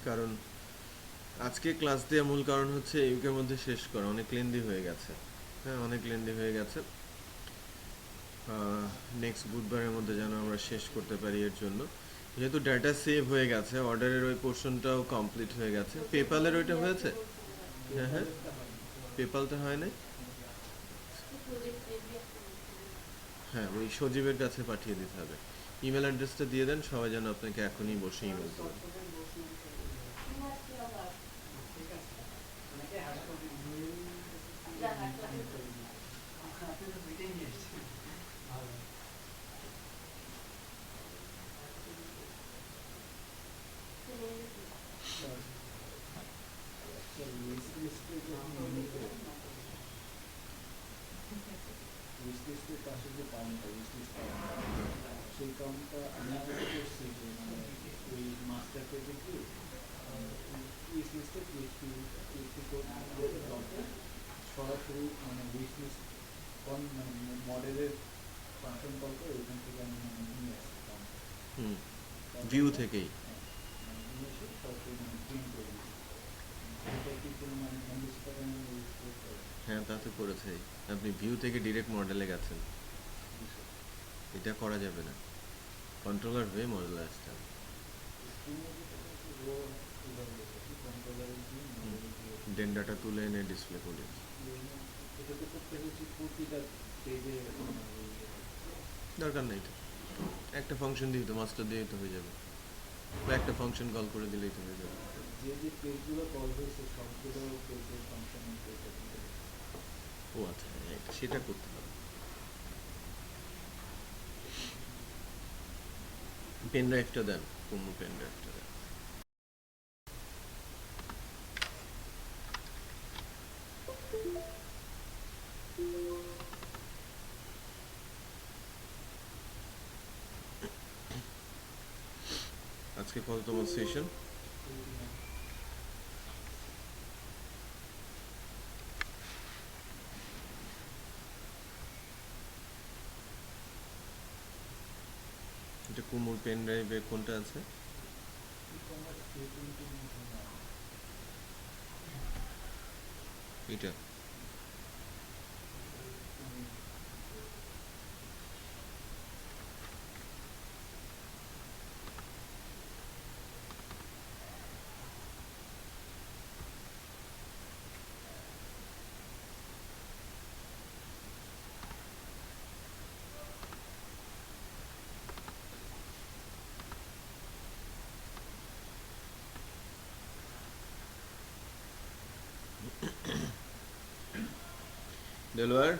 কারণ আজকে ক্লাস দেওয়ার মূল কারণ হচ্ছে ইউকের মধ্যে শেষ করা, অনেক লেন্দি হয়ে গেছে। হ্যাঁ, অনেক লেন্দি হয়ে গেছে। নেক্সট বুধবারের মধ্যে যেন আমরা শেষ করতে পারি, এর জন্য যেহেতু ডাটা সেভ হয়ে গেছে, অর্ডারের ওই পোর্শনটাও কমপ্লিট হয়ে গেছে। পেপালের ওইটা হয়েছে? হ্যাঁ হ্যাঁ, পেপালটা হয় নাই। হ্যাঁ, ওই সজীবের কাছে পাঠিয়ে দিতে হবে। ইমেল অ্যাড্রেসটা দিয়ে দেন, সবাই যেন আপনাকে এখনই বসে ইমেল করেন। হুম, ভিউ থেকেই। হ্যাঁ, তা তো করেছেই। আপনি ভিউ থেকে ডিরেক্ট মডেলে গেছেন, এটা করা যাবে না। কন্ট্রোলার হয়ে মডেলে আসতে হবে। ডেন্ডাটা তুলে এনে ডিসপ্লে করে। দরকার নেই তো, একটা ফাংশন দিয়েই তো, মাস্টার দিয়েই তো হয়ে যাবে, বা একটা ফাংশন কল করে দিলেই তো হয়ে যাবে। ও আচ্ছা, হ্যাঁ, সেটা করতে হবে। পেন ড্রাইভটা দেন, কোন পেন ড্রাইভটা দেন। আজকে কততম সেশন? এটা কুমুর পেন ড্রাইভে কোনটা আছে? এটা? দেলোয়ার,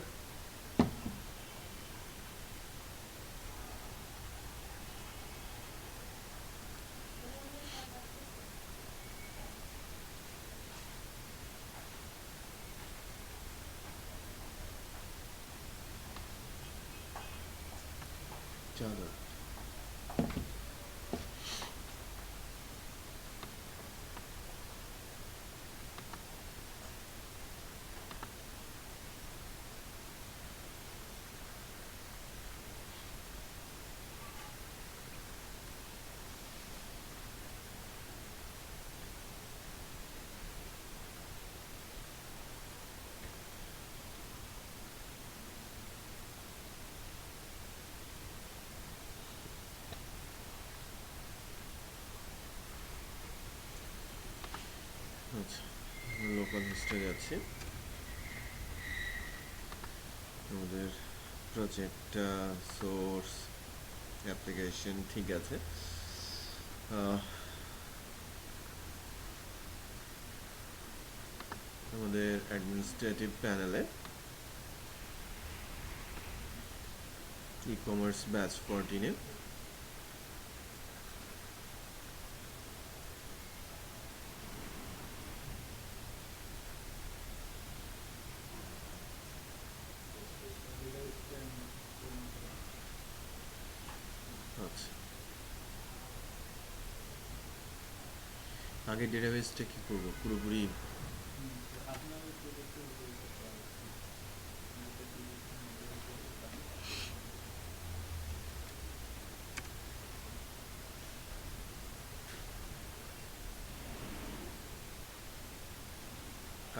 চলো। আচ্ছা, লোকাল হোস্টে যাচ্ছি। আমাদের প্রজেক্টটা, সোর্স, অ্যাপ্লিকেশন ঠিক আছে। আহ, আমাদের অ্যাডমিনিস্ট্রেটিভ প্যানেলে ই কমার্স ব্যাচ 14-এ আচ্ছা, আগে ডেটাবেসটা কী করবো পুরোপুরি?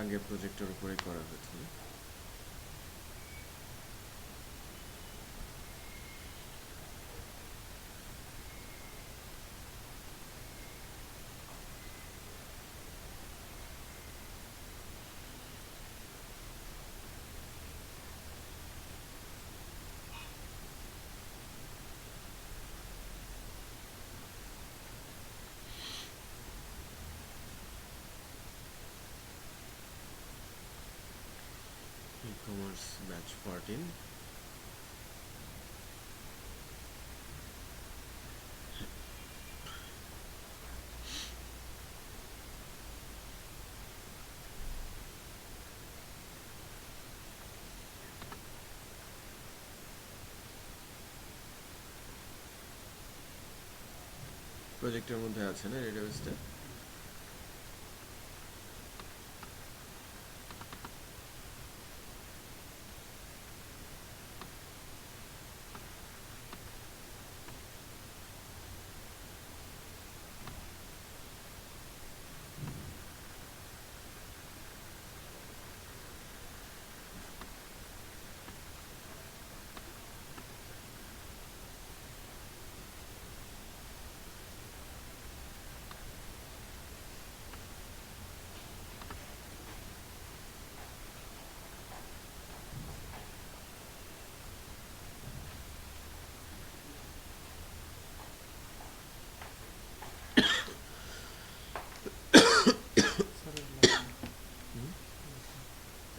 আগে প্রজেক্টের উপরে করা হয়েছিল। E-commerce batch 14। প্রজেক্টের মধ্যে আছে না ডেটাবেসটা?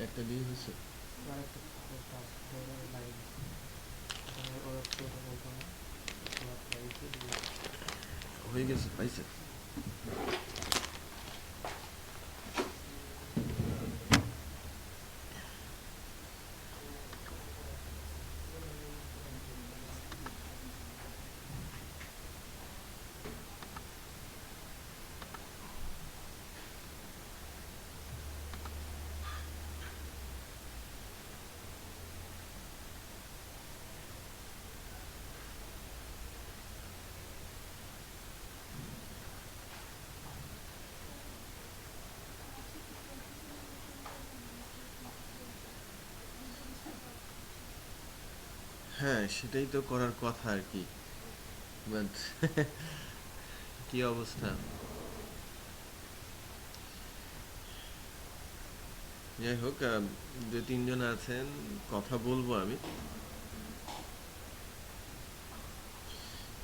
একটা দিয়ে হয়েছে। হয়ে গেছে, পাইছে। হ্যাঁ, সেটাই তো করার কথা আর কি, বাট কি অবস্থা। যাই হোক, দু তিনজন আছেন, কথা বলবো আমি।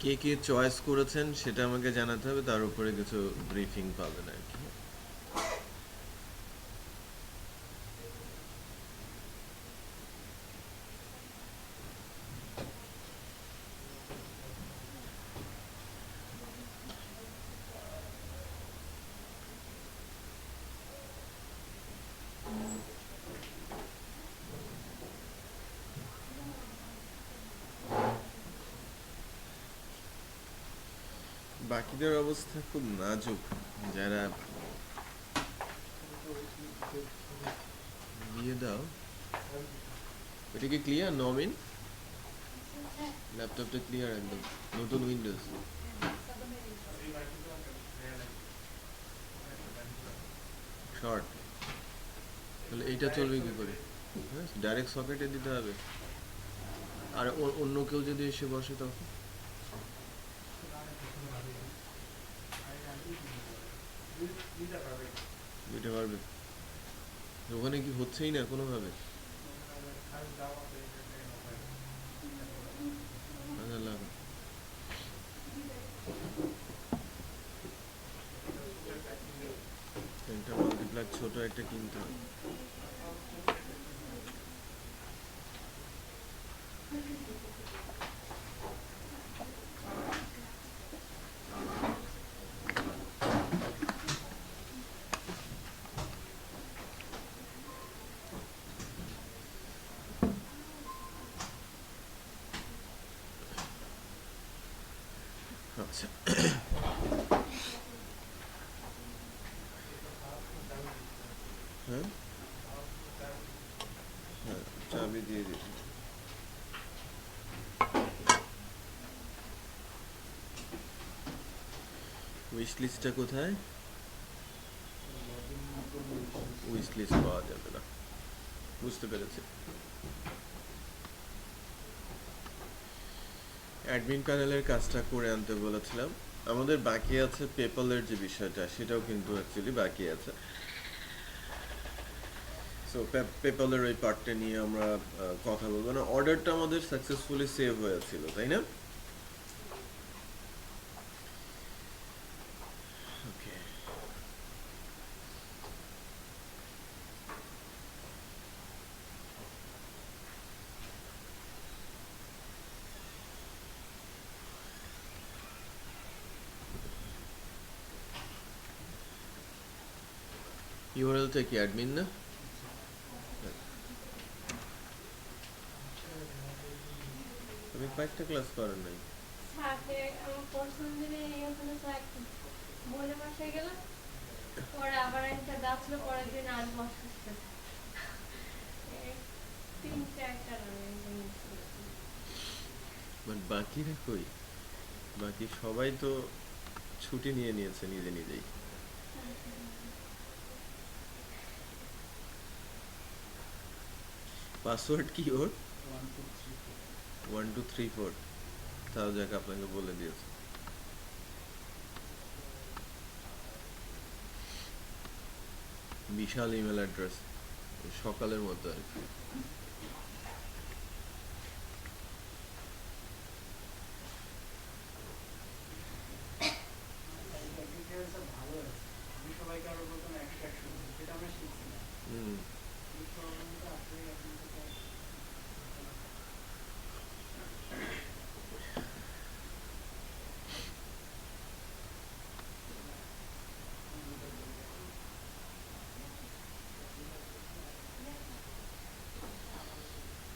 কে কে চয়েস করেছেন সেটা আমাকে জানাতে হবে, তার উপরে কিছু ব্রিফিং পাবেন আর কি। বাকিদের অবস্থা খুব নাজুক, যারা দিয়ে দাও। এটা কি ক্লিয়ার নমিন? ল্যাপটপটা ক্লিয়ার একদম, নতুন উইন্ডোজ। শর্ট, তাহলে এইটা চলবে কি করে? হ্যাঁ, ডাইরেক্ট সকেটে দিতে হবে। আর অন্য কেউ যদি এসে বসে তখন দিতে পারবে? ওখানে কি হচ্ছেই না কোনোভাবে? আল্লাহ, একটা মাল্টিপ্লাগ ছোট একটা কিনতে হবে। আচ্ছা, হ্যাঁ হ্যাঁ, চাবি দিয়ে দিচ্ছি। উইশ লিস্টটা কোথায়? উইশ লিস্ট পাওয়া যাবে না। বুঝতে পেরেছি। অ্যাডমিন প্যানেলের কাজটা করে আনতে বলেছিলাম। আমাদের বাকি আছে পেপলের যে বিষয়টা, সেটাও কিন্তু অ্যাকচুয়ালি বাকি আছে। সো পেপলের ওই পার্টটা নিয়ে আমরা কথা বলবো না। অর্ডারটা আমাদের সাকসেসফুলি সেভ হয়েছিল, তাই না? ওকে, ইউআরএলটা কি অ্যাডমিন না? আমি কয়েকটা ক্লাস করেন নাই। স্যারকে আমার প্রথম দিনে ওখানে স্যার বলে বাসায় গেলাম, পরে আবার একটা যাচ্ছিল, পরের দিন আর বসতে তিন চারটা বাট বাকিরা কই? বাকি সবাই তো ছুটি নিয়ে নিয়েছে নিজে নিজেই। পাসওয়ার্ড কি ওর? 1234। তাও যাক, আপনাকে বলে দিয়েছে। বিশাল ইমেল অ্যাড্রেস, সকালের মতো আর কি। হুম।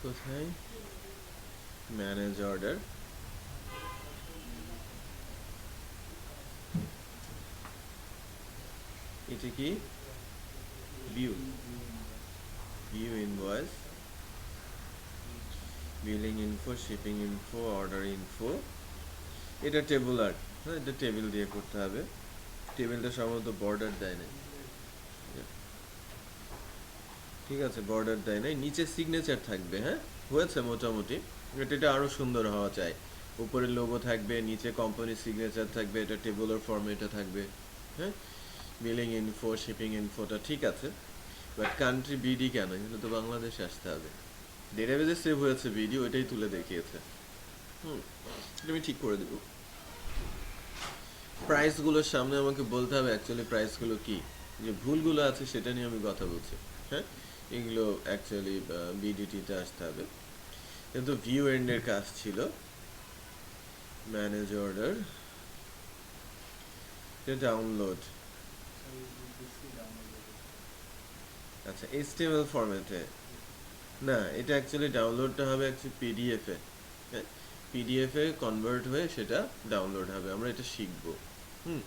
কোথায় ম্যানেজ অর্ডার? এটা কি? View, view invoice, billing info, shipping info, order info. এটা টেবুলার। হ্যাঁ, এটা টেবিল দিয়ে করতে হবে। টেবিলটা সম্ভবত বর্ডার দেয় নাই। ঠিক আছে, বর্ডার দেয় নাই, নিচে সিগনেচার থাকবে। হ্যাঁ, হয়েছে মোটামুটি। এটা আরো সুন্দর হওয়া চাই। উপরে লোগো থাকবে, নিচে কোম্পানির সিগনেচার থাকবে, এটা টেবুলার ফরম্যাটে থাকবে। হ্যাঁ, বিলিং ইনফো, শিপিং ইনফোটা ঠিক আছে। বাট কান্ট্রি বিডি কেন? এখানে তো বাংলাদেশে আসতে হবে। ডেটাবেজে সেভ হয়েছে ভিডিও, ওইটাই তুলে দেখিয়েছে। হুম, এটা আমি ঠিক করে দেবো। প্রাইসগুলোর সামনে আমাকে বলতে হবে অ্যাকচুয়ালি প্রাইসগুলো কি। যে ভুলগুলো আছে সেটা নিয়ে আমি কথা বলছি। হ্যাঁ, এগুলো অ্যাকচুয়ালি বিডিটিতে আসতে হবে। কিন্তু ভিউ এন্ডের কাজ ছিল ম্যানেজ অর্ডার, ডাউনলোড। আচ্ছা, এইচটিএমএল ফরম্যাটে না, এটা অ্যাকচুয়ালি ডাউনলোডটা হবে অ্যাকচুয়ালি পিডিএফে। হ্যাঁ, পিডিএফে কনভার্ট হয়ে সেটা ডাউনলোড হবে, আমরা এটা শিখবো। হুম।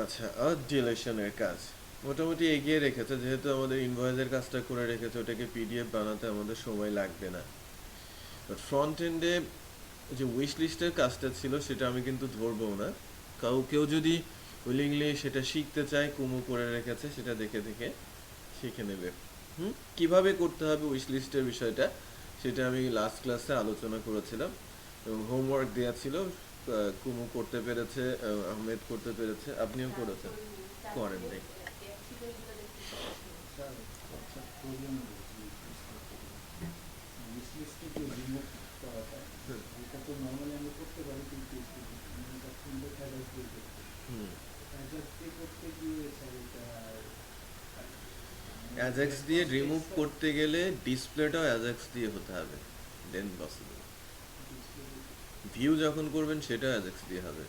আচ্ছা, আর ডিলেশনের কাজ মোটামুটি এগিয়ে রেখেছে, যেহেতু আমাদের ইনভয়েসের কাজটা করে রেখেছে, ওটাকে পিডিএফ বানাতে আমাদের সময় লাগবে না। বাট ফ্রন্ট এন্ডে যে উইশ লিস্টের কাজটা ছিল সেটা আমি কিন্তু ধরবো না। কেউ যদি উইলিংলি সেটা শিখতে চায়, কুমু করে রেখেছে, সেটা দেখে দেখে শিখে নেবে। হুম, কিভাবে করতে হবে উইশ লিস্টের বিষয়টা, সেটা আমি লাস্ট ক্লাসে আলোচনা করেছিলাম এবং হোমওয়ার্ক দেওয়া ছিল। কুমু করতে পেরেছে, আহমেদ করতে পেরেছে, আপনিও করেছেন? করেন নাই? হুম, অ্যাজাক্স দিয়ে রিমুভ করতে গেলে ডিসপ্লেটাও অ্যাজাক্স দিয়ে হতে হবে, দেন পসিবল। ভিউ যখন করবেন সেটা অ্যাজাক্স দিয়ে হবে,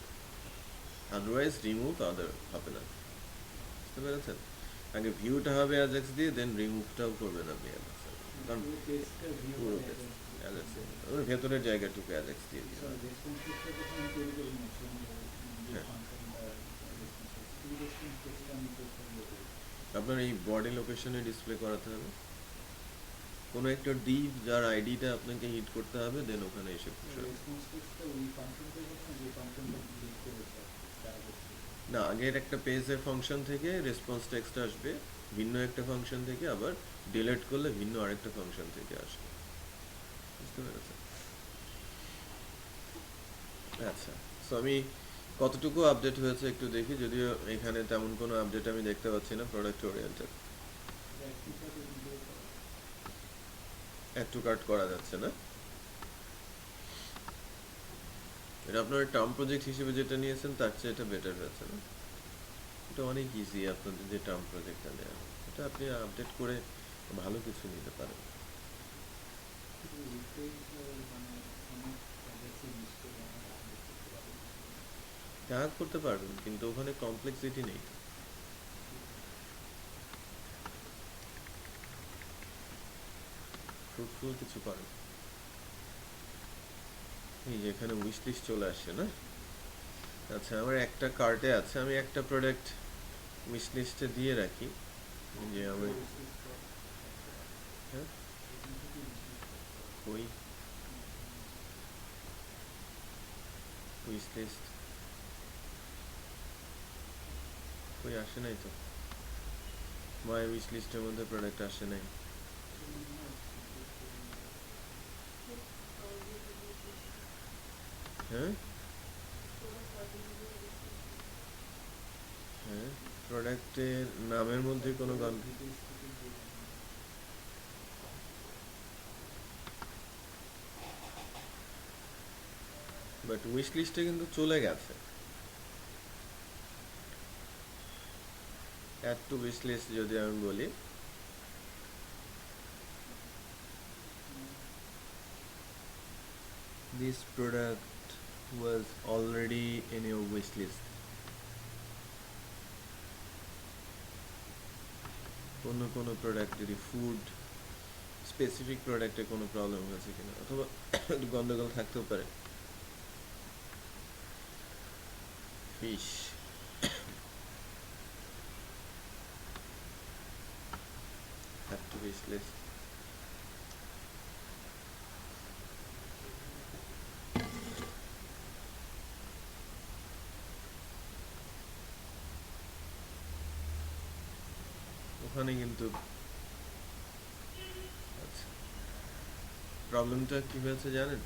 আদারওয়াইজ রিমুভ আদার হবে না। বুঝতে পেরেছেন? আগে ভিউটা হবে অ্যাজাক্স দিয়ে, দেন রিমুভটাও করবেন আপনি অ্যাজাক্স। কারণ পুরো পেজ অ্যাজাক্স দিয়ে, ওর ভেতরের জায়গাটুকু অ্যাজাক্স দিয়ে দিতে হবে। হ্যাঁ, আপনার এই বডি লোকেশনে ডিসপ্লে করাতে হবে। কোনো একটা ডিভ যার আইডিটা আপনাকে হিট করতে হবে, দেন ওখানে এসে পুশ হবে। না, আগের একটা পেজের ফাংশন থেকে রেসপন্স টেক্সট আসবে, ভিন্ন একটা ফাংশন থেকে, আবার ডিলিট করলে ভিন্ন আরেকটা ফাংশন থেকে আসবে। বুঝতে পেরেছেন? আচ্ছা, সো আমি কতটুকু আপডেট হয়েছে একটু দেখি, যদিও এখানে তেমন কোনো আপডেট আমি দেখতে পাচ্ছি না প্রোডাক্ট ওরিয়েন্টেড। একটু কাট করা যাচ্ছে না। এটা আপনার টার্ম প্রজেক্ট হিসেবে যেটা নিয়েছেন তার চেয়ে এটা বেটার হয়েছে না? এটা অনেক ইজি আপনাদের যে টার্ম প্রজেক্টটা নেওয়া, এটা আপনি আপডেট করে ভালো কিছু নিতে পারেন। কাজ করতে পারবেন, কিন্তু ওখানে কমপ্লেক্সিটি নেই। ফ্রুটফুল কিছু করেন। এই যে এখানে উইশ লিস্ট চলে আসছে না? আচ্ছা, আমার একটা কার্টে আছে, আমি একটা প্রোডাক্ট উইশ লিস্টে দিয়ে রাখি। এই যে আমি, হ্যাঁ, ওই উইশ লিস্ট কই আসে নাই তো, মাই উইশ লিস্টের মধ্যে প্রোডাক্ট আসে নাই। হ্যাঁ, হ্যাঁ, প্রোডাক্টের নামের মধ্যে কোনো গান, বাট উইশ লিস্টে কিন্তু চলে গেছে। অ্যাড টু উইশ লিস্ট যদি আমি বলি, this product was already in your wish list. কোনো প্রোডাক্ট যদি ফুড স্পেসিফিক প্রোডাক্টে কোনো প্রবলেম হয়েছে কিনা, অথবা একটু গন্ডগোল থাকতেও পারে। Fish, have to wish list. ওখানে কিন্তু আচ্ছা, প্রবলেমটা কি হয়েছে জানেন?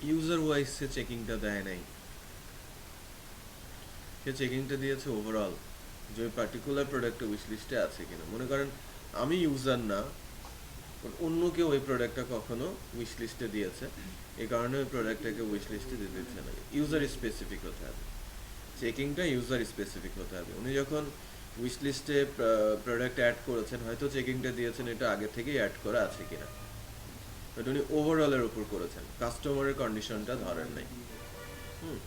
ইউজার ওয়াইজ সে চেকিংটা দেয় নাই, সে চেকিংটা দিয়েছে ওভারঅল, যে ওই পার্টিকুলার প্রোডাক্টটা উইশ লিস্টে আছে কিনা। মনে করেন আমি ইউজার না, অন্য কেউ ওই প্রোডাক্টটা কখনো উইশ লিস্টে দিয়েছে, এই কারণে ওই প্রোডাক্টটাকে উইশ লিস্টে দিতে দিচ্ছে না। ইউজার স্পেসিফিক হতে হবে, চেকিংটা ইউজার স্পেসিফিক হতে হবে। উনি যখন উইশ লিস্টে প্রোডাক্ট অ্যাড করেছেন, হয়তো চেকিংটা দিয়েছেন এটা আগে থেকেই অ্যাড করা আছে কিনা, বাট উনি ওভারঅলের উপর করেছেন, কাস্টমারের কন্ডিশনটা ধরেন নাই। হুম,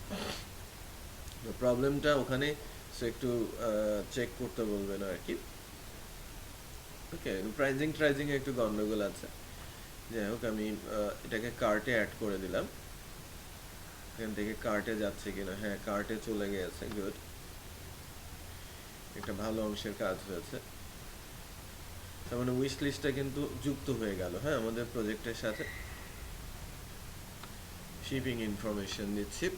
তো প্রবলেমটা ওখানে সে একটু চেক করতে বলবেন আর কি। ওকে, প্রাইজিং ট্রাইজিং এ একটু গন্ডগোল আছে। যাই হোক, আমি এটাকে কার্টে অ্যাড করে দিলাম। এখান থেকে কার্টে যাচ্ছে কিনা, হ্যাঁ কার্টে চলে গিয়েছে, গুড। একটা ভালো অংশের কাজ হয়েছে। তার মানে উইশ লিস্টটা কিন্তু যুক্ত হয়ে গেল, হ্যাঁ, আমাদের প্রজেক্টের সাথে। শিপিং ইনফরমেশন দিচ্ছি।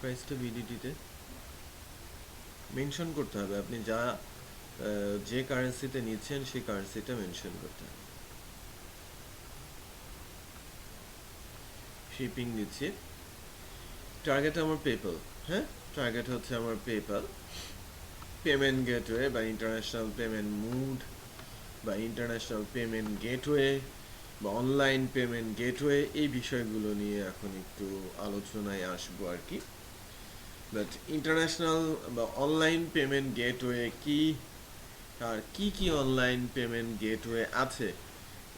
প্রাইসটা বিডিটিতে মেনশন করতে হবে, আপনি যা যে কারেন্সিতে নিচ্ছেন সেই কারেন্সিটা মেনশন করতে হবে। শিপিং দিচ্ছি। টার্গেট আমার পেপ্যাল, হ্যাঁ, টার্গেট হচ্ছে আমার পেপ্যাল। পেমেন্ট গেটওয়ে বা ইন্টারন্যাশনাল পেমেন্ট মুড বা ইন্টারন্যাশনাল পেমেন্ট গেটওয়ে বা অনলাইন পেমেন্ট গেটওয়ে, এই বিষয়গুলো নিয়ে এখন একটু আলোচনায় আসবো আর কি। বাট ইন্টারন্যাশনাল বা অনলাইন পেমেন্ট গেটওয়ে কি, আর কি কি অনলাইন পেমেন্ট গেটওয়ে আছে,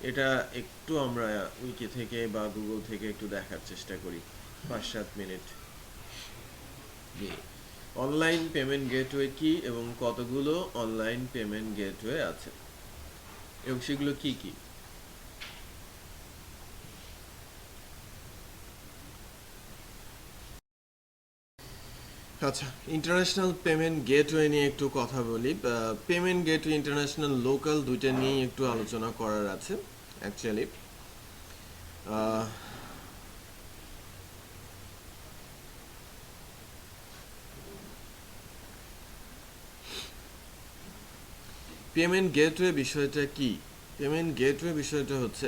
এটা একটু আমরা উইকি থেকে বা গুগল থেকে একটু দেখার চেষ্টা করি 5-7 মিনিট। অনলাইন পেমেন্ট গেটওয়ে কি এবং কতগুলো অনলাইন পেমেন্ট গেটওয়ে আছে এবং সেগুলো কি কি। আচ্ছা, ইন্টারন্যাশনাল পেমেন্ট গেটওয়ে নিয়ে একটু কথা বলি। পেমেন্ট গেটওয়ে ইন্টারন্যাশনাল লোকাল দুইটা নিয়েই একটু আলোচনা করার আছে অ্যাকচুয়ালি। পেমেন্ট গেটওয়ে বিষয়টা কি? পেমেন্ট গেটওয়ে বিষয়টা হচ্ছে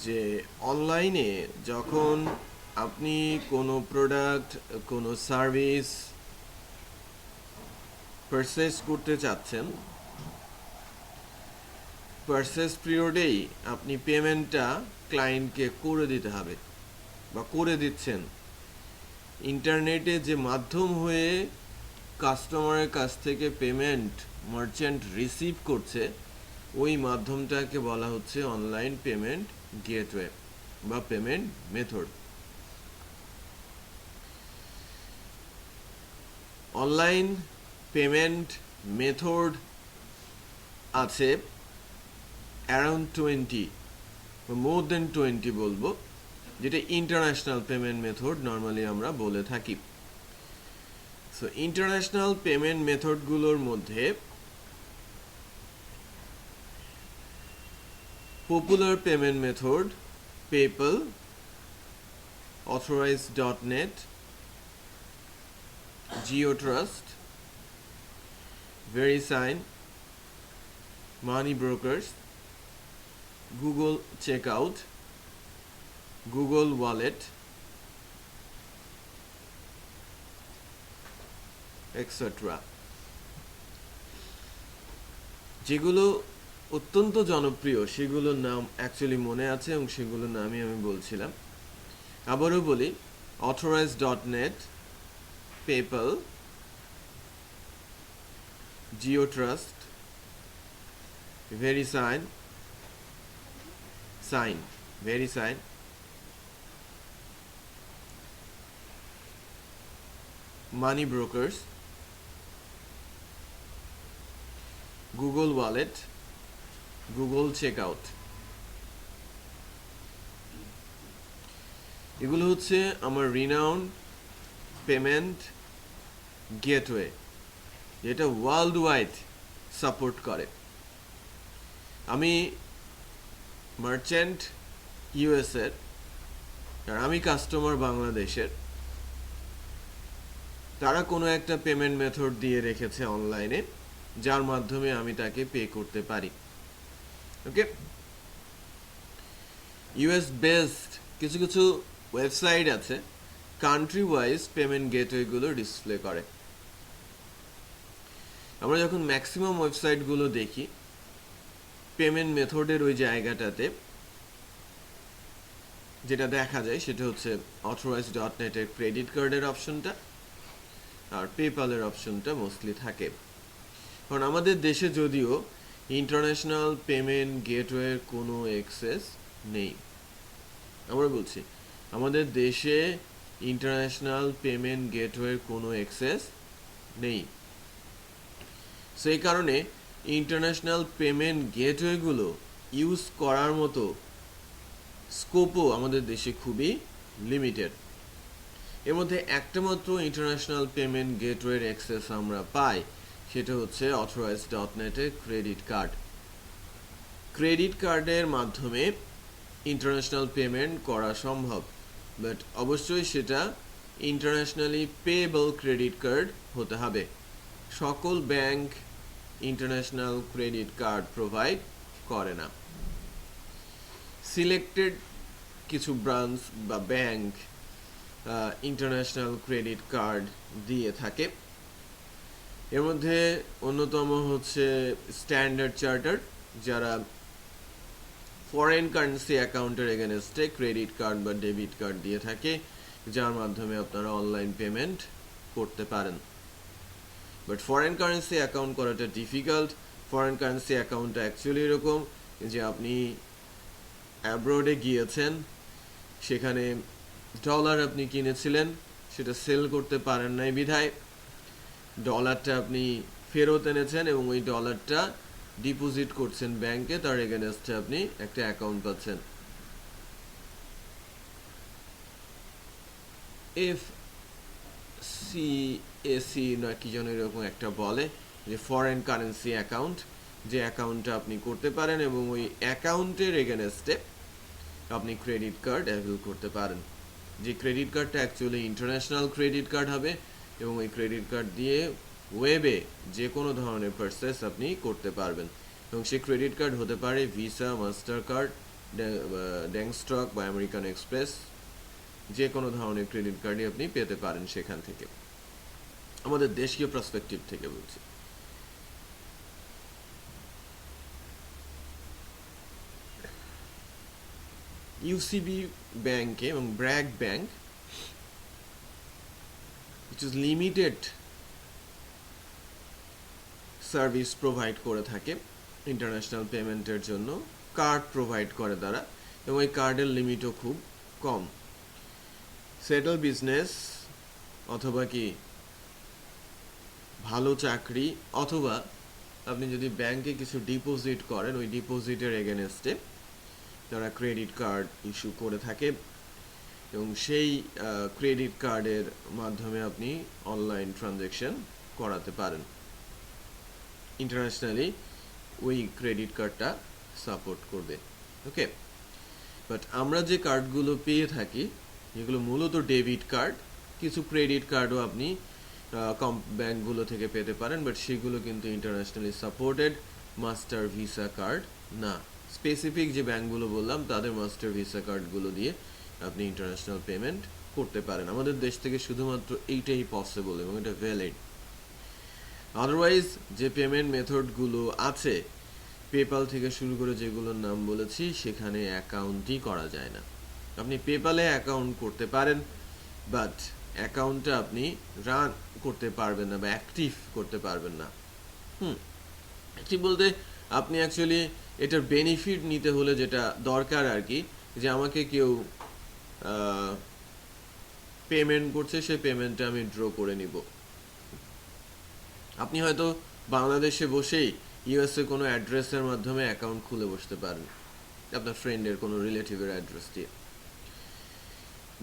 যে অনলাইনে যখন আপনি কোনো প্রোডাক্ট, কোনো সার্ভিস পারচেস করতে চাচ্ছেন, পারচেস পিরিয়ডেই আপনি পেমেন্টটা ক্লায়েন্টকে করে দিতে হবে বা করে দিচ্ছেন। ইন্টারনেটে যে মাধ্যম হয়ে কাস্টমারের কাছ থেকে পেমেন্ট মার্চেন্ট রিসিভ করছে, ওই মাধ্যমটাকে বলা হচ্ছে অনলাইন পেমেন্ট গেটওয়ে বা payment method. Online payment method আছে অ্যারাউন্ড 20, মোর দেন 20 বলবো, যেটা ইন্টারন্যাশনাল পেমেন্ট মেথড নর্মালি আমরা বলে থাকি। সো ইন্টারন্যাশনাল পেমেন্ট মেথডগুলোর মধ্যে popular payment method PayPal, authorize.net, GeoTrust, VeriSign, Money Brokers, Google Checkout, Google Wallet, etc. যেগুলো অত্যন্ত জনপ্রিয় সেগুলোর নাম অ্যাকচুয়ালি মনে আছে এবং সেগুলোর নামই আমি বলছিলাম। আবারও বলি, authorize.net, PayPal, GeoTrust, VeriSign, VeriSign, Money Brokers, Google Wallet, Google Checkout। এগুলো হচ্ছে আমার রিনাউন্ড পেমেন্ট গেটওয়ে, যেটা ওয়ার্ল্ড ওয়াইড সাপোর্ট করে। আমি মার্চেন্ট ইউএসএর আর আমি কাস্টমার বাংলাদেশের, তারা কোনো একটা পেমেন্ট মেথড দিয়ে রেখেছে অনলাইনে, যার মাধ্যমে আমি তাকে পে করতে পারি। ওকে, ইউএস বেসড কিছু কিছু ওয়েবসাইট আছে কান্ট্রি ওয়াইজ পেমেন্ট গেটওয়েগুলো ডিসপ্লে করে। আমরা যখন ম্যাক্সিমাম ওয়েবসাইটগুলো দেখি, পেমেন্ট মেথডের ওই জায়গাটাতে যেটা দেখা যায় সেটা হচ্ছে authorize.net এর ক্রেডিট কার্ডের অপশনটা আর পেপ্যালের অপশনটা মোস্টলি থাকে। কারণ আমাদের দেশে যদিও ইন্টারন্যাশনাল পেমেন্ট গেটওয়ের কোনো অ্যাক্সেস নেই, আমরা বলছি আমাদের দেশে ইন্টারন্যাশনাল পেমেন্ট গেটওয়ের কোনো অ্যাক্সেস নেই। সেই কারণে ইন্টারন্যাশনাল পেমেন্ট গেটওয়েগুলো ইউজ করার মতো স্কোপও আমাদের দেশে খুবই লিমিটেড। এর মধ্যে একটা মাত্র ইন্টারন্যাশনাল পেমেন্ট গেটওয়ের অ্যাক্সেস আমরা পাই, সেটা হচ্ছে authorize.net এর ক্রেডিট কার্ড। ক্রেডিট কার্ডের মাধ্যমে ইন্টারন্যাশনাল পেমেন্ট করা সম্ভব, বাট অবশ্যই সেটা ইন্টারন্যাশনালি পেয়েবল ক্রেডিট কার্ড হতে হবে। সকল bank international credit card provide করে না। সিলেক্টেড কিছু ব্রাঞ্চ বা ব্যাংক ইন্টারন্যাশনাল ক্রেডিট কার্ড দিয়ে থাকে। এর মধ্যে অন্যতম হচ্ছে স্ট্যান্ডার্ড চার্টার্ড, যারা ফরেন কারেন্সি অ্যাকাউন্টের এগেনস্টে ক্রেডিট কার্ড বা ডেবিট কার্ড দিয়ে থাকে, যার মাধ্যমে আপনারা অনলাইন পেমেন্ট করতে পারেন। বাট ফরেন কারেন্সি অ্যাকাউন্ট করাটা ডিফিকাল্ট। ফরেন কারেন্সি অ্যাকাউন্টটা অ্যাকচুয়ালি এরকম যে আপনি অ্যাব্রোডে গিয়েছেন, সেখানে ডলার আপনি কিনেছিলেন, সেটা সেল করতে পারেন নাই বিধায় ডলারটা আপনি ফেরত এনেছেন এবং ওই ডলারটা ডিপোজিট করছেন ব্যাংকে, তার এগেনস্টে আপনি একটা অ্যাকাউন্ট পাচ্ছেন। ইফ সিএসি না কি যেন এরকম একটা বলে, যে ফরেন কারেন্সি অ্যাকাউন্ট, যে অ্যাকাউন্টটা আপনি করতে পারেন এবং ওই অ্যাকাউন্টের এগেনস্টে আপনি ক্রেডিট কার্ড অ্যাভেল করতে পারেন। যে ক্রেডিট কার্ডটা অ্যাকচুয়ালি ইন্টারন্যাশনাল ক্রেডিট কার্ড হবে এবং ওই ক্রেডিট কার্ড দিয়ে ওয়েবে যে কোনো ধরনের পারচেস আপনি করতে পারবেন। এবং সেই ক্রেডিট কার্ড হতে পারে ভিসা, মাস্টার কার্ড, ড্যাংস্টক বা আমেরিকান এক্সপ্রেস, যে কোনো ধরনের ক্রেডিট কার্ডই আপনি পেতে পারেন সেখান থেকে, আমাদের দেশীয় পার্সপেক্টিভ থেকে বলছি। ইউসিবি ব্যাংকে এবং BRAC bank, which is limited service provide করে থাকে ইন্টারন্যাশনাল পেমেন্টের জন্য, কার্ড প্রোভাইড করে তারা, এবং এই কার্ডের লিমিটও খুব কম। সেটেল বিজনেস অথবা কি ভালো চাকরি, অথবা আপনি যদি ব্যাংকে কিছু ডিপোজিট করেন, ওই ডিপোজিটের এগেনস্টে তারা ক্রেডিট কার্ড ইস্যু করে থাকে এবং সেই ক্রেডিট কার্ডের মাধ্যমে আপনি অনলাইন ট্রানজ্যাকশন করাতে পারেন। ইন্টারন্যাশনালি ওই ক্রেডিট কার্ডটা সাপোর্ট করবে। ওকে, বাট আমরা যে কার্ডগুলো পেয়ে থাকি যেগুলো মূলত ডেবিট কার্ড, কিছু ক্রেডিট কার্ডও আপনি ব্যাংকগুলো থেকে পেতে পারেন, বাট সেগুলো কিন্তু internationally supported master visa card না। স্পেসিফিক যে ব্যাংকগুলো বললাম তাদের মাস্টার ভিসা কার্ডগুলো দিয়ে আপনি ইন্টারন্যাশনাল পেমেন্ট করতে পারেন। আমাদের দেশ থেকে শুধুমাত্র এইটাই পসিবল এবং এটা ভ্যালিড। আদারওয়াইজ যে পেমেন্ট মেথডগুলো আছে, পেপাল থেকে শুরু করে যেগুলোর নাম বলেছি, সেখানে অ্যাকাউন্টই করা যায় না। আপনি পেপালে অ্যাকাউন্ট করতে পারেন, বাট অ্যাকাউন্টটা আপনি রান করতে পারবেন না বা অ্যাক্টিভ করতে পারবেন না। অ্যাক্টিভ বলতে আপনি অ্যাকচুয়ালি এটার বেনিফিট নিতে হলে যেটা দরকার আর কি, যে আমাকে কেউ পেমেন্ট করছে, সেই পেমেন্টটা আমি ড্র করে নিব। আপনি হয়তো বাংলাদেশে বসেই ইউএসএ কোনো অ্যাড্রেসের মাধ্যমে অ্যাকাউন্ট খুলে বসতে পারেন, আপনার ফ্রেন্ডের কোনো রিলেটিভের অ্যাড্রেস দিয়ে।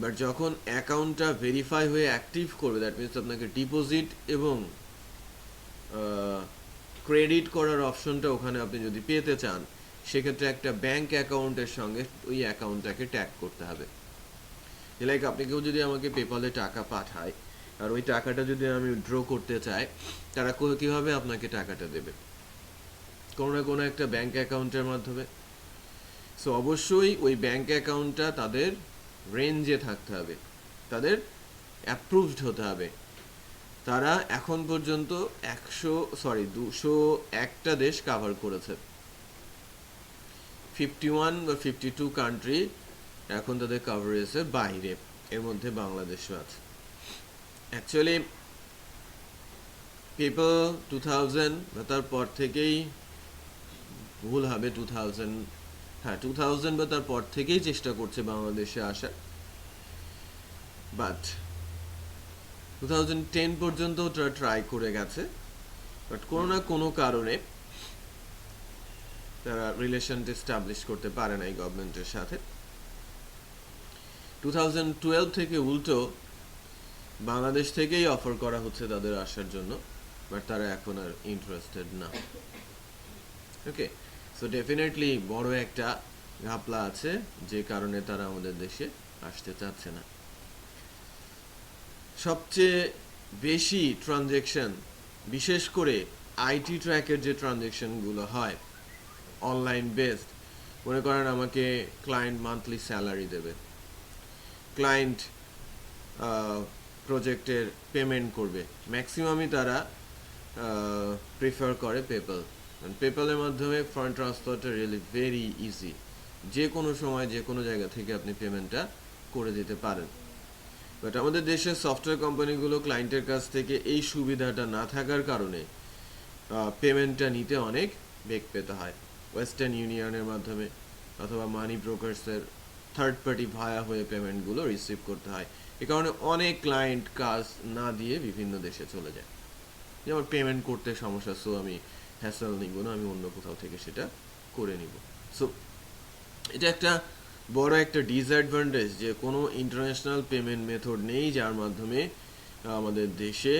বাট যখন অ্যাকাউন্টটা ভেরিফাই হয়ে অ্যাক্টিভ করবে, দ্যাট মিনস আপনাকে ডিপোজিট এবং ক্রেডিট করার অপশনটা ওখানে আপনি যদি পেতে চান, সেক্ষেত্রে একটা ব্যাংক অ্যাকাউন্টের সঙ্গে ওই অ্যাকাউন্টটাকে ট্যাগ করতে হবে। লাইক আপনি কেউ যদি আমাকে পেপালে টাকা পাঠায় আর ওই টাকাটা যদি আমি ড্র করতে চাই, তারা কীভাবে আপনাকে টাকাটা দেবে? কোনো না কোনো একটা ব্যাংক অ্যাকাউন্টের মাধ্যমে। সো অবশ্যই ওই ব্যাংক অ্যাকাউন্টটা তাদের রেঞ্জে থাকতে হবে, তাদের অ্যাপ্রুভড হতে হবে। তারা এখন পর্যন্ত 201টা দেশ কাভার করেছে। 51 বা 52 কান্ট্রি এখন তাদের কাভারেজের বাইরে, এর মধ্যে বাংলাদেশও আছে। অ্যাকচুয়ালি পেপাল 2000 বা তারপর থেকেই, ভুল হবে 2000 বা তারপর থেকেই চেষ্টা করছে বাংলাদেশে আসার, বাট 2010 পর্যন্ত তারা ট্রাই করে গেছে, বাট কোনো না কোনো কারণে তারা রিলেশনটা এস্টাবলিশ করতে পারে নাই গভর্নমেন্টের সাথে। 2012 থেকে উল্টো বাংলাদেশ থেকেই অফার করা হচ্ছে তাদের আসার জন্য, বাট তারা এখন আর ইন্টারেস্টেড না। ওকে, সো ডেফিনেটলি বড় একটা ঘাপলা আছে, যে কারণে তারা আমাদের দেশে আসতে চাচ্ছে না। সবচেয়ে বেশি ট্রানজ্যাকশন, বিশেষ করে আইটি ট্র্যাকের যে ট্রানজ্যাকশনগুলো হয় অনলাইন বেসড, মনে করেন আমাকে ক্লায়েন্ট মান্থলি স্যালারি দেবে, ক্লায়েন্ট প্রজেক্টের পেমেন্ট করবে, ম্যাক্সিমামই তারা প্রিফার করে পেপাল। পেপালের মাধ্যমে ফান্ড ট্রান্সফারটা রিয়েলি ভেরি ইজি, যে কোনো সময় যে কোনো জায়গা থেকে আপনি পেমেন্টটা করে দিতে পারেন। বাট আমাদের দেশের সফটওয়্যার কোম্পানিগুলো ক্লায়েন্টের কাছ থেকে এই সুবিধাটা না থাকার কারণে পেমেন্টটা নিতে অনেক বেগ পেতে হয় ওয়েস্টার্ন ইউনিয়নের মাধ্যমে, অথবা মানি ব্রোকার্সের থার্ড পার্টি ভায়া হয়ে পেমেন্টগুলো রিসিভ করতে হয়। এ কারণে অনেক ক্লায়েন্ট কাজ না দিয়ে বিভিন্ন দেশে চলে যায়, যেমন পেমেন্ট করতে সমস্যা, সো আমি হ্যাসেল নিব না, আমি অন্য কোথাও থেকে সেটা করে নিব। সো এটা একটা বড় একটা ডিসঅ্যাডভান্টেজ, যে কোনো ইন্টারন্যাশনাল পেমেন্ট মেথড নেই যার মাধ্যমে আমাদের দেশে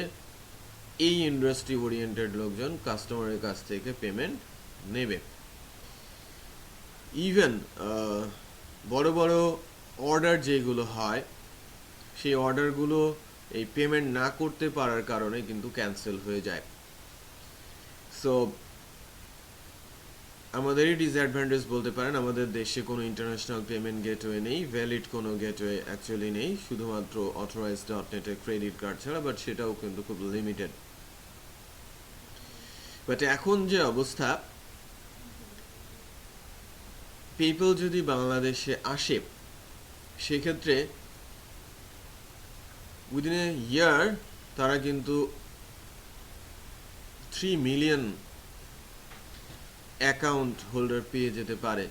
এই ইন্ডাস্ট্রি ওরিয়েন্টেড লোকজন কাস্টমারের কাছ থেকে পেমেন্ট নেবে। ইভেন বড় বড় অর্ডার যেগুলো হয় সেই অর্ডারগুলো এই পেমেন্ট না করতে পারার কারণে কিন্তু ক্যান্সেল হয়ে যায়। সো আমাদেরই ডিসঅ্যাডভান্টেজ বলতে পারেন, আমাদের দেশে কোনো ইন্টারন্যাশনাল পেমেন্ট গেটওয়ে নেই, ভ্যালিড কোনো গেটওয়ে অ্যাকচুয়ালি নেই, শুধুমাত্র অথরাইজড ডটনেটের ক্রেডিট কার্ড ছাড়া, বাট সেটাও কিন্তু খুব লিমিটেড। বাট এখন যে অবস্থা, পেপ্যাল যদি বাংলাদেশে আসে সেক্ষেত্রে উইদিন এ ইয়ার তারা কিন্তু 3 মিলিয়ন অ্যাকাউন্ট হোল্ডার পেয়ে যেতে পারে।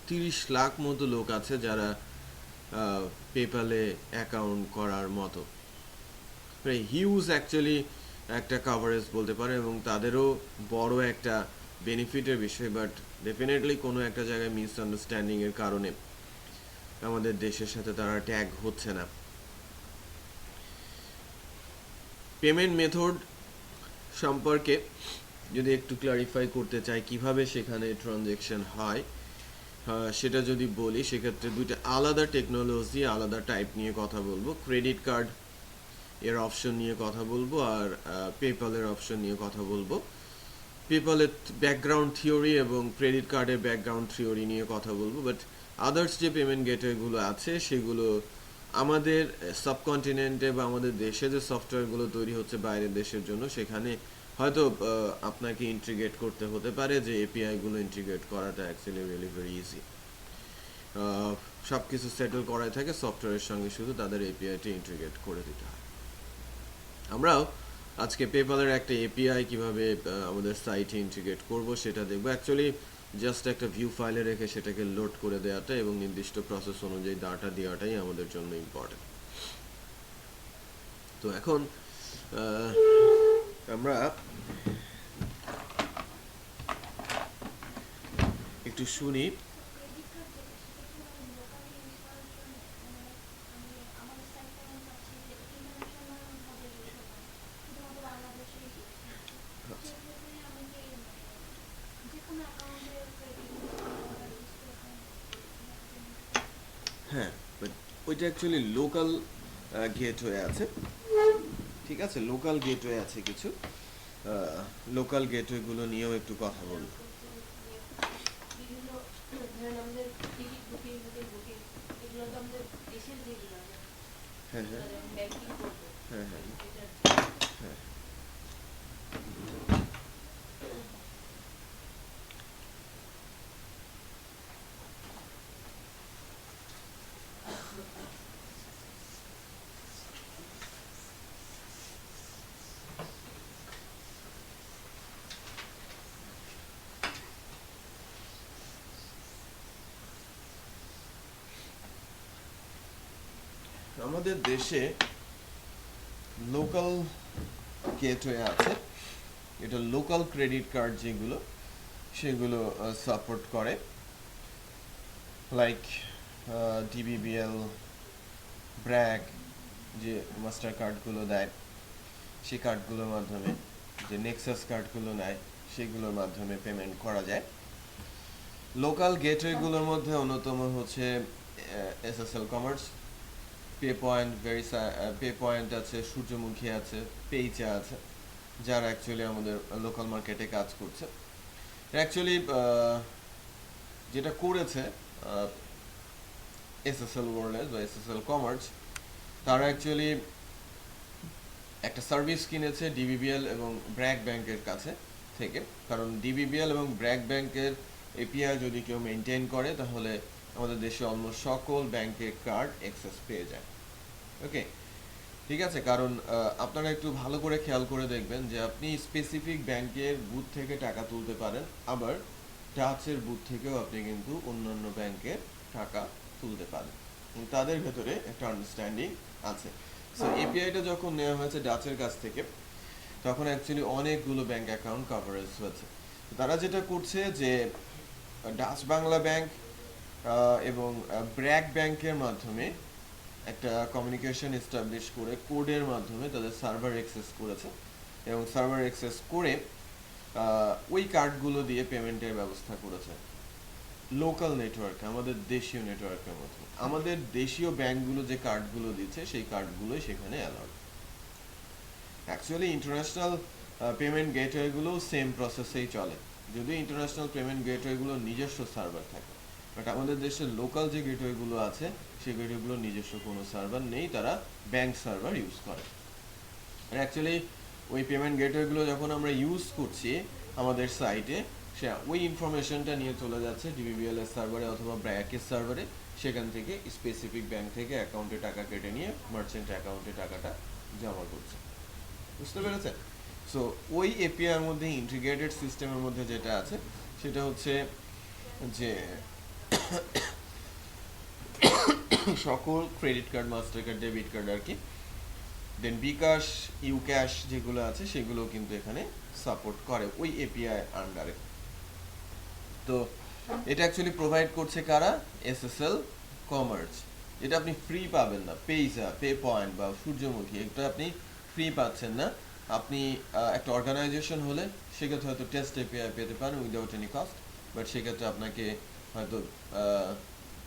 30 লাখ মতো লোক আছে যারা পেপ্যালে অ্যাকাউন্ট করার মতো। হিউজ অ্যাকচুয়ালি একটা কাভারেজ বলতে পারে, এবং তাদেরও বড় একটা বেনিফিটের বিষয়। বাট ডেফিনেটলি কোনো একটা জায়গায় মিসআন্ডারস্ট্যান্ডিংয়ের কারণে আমাদের দেশের সাথে তারা ট্যাগ হচ্ছে না। পেমেন্ট মেথড সম্পর্কে যদি একটু ক্লারিফাই করতে চাই কিভাবে সেখানে ট্রানজ্যাকশন হয়, সেটা যদি বলি সেক্ষেত্রে দুইটা আলাদা টেকনোলজি, আলাদা টাইপ নিয়ে কথা বলবো। ক্রেডিট কার্ড এর অপশন নিয়ে কথা বলবো, আর পেপ্যালের অপশন নিয়ে কথা বলবো। পেপ্যালের ব্যাকগ্রাউন্ড থিওরি এবং ক্রেডিট কার্ডের ব্যাকগ্রাউন্ড থিওরি নিয়ে কথা বলবো। বাট আদার্স যে পেমেন্ট গেটওয়েগুলো আছে সেগুলো আমাদের সাবকন্টিনেন্টে বা আমাদের দেশে যে সফটওয়্যারগুলো তৈরি হচ্ছে বাইরের দেশের জন্য, সেখানে হয়তো আপনাকে ইন্টিগ্রেট করতে হতে পারে, যে এপিআইগুলো ইন্টিগ্রেট করাটা অ্যাকচুয়ালি রিয়েলি ভেরি ইজি। সব কিছু সেটেল করাই থাকে সফটওয়্যারের সঙ্গে, শুধু তাদের এপিআইটি ইন্টিগ্রেট করে দিতে হয়। আমরাও আজকে পেপ্যালের একটা এপিআই কিভাবে আমাদের সাইটে ইন্টিগ্রেট করব সেটা দেখব। অ্যাকচুয়ালি জাস্ট একটা ভিউ ফাইলে রেখে সেটাকে লোড করে দেওয়াটা এবং নির্দিষ্ট প্রসেস অনুযায়ী ডাটা দেওয়াটাই আমাদের জন্য ইম্পর্টেন্ট। তো এখন আমরা একটু শুনি। হ্যাঁ, বাট ওইটা অ্যাকচুয়ালি লোকাল গেটওয়ে আছে, ঠিক আছে, লোকাল গেটওয়ে আছে কিছু। লোকাল গেটওয়েগুলো নিয়েও একটু কথা বলবো। বিভিন্ন ধরেন আমাদের টিকিট বুকিং, হোটেল বুকিং, এগুলো তো আমাদের দেশের যেগুলো আছে, হ্যাঁ হ্যাঁ ব্যাংকিং করবো, হ্যাঁ হ্যাঁ এটা হ্যাঁ। আমাদের দেশে লোকাল গেটওয়ে আছে, এটা লোকাল ক্রেডিট কার্ড যেগুলো সেগুলো সাপোর্ট করে, লাইক ডিবিবিএল, ব্র্যাক, যে মাস্টার কার্ডগুলো দেয় সেই কার্ডগুলোর মাধ্যমে, যে নেক্সাস কার্ডগুলো নেয় সেগুলোর মাধ্যমে পেমেন্ট করা যায়। লোকাল গেটওয়েগুলোর মধ্যে অন্যতম হচ্ছে SSL commerce, pay point, pay point আছে, সূর্যমুখী আছে, পেইচা আছে, যারা অ্যাকচুয়ালি আমাদের লোকাল মার্কেটে কাজ করছে। অ্যাকচুয়ালি যেটা করেছে এসএসএল ওয়ারলেস বা এসএসএল কমার্স, তারা অ্যাকচুয়ালি একটা সার্ভিস কিনেছে ডিবিবিএল এবং ব্র্যাক ব্যাংকের কাছে থেকে। কারণ ডিবিবিএল এবং ব্র্যাক ব্যাংকের এপিআই যদি কেউ মেনটেন করে তাহলে আমাদের দেশে অলমোস্ট সকল ব্যাংকের কার্ড অ্যাক্সেস পেয়ে যায়। ওকে, ঠিক আছে। কারণ আপনারা একটু ভালো করে খেয়াল করে দেখবেন যে আপনি স্পেসিফিক ব্যাংকের বুথ থেকে টাকা তুলতে পারেন, আবার ডাচের বুথ থেকেও আপনি কিন্তু অন্যান্য ব্যাংকের টাকা তুলতে পারেন, তাদের ভেতরে একটা আন্ডারস্ট্যান্ডিং আছে। সো এপিআইটা যখন নেওয়া হয়েছে ডাচের কাছ থেকে, তখন অ্যাকচুয়ালি অনেকগুলো ব্যাংক অ্যাকাউন্ট কভারেজ হয়েছে। তারা যেটা করছে যে ডাচ বাংলা ব্যাংক এবং ব্র্যাক ব্যাংকের মাধ্যমে একটা কমিউনিকেশন এস্টাবলিশ করে কোডের মাধ্যমে তাদের সার্ভার অ্যাক্সেস করেছে এবং সার্ভার অ্যাক্সেস করে ওই কার্ডগুলো দিয়ে পেমেন্টের ব্যবস্থা করেছে লোকাল নেটওয়ার্কে, আমাদের দেশীয় নেটওয়ার্কের মতো। আমাদের দেশীয় ব্যাংকগুলো যে কার্ডগুলো দিচ্ছে সেই কার্ডগুলোই সেখানে অ্যালাউড। অ্যাকচুয়ালি ইন্টারন্যাশনাল পেমেন্ট গেটওয়েগুলো সেম প্রসেসেই চলে, যদিও ইন্টারন্যাশনাল পেমেন্ট গেটওয়েগুলোর নিজস্ব সার্ভার থাকে, বাট আমাদের দেশের লোকাল যে গেটওয়েগুলো আছে সেই গেটওয়েগুলোর নিজস্ব কোনো সার্ভার নেই, তারা ব্যাংক সার্ভার ইউজ করে। আর অ্যাকচুয়ালি ওই পেমেন্ট গেটওয়েগুলো যখন আমরা ইউজ করছি আমাদের সাইটে, সে ওই ইনফরমেশনটা নিয়ে চলে যাচ্ছে ডিবিবিএল এর সার্ভারে অথবা ব্র্যাকের সার্ভারে, সেখান থেকে স্পেসিফিক ব্যাংক থেকে অ্যাকাউন্টে টাকা কেটে নিয়ে মার্চেন্ট অ্যাকাউন্টে টাকাটা জমা করছে। বুঝতে পেরেছেন? সো ওই এপিআই এর মধ্যে ইন্টিগ্রেটেড সিস্টেমের মধ্যে যেটা আছে সেটা হচ্ছে যে সকল credit card, Mastercard, debit card আর কি, দেন বিকাশ, ইউক্যাশ যেগুলো আছে সেগুলো কিন্তু এখানে সাপোর্ট করে ওই এপিআই আন্ডারে। তো এটা অ্যাকচুয়ালি প্রোভাইড করছে কারা? SSL commerce. এটা আপনি ফ্রি পাবেন না, পেইসা, পে পয়েন্ট বা সূর্যমুখী, এটা আপনি ফ্রি পাচ্ছেন না। আপনি একটা অর্গানাইজেশন হলে সেক্ষেত্রে হয়তো টেস্ট এপিআই পেতে পারেন উইদাউট এনি কস্ট, বাট সেক্ষেত্রে আপনাকে হয়তো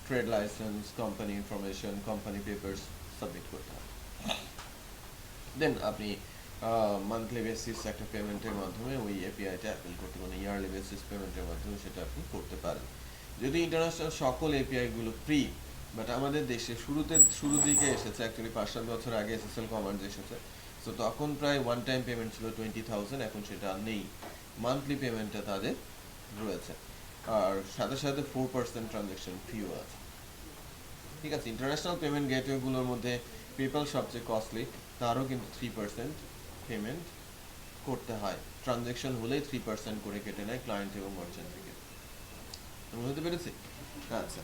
trade licence, company information, company papers submit করতে হবে। দেন আপনি মান্থলি বেসিস একটা পেমেন্টের মাধ্যমে ওই এপিআইটা অ্যাপেল করতে পারেন, ইয়ারলি বেসিস পেমেন্টের মাধ্যমে সেটা আপনি করতে পারেন। যদি ইন্টারন্যাশনাল সকল এপিআইগুলো ফ্রি, বাট আমাদের দেশে শুরুর দিকে এসেছে, অ্যাকচুয়ালি 5-7 বছর আগে এসএসএল কমার্স এসেছে, তো তখন প্রায় ওয়ান টাইম পেমেন্ট ছিল 20,000, এখন সেটা আর নেই, মান্থলি পেমেন্টটা তাদের রয়েছে, আর সাথে সাথে 4% ট্রানজ্যাকশন ফিও আছে। ঠিক আছে, ইন্টারন্যাশনাল পেমেন্ট গেটওয়েগুলোর মধ্যে পেপ্যাল সবচেয়ে কস্টলি, তারও কিন্তু 3% পেমেন্ট করতে হয়, ট্রানজ্যাকশন হলেই 3% করে কেটে নেয় ক্লায়েন্ট এবং মার্চেন্ট থেকে। বুঝতে পেরেছি? আচ্ছা,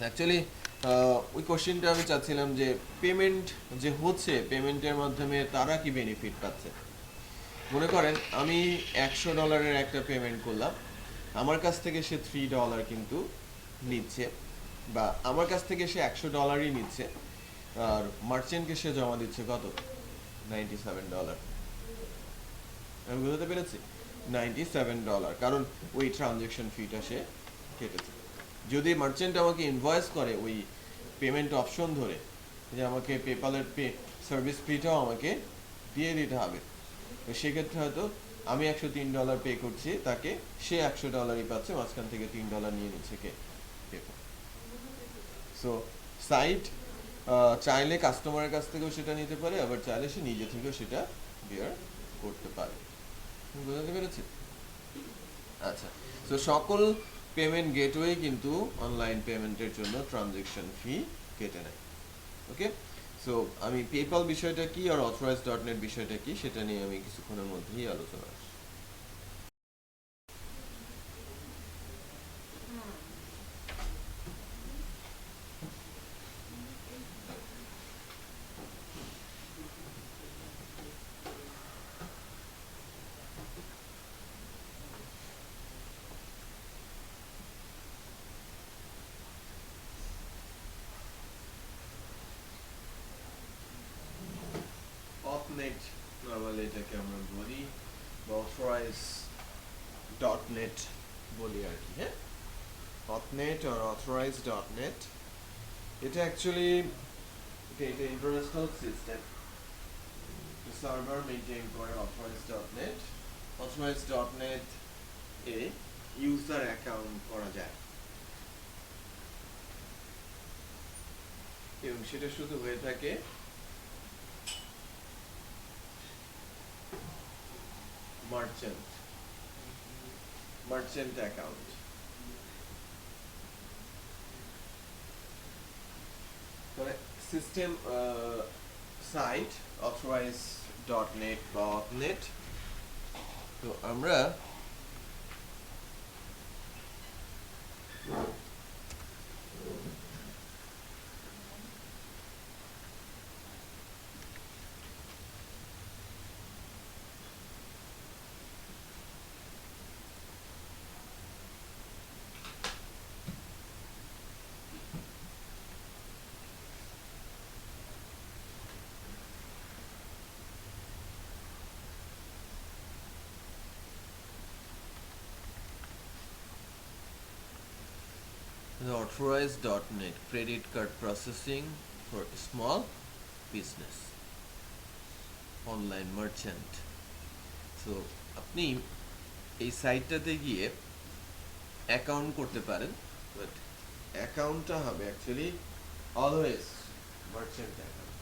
অ্যাকচুয়ালি ওই কোশ্চেনটা আমি চাচ্ছিলাম যে পেমেন্ট যে হচ্ছে, পেমেন্টের মাধ্যমে তারা কি বেনিফিট পাচ্ছে। মনে করেন আমি $100 একটা পেমেন্ট করলাম, আমার কাছ থেকে সে $3 কিন্তু নিচ্ছে, বা আমার কাছ থেকে সে $100 নিচ্ছে, আর মার্চেন্টকে সে জমা দিচ্ছে কত? $97। আমি বুঝতে পেরেছি? $97, কারণ ওই ট্রানজ্যাকশন ফিটা সে কেটেছে। যদি মার্চেন্ট আমাকে ইনভয়েস করে ওই পেমেন্ট অপশন ধরে যে আমাকে পেপ্যালের সার্ভিস ফিটাও আমাকে দিয়ে দিতে হবে, তো সেক্ষেত্রে হয়তো আমি $103 পে করছি তাকে, সে $100 পাচ্ছে, মাঝখান থেকে $3 নিয়ে নিচ্ছে কে? পেপ্যাল। সো সাইট চাইলে কাস্টমারের কাছ থেকেও সেটা নিতে পারে, আবার চাইলে সে নিজে থেকেও সেটা বিয়ার করতে পারে। বুঝতে পেরেছি? আচ্ছা, তো সকল পেমেন্ট গেটওয়ে কিন্তু অনলাইন পেমেন্টের জন্য ট্রানজ্যাকশন ফি কেটে নেয়। ওকে, সো আমি পেপ্যাল বিষয়টা কি আর authorize.net বিষয়টা কি সেটা নিয়ে আমি কিছুক্ষণের মধ্যেই আলোচনা আসবো। অথনেট নরমালি এটাকে আমরা বলি, বা authorize.net বলি আর কি। হ্যাঁ, অথনেট আর authorize.net, এটা অ্যাকচুয়ালি এটা ইন্টারন্যাশনাল সিস্টেম, সার্ভার মেইনটেইন করে authorize.net। authorize.net a user account করা যায়, এবং সেটা শুধু হয়ে থাকে মার্চেন্ট অ্যাকাউন্ট। মানে সিস্টেম সাইট authorize.net বা অথনেট, তো আমরা authorize.net credit card processing for small business online merchant. So আপনি এই সাইটটাতে গিয়ে অ্যাকাউন্ট করতে পারেন, বাট অ্যাকাউন্টটা হবে অ্যাকচুয়ালি অলওয়েজ মার্চেন্ট অ্যাকাউন্ট।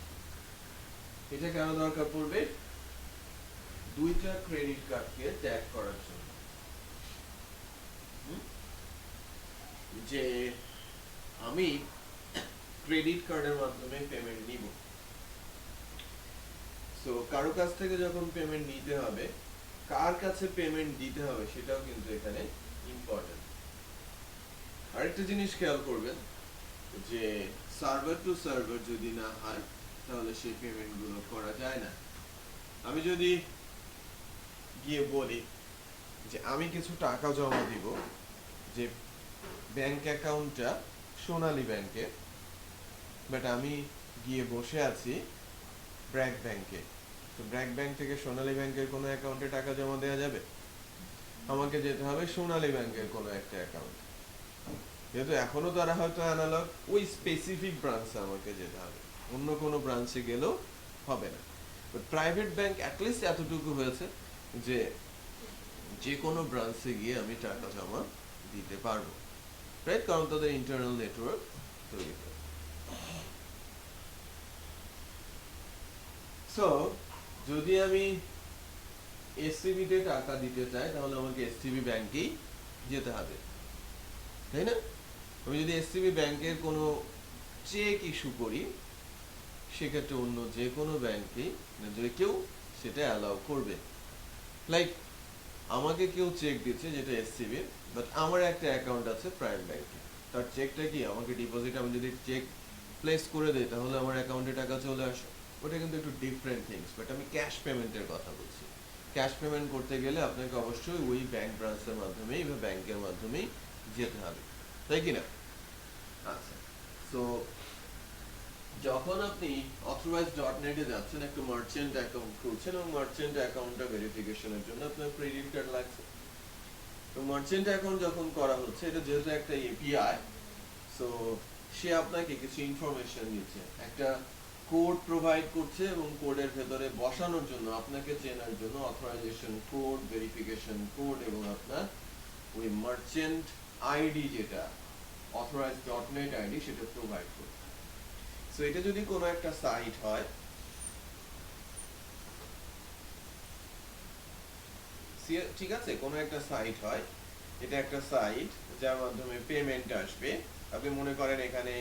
এটা কেন দরকার পড়বে? দুইটা ক্রেডিট কার্ডকে ট্যাগ করার জন্য। যে আমি ক্রেডিট কার্ডের মাধ্যমে পেমেন্ট নিব, সো কারো কাছ থেকে যখন পেমেন্ট নিতে হবে, কার কাছে পেমেন্ট দিতে হবে সেটাও কিন্তু এখানে ইম্পর্টেন্ট। আরেকটা জিনিস খেয়াল করবেন যে সার্ভার টু সার্ভার যদি না হয় তাহলে সেই পেমেন্ট গুলো করা যায় না। আমি যদি গিয়ে বলি যে আমি কিছু টাকা জমা দিব, যে ব্যাংক অ্যাকাউন্টটা সোনালী ব্যাংকে, বাট আমি গিয়ে বসে আছি ব্র্যাক ব্যাংকে, তো ব্র্যাক ব্যাংক থেকে সোনালী ব্যাংকের কোনো অ্যাকাউন্টে টাকা জমা দেওয়া যাবে? আমাকে যেতে হবে সোনালী ব্যাংকের কোনো একটা অ্যাকাউন্ট, যেহেতু এখনো তারা হয়তো অ্যানালগ, ওই স্পেসিফিক ব্রাঞ্চে আমাকে যেতে হবে, অন্য কোনো ব্রাঞ্চে গেলেও হবে না। বাট প্রাইভেট ব্যাংক অ্যাটলিস্ট এতটুকু হয়েছে যে যে কোনো ব্রাঞ্চে গিয়ে আমি টাকা জমা দিতে পারবো, রাইট? কারণ তাদের ইন্টারনাল নেটওয়ার্ক তৈরি করে। সো যদি আমি এসসিবি তে টাকা দিতে চাই তাহলে আমাকে এসসিবি ব্যাংকেই যেতে হবে, তাই না? আমি যদি এসসিবি ব্যাংকের কোনো চেক ইস্যু করি সেক্ষেত্রে অন্য যে কোনো ব্যাংকেই যদি কেউ সেটা অ্যালাউ করবে। লাইক আমাকে কেউ চেক দিচ্ছে যেটা এসসিবির, বাট আমার একটা অ্যাকাউন্ট আছে প্রাইম ব্যাংকে, তার চেকটা কি আমাকে ডিপোজিট, আমি যদি চেক প্লেস করে দিই তাহলে আমার অ্যাকাউন্টে টাকা চলে আসে, ওটা কিন্তু একটু ডিফারেন্ট থিংস। বাট আমি ক্যাশ পেমেন্টের কথা বলছি। ক্যাশ পেমেন্ট করতে গেলে আপনাকে অবশ্যই ওই ব্যাংক ব্রাঞ্চের মাধ্যমেই বা ব্যাংকের মাধ্যমেই যেতে হবে, তাই কি না? আচ্ছা, সো যখন আপনি authorize.net এ যাচ্ছেন, একটা মার্চেন্ট অ্যাকাউন্ট খুলছেন এবং মার্চেন্ট অ্যাকাউন্টটা ভেরিফিকেশনের জন্য আপনার ক্রেডিট কার্ড লাগছে। তো মার্চেন্ট অ্যাকাউন্ট যখন করা হচ্ছে, এটা যেহেতু একটা এপিআই, সো সে আপনাকে কিছু ইনফরমেশন দিচ্ছে, একটা কোড প্রোভাইড করছে এবং কোডের ভেতরে বসানোর জন্য আপনাকে চেনার জন্য অথরাইজেশন কোড, ভেরিফিকেশন কোড এবং আপনার ওই মার্চেন্ট আইডি, যেটা authorize.net আইডি, সেটা প্রোভাইড করছে। সো এটা যদি কোনো একটা সাইট হয়, ঠিক আছে, কোনো একটা সাইট হয়, এটা একটা সাইট যার মাধ্যমে পেমেন্ট আসবে। আপনি মনে করেন এখানে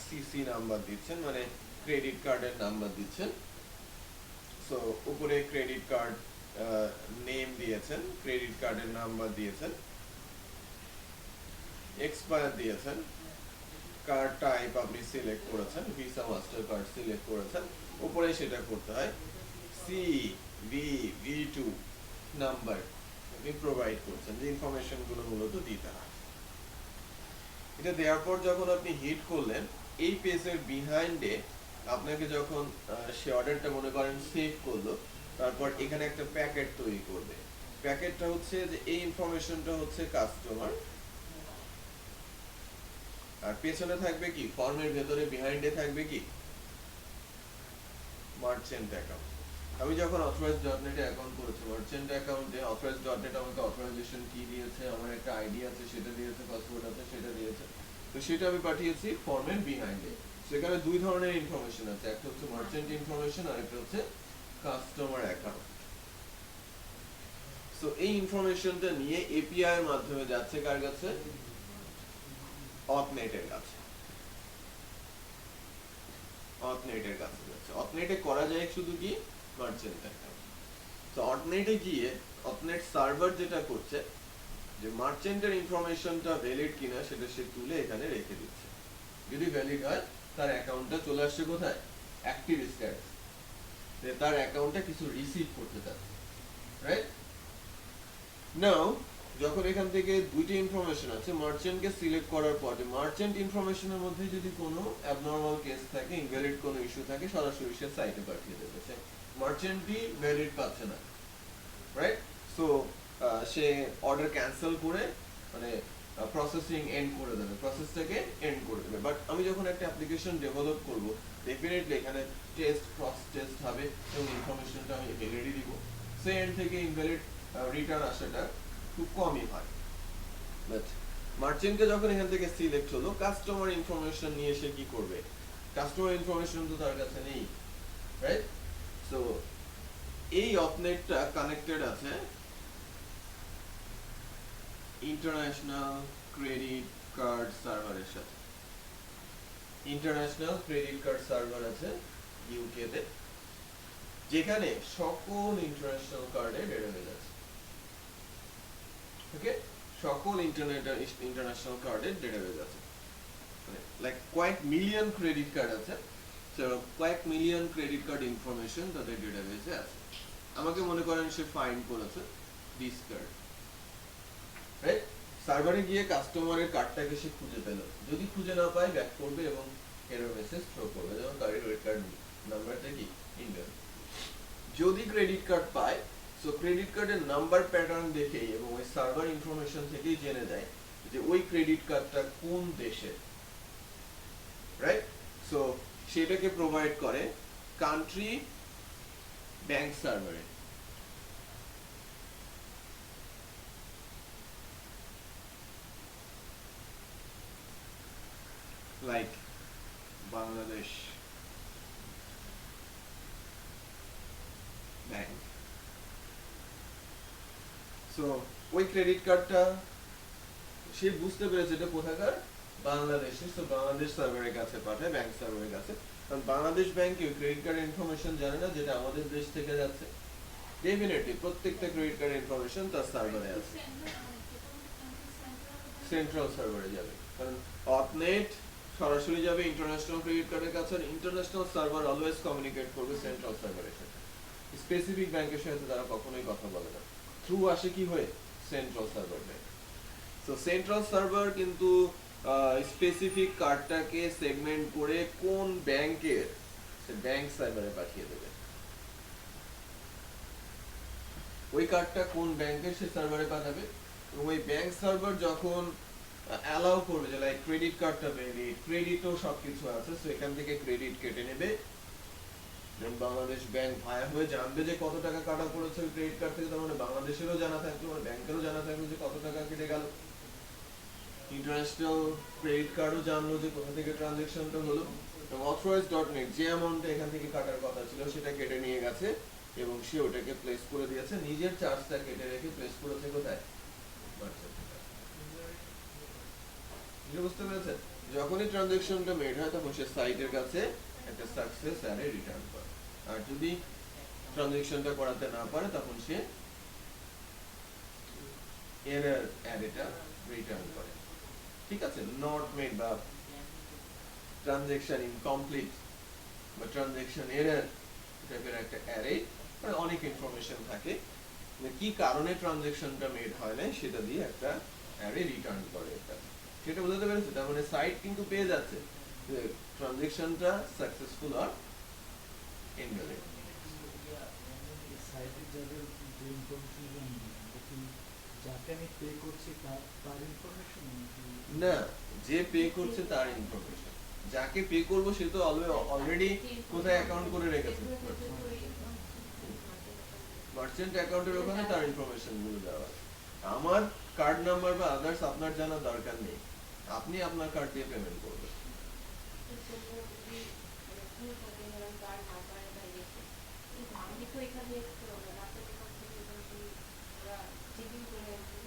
সিসি নাম্বার দিচ্ছেন, মানে ক্রেডিট কার্ডের নাম্বার দিচ্ছেন। সো উপরে ক্রেডিট কার্ড নেম দিয়েছেন, ক্রেডিট কার্ডের নাম্বার দিয়েছেন, এক্সপায়ার দিয়েছেন, কার্ড টাইপ আপনি সিলেক্ট করেছেন, ভিসা মাস্টার কার্ড সিলেক্ট করেছেন, উপরে সেটা করতে হয় CVV2 নাম্বার আপনি প্রোভাইড করছেন, যে ইনফরমেশন গুলো মূলত দিতে হয়। এটা দেওয়ার পর যখন আপনি হিট করলেন, এই পেজের বিহাইন্ডে আপনাকে যখন সে অর্ডারটা মনে করেন সেভ করলো, তারপর এখানে একটা প্যাকেট তৈরি করবে। প্যাকেটটা হচ্ছে যে এই ইনফরমেশনটা হচ্ছে কাস্টমার, আর পেছনে থাকবে কি, ফর্মের ভেতরে বিহাইন্ডে থাকবে কি, মার্চেন্ট অ্যাকাউন্ট। আমি যখন authorize.net এ অ্যাকাউন্ট করেছি, মার্চেন্ট অ্যাকাউন্টে authorize.net আমাকে অথরাইজেশন কি দিয়েছে, আমার একটা আইডি আছে সেটা দিয়েছে, পাসওয়ার্ড আছে সেটা দিয়েছে, তো সেটা আমি পাঠিয়েছি ফর্মের বিহাইন্ডে। সেখানে দুই ধরনের ইনফরমেশন আছে, একটা হচ্ছে মার্চেন্ট ইনফরমেশন আর একটা হচ্ছে কাস্টমার অ্যাকাউন্ট। সো এই ইনফরমেশনটা নিয়ে এপিআই এর মাধ্যমে যাচ্ছে কার কাছে? অথনেট এর কাছে। অথনেটের কাছে যাচ্ছে। অথনেটে করা যায় শুধু কি, মার্চেন্ট অ্যাকাউন্ট। তো অথনেটে গিয়ে অথনেট সার্ভার যেটা করছে, যে মার্চেন্টের ইনফরমেশনটা ভ্যালিড কিনা সেটা সে তুলে এখানে রেখে দিচ্ছে। যদি ভ্যালিড হয়, তার অ্যাকাউন্টটা চলে আসছে কোথায়? অ্যাক্টিভ স্ট্যাটাস, যে তার অ্যাকাউন্টটা কিছু রিসিভ করতে চাচ্ছে, রাইট? নাও যখন এখান থেকে দুইটা ইনফরমেশন আছে, মার্চেন্টকে সিলেক্ট করার পর যে মার্চেন্ট ইনফরমেশনের মধ্যে যদি কোনো অ্যাবনরমাল কেস থাকে, ইনভ্যালিড কোনো ইস্যু থাকে, সরাসরি সে সাইটে পাঠিয়ে দেবে। মার্চেন্টই ভ্যালিড পাচ্ছে না, রাইট? সো সে অর্ডার ক্যান্সেল করে, মানে প্রসেসিং এন্ড করে দেবে, প্রসেসটাকে এন্ড করে দেবে। বাট আমি যখন একটা অ্যাপ্লিকেশন ডেভেলপ করব, ডেফিনেটলি এখানে টেস্ট ক্রস টেস্ট হবে এবং ইনফরমেশনটা আমি ভ্যালিডি দিব। সে এন্ড থেকে ইনভ্যালিড রিটার্ন আসাটা খুব কমই হয়। বাট মার্চেন্টকে যখন এখান থেকে সিলেক্ট হলো, কাস্টমার ইনফরমেশন নিয়ে সে কি করবে? কাস্টমার ইনফরমেশন তো তার কাছে নেই, রাইট? সো এই অপনেটটা কানেক্টেড আছে ইন্টারন্যাশনাল ক্রেডিট কার্ড সার্ভারের সাথে। ইন্টারন্যাশনাল ক্রেডিট কার্ড সার্ভার আছে ইউকে তে, যেখানে সকল ইন্টারন্যাশনাল কার্ডের ডেটাবেজ আছে। ওকে, সকল ইন্টারন্যাশনাল কার্ডের ডেটাবেজ আছে, লাইক কয়েক মিলিয়ন ক্রেডিট কার্ড আছে। সো কয়েক মিলিয়ন ক্রেডিট কার্ড ইনফরমেশন তাদের ডেটাবেজে আছে। আমাকে মনে করেন সে ফাইন্ড করেছে দিস কার্ড, রাইট? সার্ভারে গিয়ে কাস্টমারের কার্ডটাকে সে খুঁজে পেল, যদি খুঁজে না পায় ব্যাক করবে এবং এরর মেসেজ থ্রো করবে, যেমন ক্রেডিট কার্ড নাম্বারটা কি ইন্ডিয়ান। যদি ক্রেডিট কার্ড পায়, সো ক্রেডিট কার্ডের নাম্বার প্যাটার্ন দেখেই এবং ওই সার্ভার ইনফরমেশন থেকেই জেনে যায় যে ওই ক্রেডিট কার্ডটা কোন দেশের, রাইট? সো সেটাকে প্রোভাইড করে কান্ট্রি ব্যাংক সার্ভারে। Like Bangladesh bank. সো ওই ক্রেডিট কার্ডটা সে বুঝতে পেরেছে এটা কোথাকার, বাংলাদেশে। সো বাংলাদেশ সার্ভারের কাছে পাঠায়, ব্যাংক সার্ভারের কাছে। কারণ বাংলাদেশ ব্যাংকে ক্রেডিট কার্ডের ইনফরমেশন জানে না যেটা আমাদের দেশ থেকে যাচ্ছে। ডেফিনেটলি প্রত্যেকটা ক্রেডিট কার্ডের ইনফরমেশন তার সার্ভারে আছে, সেন্ট্রাল সার্ভারে যাবে। কারণ অপনেট সরাসরি যাবে ইন্টারন্যাশনাল ক্রেডিট কার্ডের কাছে, আর ইন্টারন্যাশনাল সার্ভার অলওয়েজ কমিউনিকেট করবে সেন্ট্রাল সার্ভারের সাথে। স্পেসিফিক ব্যাংকের সাথে তারা কখনোই কথা বলে না, থ্রু আসে কি হয়ে central server bank. So central server কিন্তু স্পেসিফিক কার্ডটাকে সেগমেন্ট করে কোন ব্যাংকের, সে ব্যাংক সার্ভারে পাঠিয়ে দেবে। ওই কার্ডটা কোন ব্যাংকের সে সার্ভারে পাঠাবে, এবং ওই ব্যাংক সার্ভার যখন অ্যালাউ করবে যে লাইক ক্রেডিট কার্ডটা ভ্যালিড, ক্রেডিটও সবকিছু আছে, সো এখান থেকে ক্রেডিট কেটে নেবে। বাংলাদেশ ব্যাংক ভায়া হয়ে জানবে যে কত টাকা কাটা পড়েছে ওই ক্রেডিট কার্ড থেকে, তার মানে বাংলাদেশেরও জানা থাকলো, মানে ব্যাংকেরও জানা থাকলো যে কত টাকা কেটে গেল। ইন্টারন্যাশনাল ক্রেডিট কার্ডও জানলো যে কোথা থেকে ট্রানজাকশনটা হলো, এবং authorized.net যে অ্যামাউন্টটা এখান থেকে কাটার কথা ছিল সেটা কেটে নিয়ে গেছে এবং সে ওটাকে প্লেস করে দিয়েছে, নিজের চার্জটা কেটে রেখে প্লেস করেছে কোথায়, বুঝতে পেরেছেন? যখনই ট্রানজাকশনটা মেড হয় তখন সে সাইটের কাছে একটা সাকসেস অ্যারে রিটার্ন করে, আর যদি ট্রানজাকশনটা করাতে না পারে তখন সে এরর অ্যারেটা রিটার্ন করে। ঠিক আছে, নট মেড বা ট্রানজাকশন ইনকমপ্লিট বা ট্রানজাকশন এরর টাইপের একটা অ্যারে, মানে অনেক ইনফরমেশন থাকে, মানে কি কারণে ট্রানজাকশনটা মেড হয় না সেটা দিয়ে একটা অ্যারে রিটার্ন করে। এটা সেটা বুঝতে পেরেছো? তার মানে সাইট কিন্তু পেয়ে যাচ্ছে যে ট্রানজাকশনটা সাকসেসফুল আর ইনভ্যালিড। সাইটে যাদের যে ইনফরমেশন যাকে আমি পে করছি তার ইনফরমেশন না, যে পে করছে তার ইনফরমেশন, যাকে পে করবো সে তো অলরেডি কোথায় অ্যাকাউন্ট করে রেখেছে, মার্চেন্ট অ্যাকাউন্টের ওখানে তার ইনফরমেশন গুলো দেওয়া আছে। আমার কার্ড নাম্বার বা আদার্স আপনার জানার দরকার নেই, আপনি আপনার কার্ড দিয়ে পেমেন্ট করবেন।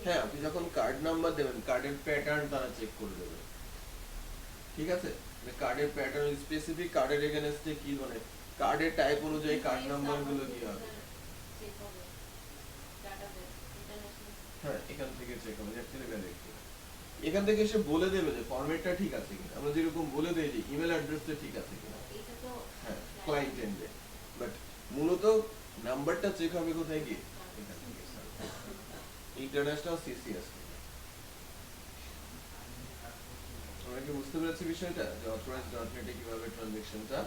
হ্যাঁ, আপনি যখন কার্ড নাম্বার দেবেন কার্ডের প্যাটার্ন তারা চেক করে দেবে। ঠিক আছে, কার্ডের প্যাটার্ন স্পেসিফিক কার্ডের এগেইনস্টে কি, মানে কার্ডের টাইপ অনুযায়ী কার্ড নাম্বার গুলো কি হবে। হ্যাঁ, এখান থেকে চেক হবে, অ্যাকচুয়ালি ভ্যালিড কিনা। এখান থেকে এসে বলে দেবে যে ফরম্যাটটা ঠিক আছে কিনা, আমরা যেরকম বলে দেই যে ইমেল অ্যাড্রেসটা ঠিক আছে কিনা, হ্যাঁ ক্লায়েন্ট এন্ডে। বাট মূলত নাম্বারটা চেক হবে কোথায় গিয়ে, এখান থেকে ইন্টারন্যাশনাল সিসিএস। আমরা কি বুঝতে পেরেছি বিষয়টা যে authorized.net এ কিভাবে ট্রানজাকশনটা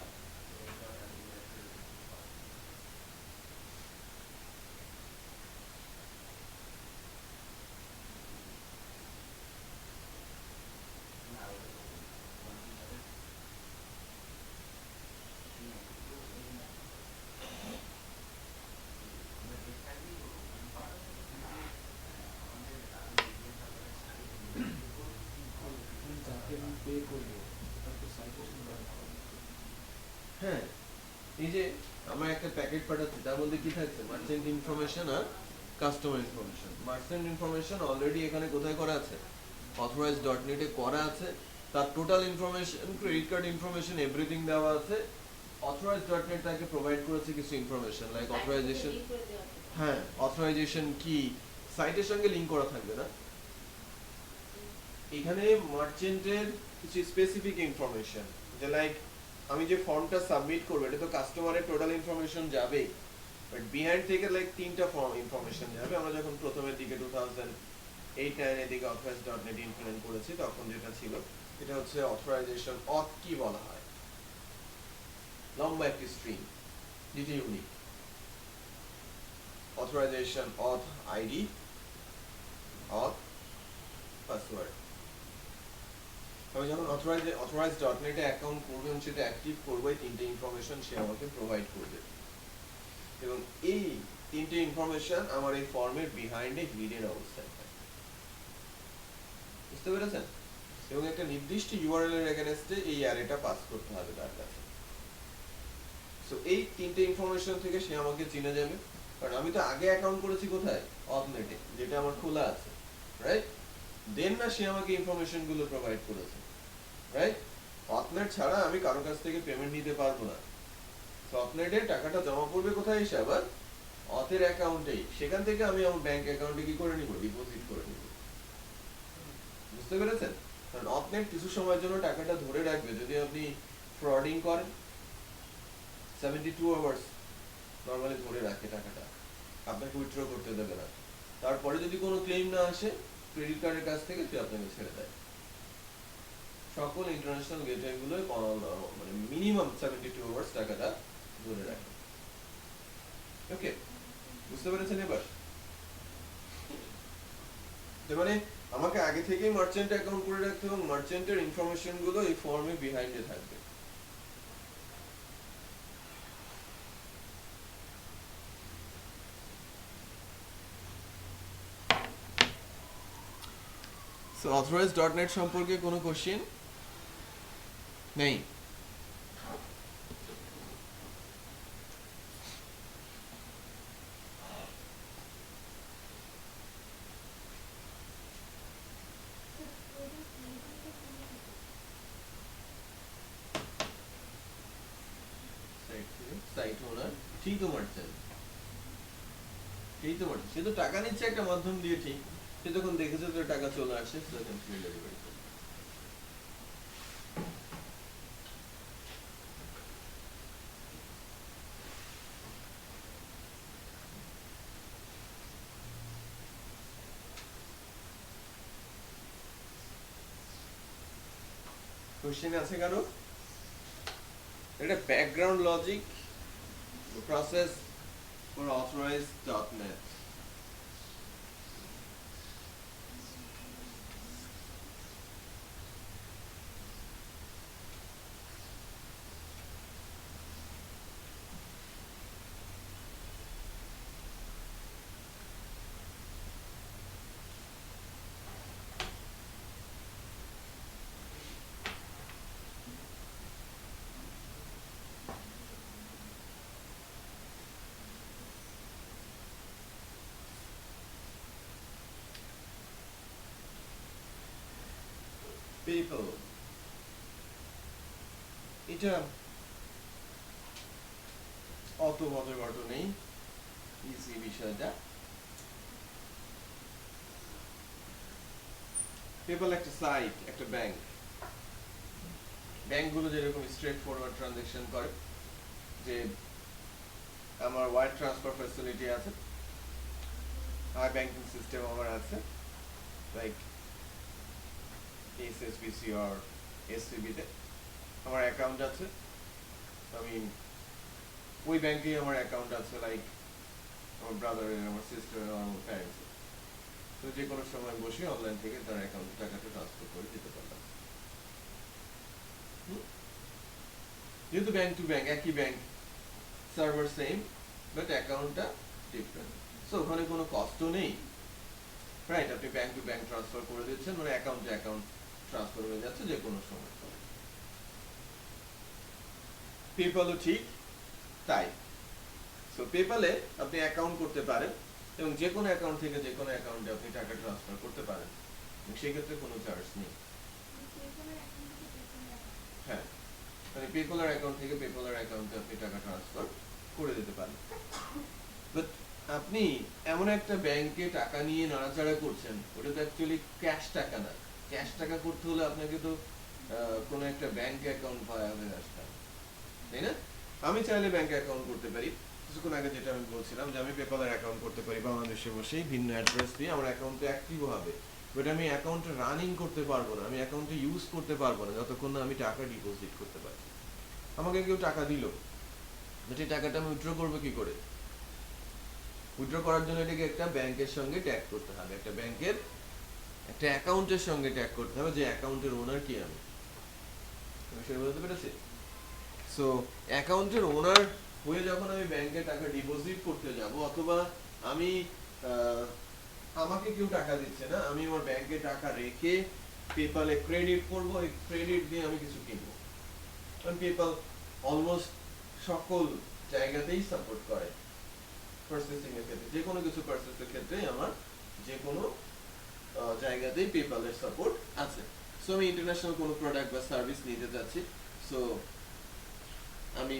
যে আমরা একটা প্যাকেট পাঠাচ্ছি, তার মধ্যে কি থাকছে? মার্চেন্ট ইনফরমেশন আর customer information. Merchant information already এখানে কোথায় করা আছে? authorize.net এ করা আছে। তার total information, credit card information, everything দেওয়া আছে। authorize.net তাকে প্রোভাইড করেছে কিছু ইনফরমেশন লাইক অথরাইজেশন। হ্যাঁ, অথরাইজেশন কি সাইটের সঙ্গে লিংক করা থাকবে না। এখানে মার্চেন্টের কিছু স্পেসিফিক ইনফরমেশন, যে লাইক আমি যে ফর্মটা সাবমিট করব, এটা তো কাস্টমারের টোটাল ইনফরমেশন যাবে, বাট বিহাইন্ড থেকে লাইক তিনটা ফর্ম ইনফরমেশন যাবে। আমরা যখন প্রথমের দিকে 2008-9 এর দিকে authorize.net ইমপ্লিমেন্ট করেছি, তখন যেটা ছিল এটা হচ্ছে অথরাইজেশন। অথ কি বলা হয়? লম্বা একটি স্ট্রিং, যেটা unique. Authorization auth ID, auth password. আমি যখন authorize.net এ অ্যাকাউন্ট করব এবং সেটা অ্যাক্টিভ করব, এই তিনটে ইনফরমেশন সে আমাকে প্রোভাইড করবে, এবং এই তিনটে ইনফরমেশন আমার এই ফর্মের বিহাইন্ডে হিডেন অবস্থায় থাকে। বুঝতে পেরেছেন? এবং একটা নির্দিষ্ট ইউআরএল এর এগেইনস্টে এই অ্যারেটা পাস করতে হবে তার কাছে। সো এই তিনটে ইনফরমেশন থেকে সে আমাকে চিনে যাবে, কারণ আমি তো আগে অ্যাকাউন্ট করেছি কোথায়? অথনেটে, যেটা আমার খোলা আছে, রাইট? দেন না সে আমাকে ইনফরমেশন গুলো প্রোভাইড করেছে, রাইট? অথনেট ছাড়া আমি কারো কাছ থেকে পেমেন্ট নিতে পারবো না। অথনেটে টাকাটা জমা পড়বে কোথায়? এসে আবার অথের অ্যাকাউন্টেই। সেখান থেকে আমি আমার ব্যাংক অ্যাকাউন্টে কি করে নিব? ডিপোজিট করে নিব। বুঝতে পেরেছেন? কারণ অথনেট কিছু সময়ের জন্য টাকাটা ধরে রাখবে। যদি আপনি ফ্রডিং করেন, 72 আওয়ার্স নরমালি ধরে রাখে টাকাটা, আপনাকে উইথড্র করতে দেবে না। তারপরে যদি কোনো ক্লেম না আসে ক্রেডিট কার্ডের কাছ থেকে, সে আপনাকে ছেড়ে দেয়। সকল ইন্টারন্যাশনাল গেটওয়ে গুলো মানে মিনিমাম 72 আওয়ার্স টাকাটা ধরে রাখে। ওকে, বুঝতে পেরেছেন এবার? মানে আমাকে আগে থেকেই মার্চেন্ট অ্যাকাউন্ট করে রাখতে এবং মার্চেন্টের ইনফরমেশন গুলো এই ফর্মে বিহাইন্ডে থাকবে। সো authorize.net সম্পর্কে কোনো কোশ্চেন নেই? সাইট ওনার ঠিক তো মার্চেন্ট, সেই তো মার্চেন্ট। সে তো টাকা নিচ্ছে একটা মাধ্যম দিয়ে, ঠিক। সে যখন দেখেছে তো টাকা চলে আসে, তখন সে ডেলিভারি করে। কোশ্চেন আছে কারো? এটা background logic process for authorize.net। PayPal, এটা অত মজার নেই, ইজি বিষয়টা। পেপাল একটা সাইট, একটা ব্যাংক। ব্যাংকগুলো যেরকম স্ট্রেট ফরওয়ার্ড ট্রানজাকশন করে, যে আমার ওয়ায়ার ট্রান্সফার ফ্যাসিলিটি আছে, আর ব্যাংকিং সিস্টেম আমার আছে, লাইক HSBC or SCB তে আমার অ্যাকাউন্ট আছে। আমি ওই ব্যাংকে আমার অ্যাকাউন্ট আছে, লাইক আমার ব্রাদারের, আমার সিস্টারের, আমার প্যারেন্টসের। তো যে কোনো সময় বসে অনলাইন থেকে তার অ্যাকাউন্টে টাকাটা ট্রান্সফার করে দিতে পারলাম। যেহেতু ব্যাংক টু ব্যাংক, একই ব্যাংক, সার্ভার সেম, বাট অ্যাকাউন্টটা ডিফারেন্ট। সো ওখানে কোনো কষ্টও নেই, রাইট? আপনি ব্যাংক টু ব্যাংক ট্রান্সফার করে দিচ্ছেন, মানে অ্যাকাউন্টে অ্যাকাউন্ট ট্রান্সফার হয়ে যাচ্ছে যে কোনো সময়। পেপ্যালও ঠিক, তাই সো পেপ্যালে আপনি অ্যাকাউন্ট করতে পারেন এবং যে কোনো অ্যাকাউন্ট থেকে যে কোনো অ্যাকাউন্টে আপনি টাকা ট্রান্সফার করতে পারেন এবং সেই ক্ষেত্রে কোনো চার্জ নেই। হ্যাঁ, মানে পেপ্যালের অ্যাকাউন্ট থেকে পেপ্যালের অ্যাকাউন্টে আপনি টাকা ট্রান্সফার করে দিতে পারেন। বাট আপনি এমন একটা ব্যাংকে টাকা নিয়ে নাড়াচাড়া করছেন, ওটা তো অ্যাকচুয়ালি ক্যাশ টাকা না। ক্যাশ টাকা করতে হলে আপনাকে তো কোনো একটা ব্যাংক অ্যাকাউন্ট পাওয়া হয়ে আসতে হবে, তাই না? আমি চাইলে ব্যাংক অ্যাকাউন্ট করতে পারি, কিছুক্ষণ আগে যেটা আমি বলছিলাম যে আমি পেপ্যালের অ্যাকাউন্ট করতে পারি বাংলাদেশে বসেই ভিন্ন অ্যাড্রেস দিয়ে, আমার অ্যাকাউন্টে অ্যাক্টিভ হবে, বাট আমি অ্যাকাউন্টে রানিং করতে পারবো না, আমি অ্যাকাউন্টে ইউজ করতে পারবো না যতক্ষণ না আমি টাকা ডিপোজিট করতে পারছি। আমাকে কেউ টাকা দিল, বাট এই টাকাটা আমি উইথড্র করবো কি করে? উইথড্র করার জন্য এটাকে একটা ব্যাংকের সঙ্গে ট্যাগ করতে হবে, একটা ব্যাংকের একটা অ্যাকাউন্টের সঙ্গে ট্যাগ করতে হবে যে অ্যাকাউন্টের ওনার কি আমি। সেটা বলতে পেরেছি? সো অ্যাকাউন্টের ওনার হয়ে যখন আমি ব্যাংকে টাকা ডিপোজিট করতে যাব, অথবা আমি আমাকে কেউ টাকা দিচ্ছে না, আমি আমার ব্যাংকে টাকা রেখে পেপ্যালে ক্রেডিট করব, এই ক্রেডিট দিয়ে আমি কিছু কিনবো। কারণ পেপ্যাল অলমোস্ট সকল জায়গাতেই সাপোর্ট করে প্রসেসিং এর ক্ষেত্রে, যে কোনো কিছু প্রসেসের ক্ষেত্রে আমার যে কোনো জায়গাতেই পেপ্যালের সাপোর্ট আছে। সো আমি ইন্টারন্যাশনাল কোনো প্রোডাক্ট বা সার্ভিস নিতে চাচ্ছি, সো আমি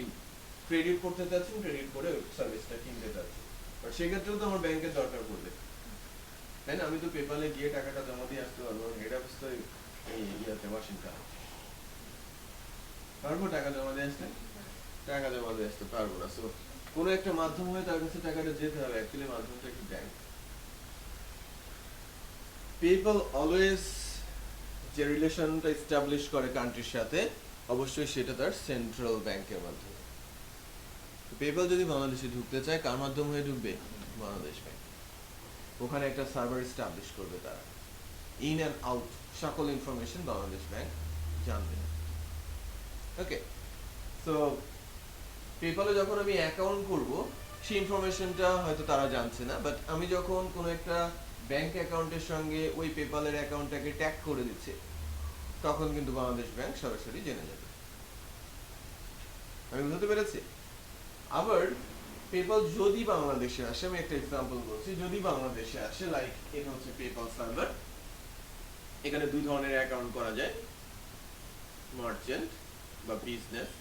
ক্রেডিট করতে চাচ্ছি, ক্রেডিট করে সার্ভিসটা কিনতে চাচ্ছি, বাট সেক্ষেত্রেও তো আমার ব্যাংকের দরকার পড়বে, তাই না? আমি তো পেপ্যালে গিয়ে টাকাটা জমা দিয়ে আসতে পারবো, হেড অফিস তো এই ইয়াতে ওয়াশিংটন, পারবো টাকা জমা দিয়ে আসতে? টাকা জমা দিয়ে আসতে পারবো না। সো কোনো একটা মাধ্যম হয়ে তার কাছে টাকাটা যেতে হবে, অ্যাকচুয়ালি মাধ্যমটা কি ব্যাংক। পেপ্যাল অলওয়েজ যে রিলেশনটা এস্টাবলিশ করে কান্ট্রির সাথে, অবশ্যই সেটা তার সেন্ট্রাল ব্যাংকের মাধ্যমে। পেপ্যাল যদি বাংলাদেশে ঢুকতে চায়, কার মাধ্যম হয়ে ঢুকবে? বাংলাদেশ ব্যাংক। ওখানে একটা সার্ভার এস্টাবলিশ করবে তারা, ইন অ্যান্ড আউট সকল ইনফরমেশন বাংলাদেশ ব্যাংক জানবে। ওকে, তো পেপ্যালে যখন আমি অ্যাকাউন্ট করব, সেই ইনফরমেশনটা হয়তো তারা জানছে না, বাট আমি যখন কোনো একটা ব্যাংক অ্যাকাউন্টের সঙ্গে ওই পেপ্যালের অ্যাকাউন্টটাকে ট্যাগ করে দিচ্ছে, তখন কিন্তু বাংলাদেশ ব্যাংক সরাসরি জেনে যাবে। আমি বুঝতে পেরেছি? আবার পেপ্যাল যদি বাংলাদেশে আসে, আমি একটা এক্সাম্পল বলছি, যদি বাংলাদেশে আসে, লাইক এটা হচ্ছে পেপ্যাল সার্ভার, এখানে দুই ধরনের অ্যাকাউন্ট করা যায়, মার্চেন্ট বা বিজনেস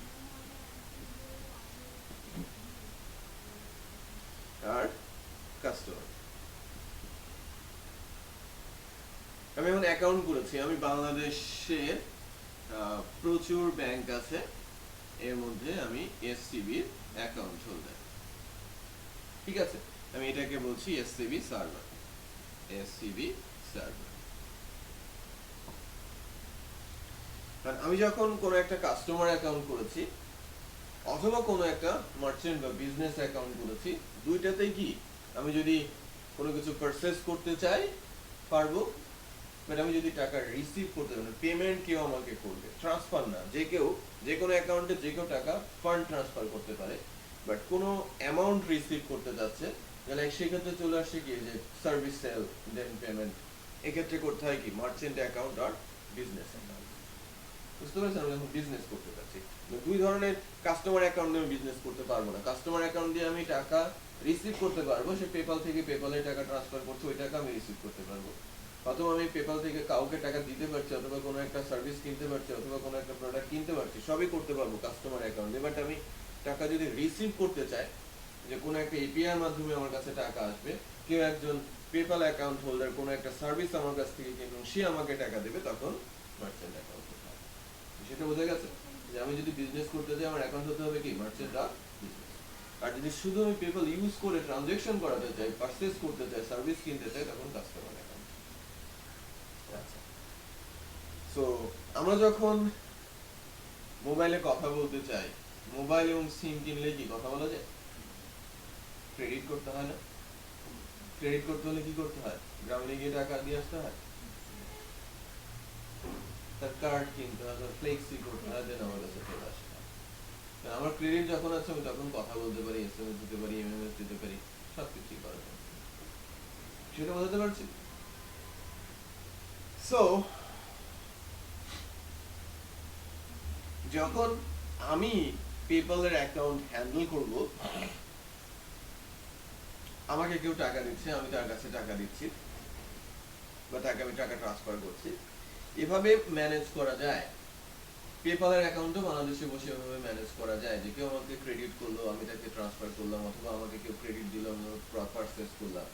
আর কাস্টমার। আমি এখন অ্যাকাউন্ট করেছি, আমি বাংলাদেশে প্রচুর ব্যাংক আছে, এর মধ্যে আমি এসসিবির অ্যাকাউন্ট হোল্ডার, ঠিক আছে? আমি এটাকে বলছি এসসিবি সার্ভার, এসসিবি সার্ভার। কারণ আমি যখন কোনো একটা কাস্টমার অ্যাকাউন্ট করেছি অথবা কোনো একটা মার্চেন্ট বা বিজনেস অ্যাকাউন্ট করেছি, দুইটাতেই কি আমি যদি কোনো কিছু পারচেজ করতে চাই পারবো, বাট আমি যদি টাকা রিসিভ করতে পারি, পেমেন্ট কেউ আমাকে করবে, ট্রান্সফার না, যে কেউ যে কোনো অ্যাকাউন্টে যে কেউ টাকা ফান্ড ট্রান্সফার করতে পারে, বাট কোনো অ্যামাউন্ট রিসিভ করতে যাচ্ছে, তাহলে সেক্ষেত্রে চলে আসছে কি যে সার্ভিস সেল দেন পেমেন্ট, এক্ষেত্রে করতে হয় কি মার্চেন্ট অ্যাকাউন্ট আর বিজনেস অ্যাকাউন্ট। বুঝতে পারছেন? আমি যখন বিজনেস করতে চাচ্ছি, দুই ধরনের কাস্টমার অ্যাকাউন্ট দিয়ে আমি বিজনেস করতে পারবো না। কাস্টমার অ্যাকাউন্ট দিয়ে আমি টাকা রিসিভ করতে পারবো, সে পেপ্যাল থেকে পেপ্যালে টাকা ট্রান্সফার করছে, ওই টাকা আমি রিসিভ করতে পারবো, অথবা আমি পেপ্যাল থেকে কাউকে টাকা দিতে পারছি, অথবা কোনো একটা সার্ভিস কিনতে পারছি, অথবা কোনো একটা প্রোডাক্ট কিনতে পারছি, সবই করতে পারবো কাস্টমার অ্যাকাউন্টে। বাট আমি টাকা যদি রিসিভ করতে চাই, যে কোনো একটা এপিআই মাধ্যমে আমার কাছে টাকা আসবে, কেউ একজন পেপ্যাল অ্যাকাউন্ট হোল্ডার কোনো একটা সার্ভিস আমার কাছ থেকে কিনবে, সে আমাকে টাকা দেবে, তখন মার্চেন্ট অ্যাকাউন্ট। সেটা বোঝা গেছে যে আমি যদি বিজনেস করতে চাই, আমার অ্যাকাউন্ট হতে হবে কি মার্চেন্ট আর বিজনেস। আর যদি শুধু আমি পেপ্যাল ইউজ করে ট্রানজাকশন করাতে চাই, পারচেজ করতে চাই, সার্ভিস কিনতে চাই, তখন কাস্টমার অ্যাকাউন্ট। আচ্ছা, সো আমরা যখন মোবাইলে কথা বলতে চাই, মোবাইল এবং সিম কিনলে কি কথা বলা যায়? ক্রেডিট করতে হয় না? ক্রেডিট করতে হলে কি করতে হয়? গ্রামে গিয়ে টাকা দিয়ে আসতে হয়, তার কার্ড কিনতে হয়, তার ফ্লেক্সি করতে হয়, দেন আমার কাছে চলে আসে। আমার ক্রেডিট যখন আছে, আমি তখন কথা বলতে পারি, এসএমএস দিতে পারি, এমএমএস দিতে পারি, সবকিছুই করা যায়। সেটা বোঝাতে পারছি? সো যখন আমি পেপ্যালের অ্যাকাউন্ট হ্যান্ডেল করব, আমাকে কেউ টাকা দিচ্ছে, আমি তার কাছে টাকা দিচ্ছি বা তাকে আমি টাকা ট্রান্সফার করছি, এভাবে ম্যানেজ করা যায়। পেপ্যালের অ্যাকাউন্টও বাংলাদেশে বসে এভাবে ম্যানেজ করা যায় যে কেউ আমাকে ক্রেডিট করলো, আমি তাকে ট্রান্সফার করলাম, অথবা আমাকে কেউ ক্রেডিট দিল, আমি পারচেজ করলাম।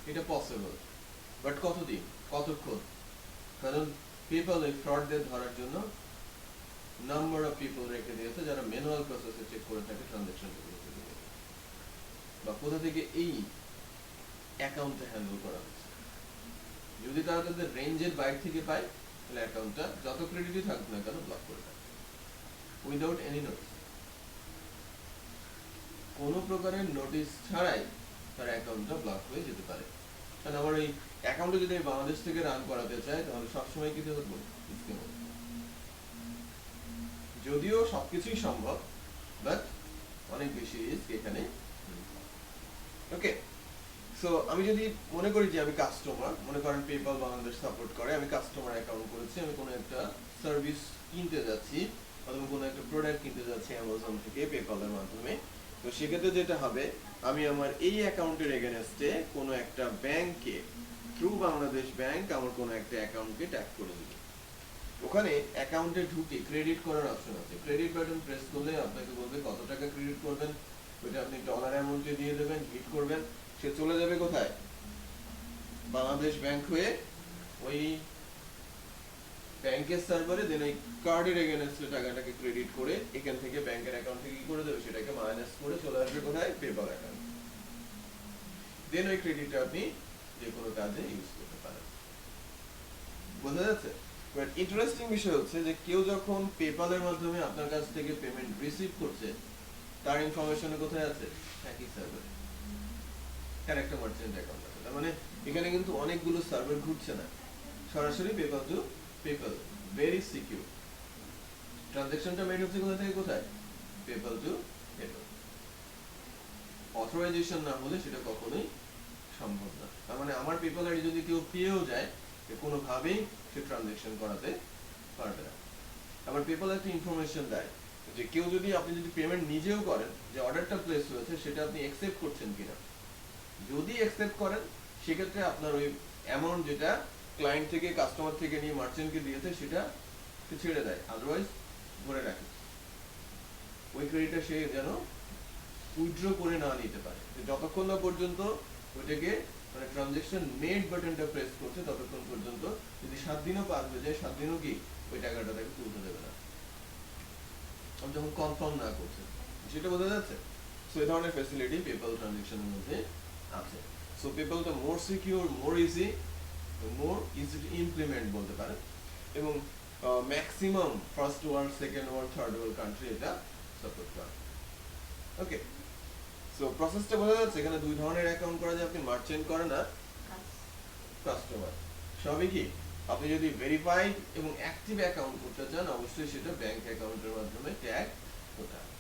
এটা পসিবল, বাট কতদিন, কতক্ষণ? কারণ পেপ্যাল এই ফ্রডদের ধরার জন্য নাম্বার অফ পিপল রেখে দিয়েছে যারা ম্যানুয়াল প্রসেসে চেক করে থাকে ট্রানজাকশন বা কোথা থেকে এই অ্যাকাউন্টটা হ্যান্ডেল করা হচ্ছে। যদি তারা তাদের রেঞ্জের বাইরে থেকে পায় তাহলে অ্যাকাউন্টটা যত ক্রেডিটই থাকুক না কেন ব্লক করে দেয় উইদাউট এনি নোটিস। কোনো প্রকারের নোটিস ছাড়াই তার অ্যাকাউন্টটা ব্লক হয়ে যেতে পারে। কারণ আমার এই অ্যাকাউন্টে যদি আমি বাংলাদেশ থেকে রান করাতে চাই তাহলে সবসময় কিছু হতো যদিও সবকিছুই সম্ভব, বাট অনেক বেশি রিস্ক এখানে। ওকে, সো আমি যদি মনে করি যে আমি কাস্টমার, মনে করেন পেপ্যাল বাংলাদেশ সাপোর্ট করে, আমি কাস্টমার অ্যাকাউন্ট করেছি, আমি কোনো একটা সার্ভিস কিনতে যাচ্ছি অথবা কোনো একটা প্রোডাক্ট কিনতে যাচ্ছি অ্যামাজন থেকে পেপ্যালের মাধ্যমে, তো সেক্ষেত্রে যেটা হবে আমি আমার এই অ্যাকাউন্টের এগেনস্টে কোনো একটা ব্যাংকে থ্রু বাংলাদেশ ব্যাংক আমার কোনো একটা অ্যাকাউন্টকে ট্যাগ করে দিবে। ওখানে অ্যাকাউন্টে ঢুকে ক্রেডিট করার অপশন আছে, ক্রেডিট বাটন প্রেস করলে আপনাকে বলবে কত টাকা ক্রেডিট করবেন, ওইটা আপনি ডলার অ্যামাউন্টে দিয়ে দেবেন, হিট করবেন, সে চলে যাবে কোথায়? বাংলাদেশ ব্যাংক হয়ে ওই ব্যাংকের সার্ভারে, দেন ওই কার্ডের এগেনস্টে টাকাটাকে ক্রেডিট করে এখান থেকে ব্যাংকের অ্যাকাউন্ট থেকে কি করে দেবে, সেটাকে মাইনাস করে চলে আসবে কোথায়? PayPal account. দেন ওই ক্রেডিটটা আপনি যে কোনো কাজে ইউজ করতে পারেন। বোঝা যাচ্ছে? বাট ইন্টারেস্টিং বিষয় হচ্ছে যে কেউ যখন পেপ্যালের মাধ্যমে আপনার কাছ থেকে পেমেন্ট রিসিভ করছে তার ইনফরমেশন কোথায় আছে? একই সার্ভারে, তার একটা মার্চেন্ট অ্যাকাউন্ট আছে। তার মানে এখানে কিন্তু অনেকগুলো সার্ভার ঘুরছে না, সরাসরি PayPal to PayPal, very secure. ট্রানজাকশনটা মেড হচ্ছে কোথা থেকে কোথায়? PayPal to PayPal. অথরাইজেশন না হলে সেটা কখনোই সম্ভব না। তার মানে আমার পেপ্যাল আইডি যদি কেউ পেয়েও যায় কোনোভাবেই সে ট্রানজাকশন করাতে পারবে না। আবার পেপ্যাল একটা ইনফরমেশন দেয় যে কেউ যদি, আপনি যদি পেমেন্ট নিজেও করেন, যে অর্ডারটা প্লেস হয়েছে সেটা আপনি অ্যাকসেপ্ট করছেন কিনা, যদি অ্যাকসেপ্ট করেন সেক্ষেত্রে আপনার ওই অ্যামাউন্ট যেটা ক্লায়েন্ট থেকে, কাস্টমার থেকে নিয়ে মার্চেন্টকে দিয়েছে সেটা সে ছেড়ে দেয়, আদারওয়াইজ ধরে রাখে। ওই ক্রেডিটটা সে যেন উইথড্র করে না নিতে পারে, যতক্ষণ না পর্যন্ত ওইটাকে মানে ট্রানজাকশন মেড বাটনটা প্রেস করছে ততক্ষণ পর্যন্ত। যদি 7 দিনও পার হয়ে যায়, 7 দিনও কি ওই টাকাটা তাকে তুলতে দেবে না, আমি যখন কনফার্ম না করছে। সেটা বোঝা যাচ্ছে? সো এই ধরনের ফ্যাসিলিটি পেপ্যাল ট্রানজাকশনের মধ্যে আছে। সো পেপ্যালটা more secure, more easy to implement বলতে পারেন, এবং maximum first world, second world, third world country এটা সাপোর্ট করে। ওকে, সো প্রসেসটা বোঝা যাচ্ছে? এখানে দুই ধরনের অ্যাকাউন্ট করা যায়, আপনি মার্চেন্ট করেন আর কাস্টমার। সবই কি আপনি যদি ভেরিফাইড এবং অ্যাক্টিভ অ্যাকাউন্ট করতে চান অবশ্যই সেটা ব্যাংক অ্যাকাউন্টের মাধ্যমে ট্যাগ করতে হবে।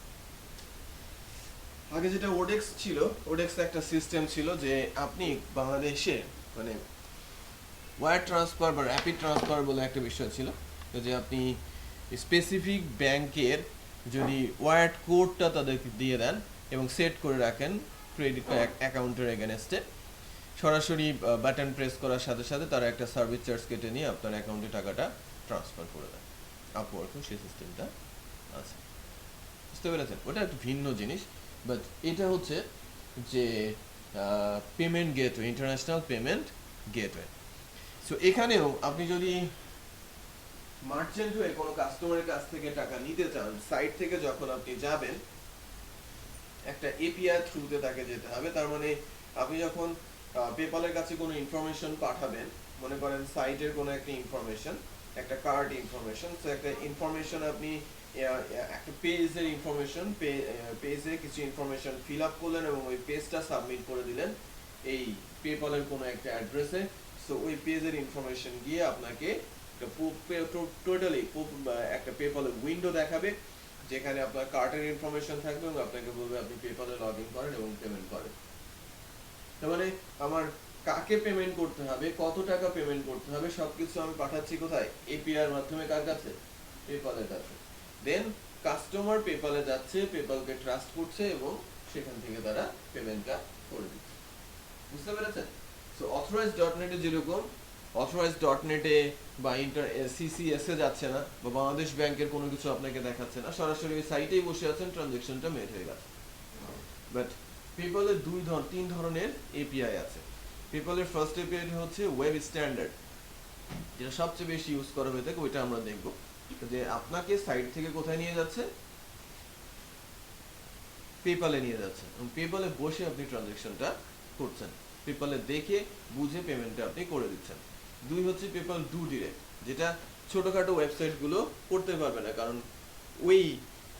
আগে যেটা ওডেক্স ছিল, ওডেক্স একটা সিস্টেম ছিল যে আপনি বাংলাদেশে মানে ওয়্যার ট্রান্সফার বা র্যাপিড ট্রান্সফার বলে একটা বিষয় ছিল, যে আপনি স্পেসিফিক ব্যাংকের যদি ওয়্যার কোডটা তাদেরকে দিয়ে দেন এবং সেট করে রাখেন ক্রেডিট অ্যাকাউন্টের এগেনস্টে, সরাসরি বাটন প্রেস করার সাথে সাথে তারা একটা সার্ভিস চার্জ কেটে নিয়ে আপনার অ্যাকাউন্টে টাকাটা ট্রান্সফার করে দেয়। আপওয়ার্কেও সেই সিস্টেমটা আছে, বুঝতে পেরেছেন? ওটা একটা ভিন্ন জিনিস, বাট এটা হচ্ছে যে payment gateway, international payment gateway. So এখানেও আপনি যদি মার্চেন্ট হয়ে কোনো কাস্টমারের কাছ থেকে টাকা নিতে চান, সাইট থেকে যখন আপনি যাবেন একটা এপিআই থ্রুতে তাকে যেতে হবে। তার মানে আপনি যখন পেপ্যালের কাছে কোনো ইনফরমেশন পাঠাবেন, মনে করেন সাইটের কোনো একটা ইনফরমেশন, একটা কার্ড ইনফরমেশন, সো একটা ইনফরমেশন আপনি একটা পেজের ইনফরমেশন, পেজে কিছু ইনফরমেশন ফিল আপ করলেন এবং ওই পেজটা সাবমিট করে দিলেন এই পেপ্যালের কোনো একটা অ্যাড্রেসে। সো ওই পেজের ইনফরমেশন গিয়ে আপনাকে টোটালি একটা পেপ্যালের উইন্ডো দেখাবে যেখানে আপনার কার্ডের ইনফরমেশন থাকবে এবং আপনাকে বলবে আপনি পেপ্যালে লগ ইন করেন এবং পেমেন্ট করেন। তার মানে আমার কাকে পেমেন্ট করতে হবে, কত টাকা পেমেন্ট করতে হবে, সবকিছু আমি পাঠাচ্ছি কোথায়? এপিআই এর মাধ্যমে। কার কাছে? পেপ্যালের কাছে। দেন কাস্টমার পেপালে যাচ্ছে, পেপালকে ট্রাস্ট করছে এবং সেখান থেকে তারা পেমেন্টটা করে দিচ্ছে। বুঝতে পেরেছেন? সো অথরাইজড ডট নেটে যেরকম অথরাইজড ডট নেটে বা সিসিএস এ যাচ্ছে না, বা বাংলাদেশ ব্যাংকের কোনো কিছু আপনাকে দেখাচ্ছে না, সরাসরি ওই সাইটেই বসে আছেন, ট্রানজেকশনটা মেড হয়ে গেছে। বাট পেপালের তিন ধরনের এপিআই আছে। পেপালের ফার্স্ট এপিআই হচ্ছে ওয়েব স্ট্যান্ডার্ড, যেটা সবচেয়ে বেশি ইউজ করা হয়ে থাকে, ওইটা আমরা দেখব। যে আপনাকে সাইট থেকে কোথায় নিয়ে যাচ্ছে, পেপালে নিয়ে যাচ্ছে, এবং পেপালে বসে আপনি ট্রানজেকশনটা করছেন, পেপালে দেখে বুঝে পেমেন্টটা আপনি করে দিচ্ছেন। দুই হচ্ছে পেপাল ডু ডিরেক্ট, যেটা ছোটখাটো ওয়েবসাইটগুলো করতে পারবে না, কারণ ওই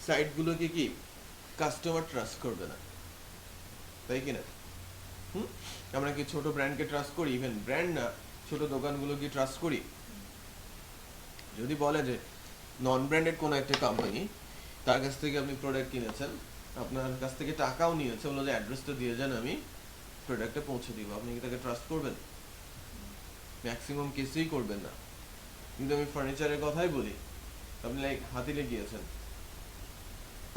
সাইটগুলোকে কি কাস্টমার ট্রাস্ট করবে না, তাই কিনা? আমরা কি ছোট ব্র্যান্ডকে ট্রাস্ট করি? ইভেন ব্র্যান্ড না, ছোট দোকানগুলো কি ট্রাস্ট করি? যদি বলে যে নন ব্র্যান্ডেড কোনো একটা কোম্পানি, তার কাছ থেকে আপনি প্রোডাক্ট কিনেছেন, আপনার কাছ থেকে টাকাও নিয়েছে, বললো যে অ্যাড্রেসটা দিয়ে যান, আমি প্রোডাক্টটা পৌঁছে দিব, আপনি কি তাকে ট্রাস্ট করবেন? ম্যাক্সিমাম কেসেই করবেন না। কিন্তু আমি ফার্নিচারের কথাই বলি, আপনি লাইক হাতিলে গিয়েছেন,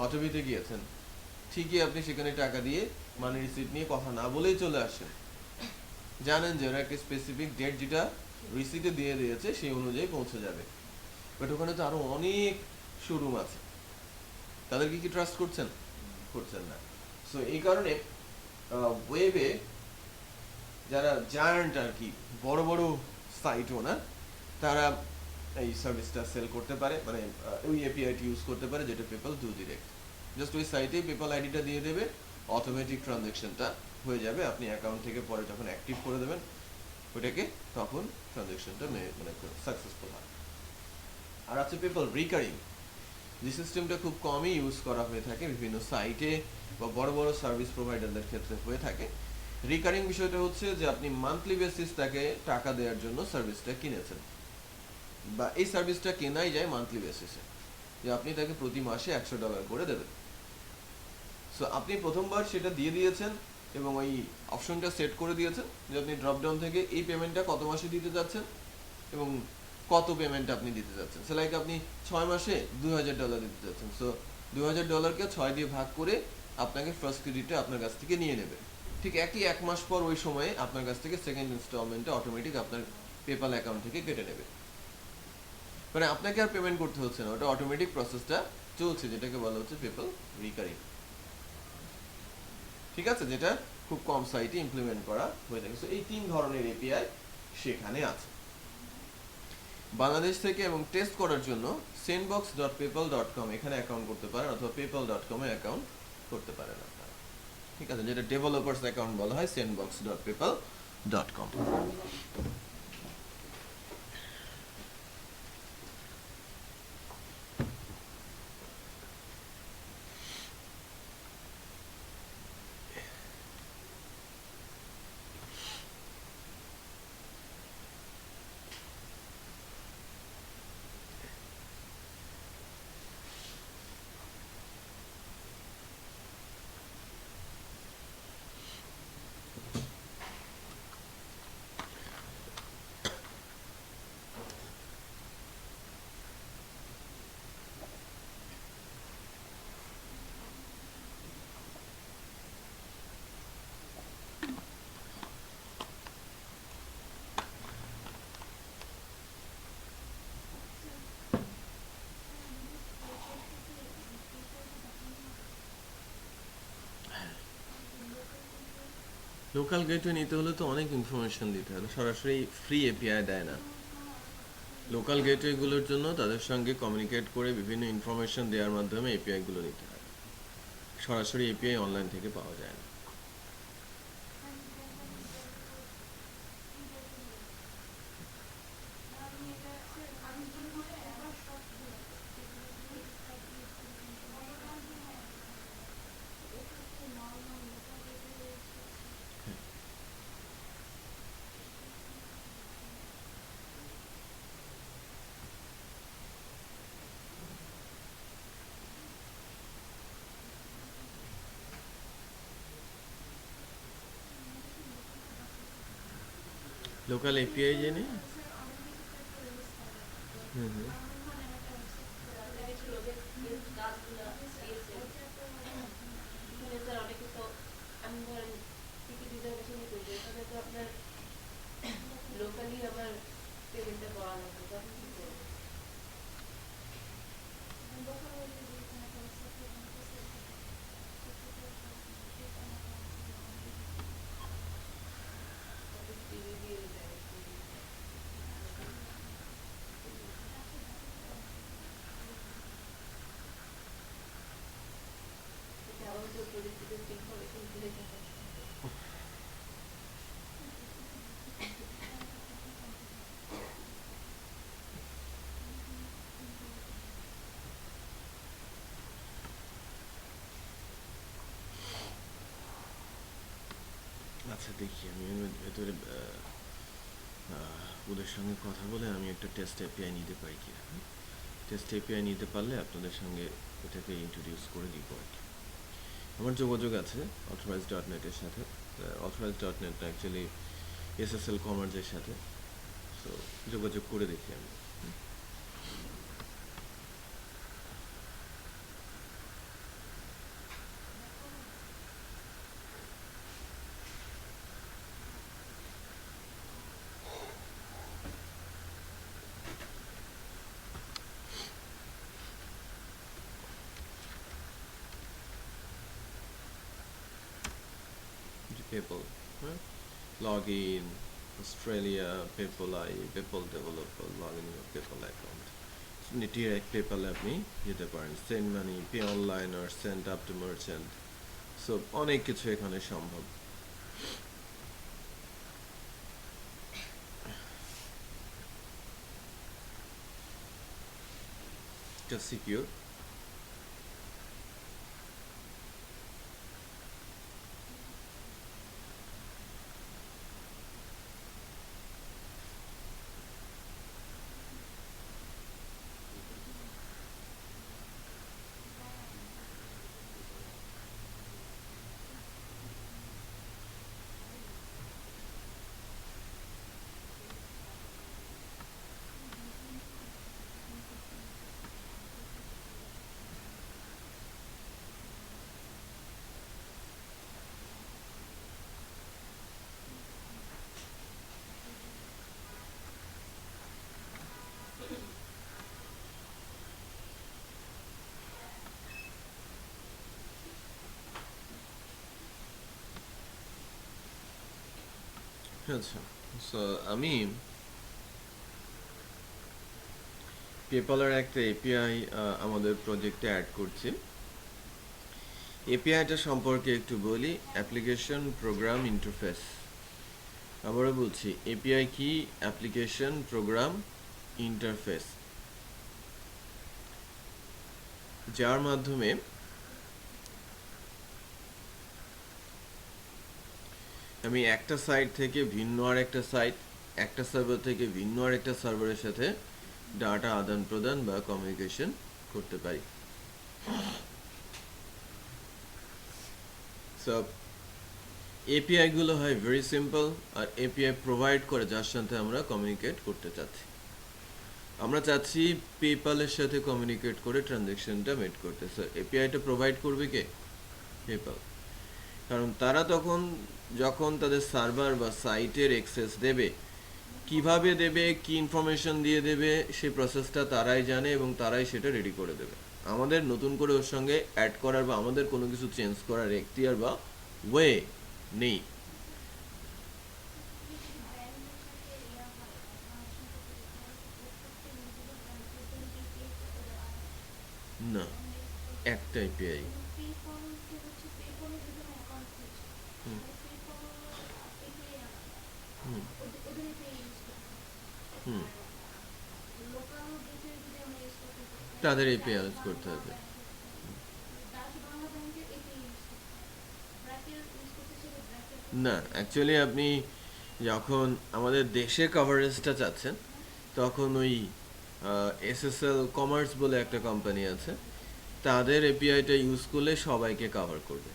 অটোবিতে গিয়েছেন, ঠিকই আপনি সেখানে টাকা দিয়ে মানি রিসিপ্ট নিয়ে কথা না বলেই চলে আসেন, জানেন যে ওরা একটা স্পেসিফিক ডেট যেটা রিসিপ্টে দিয়ে দিয়েছে সেই অনুযায়ী পৌঁছে যাবে। বাট ওখানে তো আরো অনেক শোরুম আছে, তাদেরকে কি ট্রাস্ট করছেন? করছেন না। সো এই কারণে ওয়েবে যারা জায়ান্ট আর কি, বড় বড় সাইট ওনার, তারা এই সার্ভিসটা সেল করতে পারে, মানে ওই এপিআইটি ইউজ করতে পারে, যেটা পেপাল ডু ডিরেক্ট। জাস্ট ওই সাইটে পেপাল আইডিটা দিয়ে দেবে, অটোমেটিক ট্রানজেকশনটা হয়ে যাবে, আপনি অ্যাকাউন্ট থেকে পরে যখন অ্যাক্টিভ করে দেবেন ওটাকে, তখন ট্রানজেকশনটা মানে সাকসেসফুল হয়। আর আছে পেপাল রিকারিং, যে সিস্টেমটা খুব কমই ইউজ করা হয়ে থাকে বিভিন্ন সাইটে বা বড় বড় সার্ভিস প্রোভাইডারদের ক্ষেত্রে হয়ে থাকে। রিকারিং বিষয়টা হচ্ছে যে আপনি মান্থলি বেসিস তাকে টাকা দেওয়ার জন্য সার্ভিসটা কিনেছেন, বা এই সার্ভিসটা কেনাই যায় মান্থলি বেসিসে, যে আপনি তাকে প্রতি মাসে $100 করে দেবেন। সো আপনি প্রথমবার সেটা দিয়ে দিয়েছেন এবং ওই অপশনটা সেট করে দিয়েছেন যে আপনি ড্রপডাউন থেকে এই পেমেন্টটা কত মাসে দিতে যাচ্ছেন এবং কত পেমেন্ট আপনি দিতে যাচ্ছেন। সো লাইক আপনি 6 মাসে $2000 দিতে যাচ্ছেন, সো $2000কে 6 দিয়ে ভাগ করে আপনাকে ফার্স্ট ক্রেডিটটা আপনার কাছ থেকে নিয়ে নেবে। ঠিক একই 1 মাস পর ওই সময়ে আপনার কাছ থেকে সেকেন্ড ইনস্টলমেন্টটা অটোমেটিক আপনার পেপাল অ্যাকাউন্ট থেকে কেটে নেবে, মানে আপনাকে আর পেমেন্ট করতে হচ্ছে না, ওটা অটোমেটিক প্রসেসটা চলছে, যেটাকে বলা হচ্ছে পেপাল রিকারিং। ঠিক আছে, যেটা খুব কম সাইটে ইমপ্লিমেন্ট করা হয়ে থাকে। সো এই তিন ধরনের এপিআই সেখানে আছে। বাংলাদেশ থেকে এবং টেস্ট করার জন্য sandbox.paypal.com এখানে অ্যাকাউন্ট করতে পারেন, অথবা paypal.com এ অ্যাকাউন্ট করতে পারেন আপনারা। ঠিক আছে, যেটা ডেভেলপার্স অ্যাকাউন্ট বলা হয়, sandbox.paypal.com। লোকাল গেটওয়ে নিতে হলে তো অনেক ইনফরমেশন দিতে হবে, সরাসরি ফ্রি এপিআই দেয় না। লোকাল গেটওয়েগুলোর জন্য তাদের সঙ্গে কমিউনিকেট করে বিভিন্ন ইনফরমেশন দেওয়ার মাধ্যমে এপিআইগুলো নিতে হয়, সরাসরি এপিআই অনলাইন থেকে পাওয়া যায় না। লোকাল এপিআই জেনে হুম হুম আচ্ছা দেখি আমি এর ভেতরে ওদের সঙ্গে কথা বলে আমি একটা টেস্ট এপিআই নিতে পারি কি টেস্ট এপিআই নিতে পারলে আপনাদের সঙ্গে এটাকে ইন্ট্রোডিউস করে দিব আর কি। আমার যোগাযোগ আছে অথরাইজ ডট নেটের সাথে। Authorize dot Net actually SSL কমার্সের সাথে, সো যোগাযোগ করে দেখি আমি। PayPal, huh? Login, Australia, PayPal I, PayPal developer, login your PayPal account. Direct PayPal আপনি যেতে পারেন, সেন্ড মানি, পে অনলাইন আর send up to merchant, so অনেক কিছু এখানে সম্ভব। এটা সিকিউর। আচ্ছা, সো আমি পেপালের একটা এপিআই আমাদের প্রজেক্টে অ্যাড করছি। এপিআইটা সম্পর্কে একটু বলি, অ্যাপ্লিকেশন প্রোগ্রাম ইন্টারফেস। আবারও বলছি, এপিআই কি? অ্যাপ্লিকেশন প্রোগ্রাম ইন্টারফেস, যার মাধ্যমে আমি একটা সাইট থেকে ভিন্ন আরেকটা সাইট, একটা সার্ভার থেকে ভিন্ন আরেকটা সার্ভারের সাথে ডাটা আদান প্রদান বা কমিউনিকেশন করতে পারি। সো এপিআই গুলো হয় ভেরি সিম্পল, আর এপিআই প্রোভাইড করে যার সাথে আমরা কমিউনিকেট করতে চাচ্ছি। আমরা চাচ্ছি পেপালের সাথে কমিউনিকেট করে ট্রানজ্যাকশনটা মেড করতে। সো এপিআইটা প্রোভাইড করবে কে? পেপাল। কারণ তারা তখন যখন তাদের সার্ভার বা সাইটের অ্যাক্সেস দেবে, কিভাবে দেবে, কি ইনফরমেশন দিয়ে দেবে, সেই প্রসেসটা তারাই জানে এবং তারাই সেটা রেডি করে দেবে। আমাদের নতুন করে ওর সঙ্গে অ্যাড করার বা আমাদের কোনো কিছু চেঞ্জ করার এখতিয়ার বা ওয়ে নেই। না, একটা এপিআই। হুম, তাদের এপিআই ইউজ করতে হবে। না, অ্যাকচুয়ালি আপনি যখন আমাদের দেশে কভারেজটা চাচ্ছেন, তখন ওই এসএসএল কমার্স বলে একটা কোম্পানি আছে, তাদের এপিআইটা ইউজ করলে সবাইকে কভার করবে।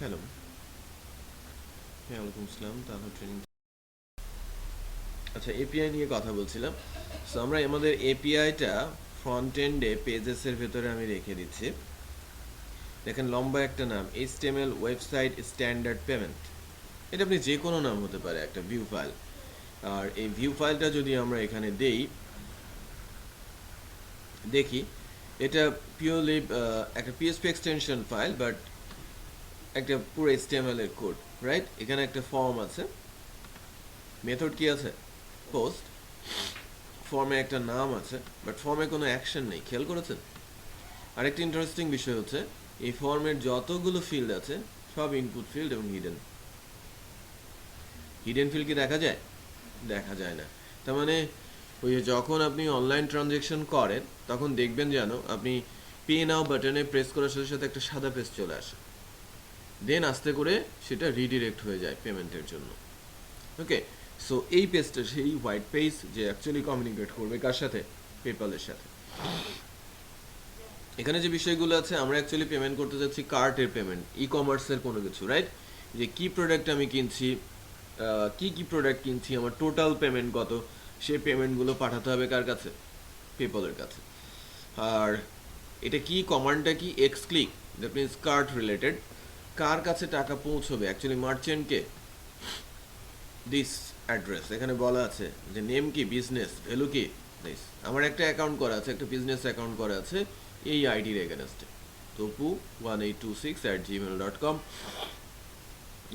হ্যালো, হ্যাঁ ওয়ালাইকুম আসসালাম। তাহলে ট্রেনিং, আচ্ছা এপিআই নিয়ে কথা বলছিলাম। সো আমরা আমাদের এপিআইটা ফ্রন্ট এন্ডে পেজেসের ভেতরে আমি রেখে দিচ্ছি। দেখেন লম্বা একটা নাম, এইচটিএমএল ওয়েবসাইট স্ট্যান্ডার্ড পেমেন্ট। এটা আপনি যে কোনো নাম হতে পারে, একটা ভিউ ফাইল। আর এই ভিউ ফাইলটা যদি আমরা এখানে দেখি, এটা পিওরলি একটা পিএসপি এক্সটেনশন ফাইল, বাট একটা পুরো এইচটিএমএল এর কোড, রাইট? এখানে একটা ফর্ম আছে, মেথড কি আছে? পোস্ট। ফর্মে একটা নাম আছে, বাট ফর্মে কোনো অ্যাকশন নেই, খেয়াল করেছেন? আরেকটা ইন্টারেস্টিং বিষয় হচ্ছে এই ফর্মের যতগুলো ফিল্ড আছে সব ইনপুট ফিল্ড এবং হিডেন। হিডেন ফিল্ড কি দেখা যায়? দেখা যায় না। তার মানে ওই যে যখন আপনি অনলাইন ট্রানজ্যাকশন করেন তখন দেখবেন যেন আপনি পে নাও বাটনে প্রেস করার সাথে সাথে একটা সাদা পেজ চলে আসে, দেন আস্তে করে সেটা রিডিরেক্ট হয়ে যায় পেমেন্টের জন্য। ওকে, সো এই পেজটা সেই হোয়াইট পেজ যে অ্যাকচুয়ালি কমিউনিকেট করবে কার সাথে? পেপ্যালের সাথে। এখানে যে বিষয়গুলো আছে, আমরা অ্যাকচুয়ালি পেমেন্ট করতে যাচ্ছি কার্টের পেমেন্ট, ই কমার্সের কোনো কিছু, রাইট? যে কি প্রোডাক্ট আমি কিনছি, কি প্রোডাক্ট কিনছি, আমার টোটাল পেমেন্ট কত, সেই পেমেন্টগুলো পাঠাতে হবে কার কাছে? পেপ্যালের কাছে। আর এটা কি, কমান্ডটা কি? X click, that means cart related. কার কাছে টাকা পৌঁছবে? অ্যাকচুয়ালি মার্চেন্টকে। দিস অ্যাড্রেস এখানে বলা আছে যে নেম কি, বিজনেস, ভ্যালু কি, দিস। আমার একটা অ্যাকাউন্ট করা আছে, একটা বিজনেস অ্যাকাউন্ট করা আছে এই আইডির এগেনস্টে, topu1826@gmail.com।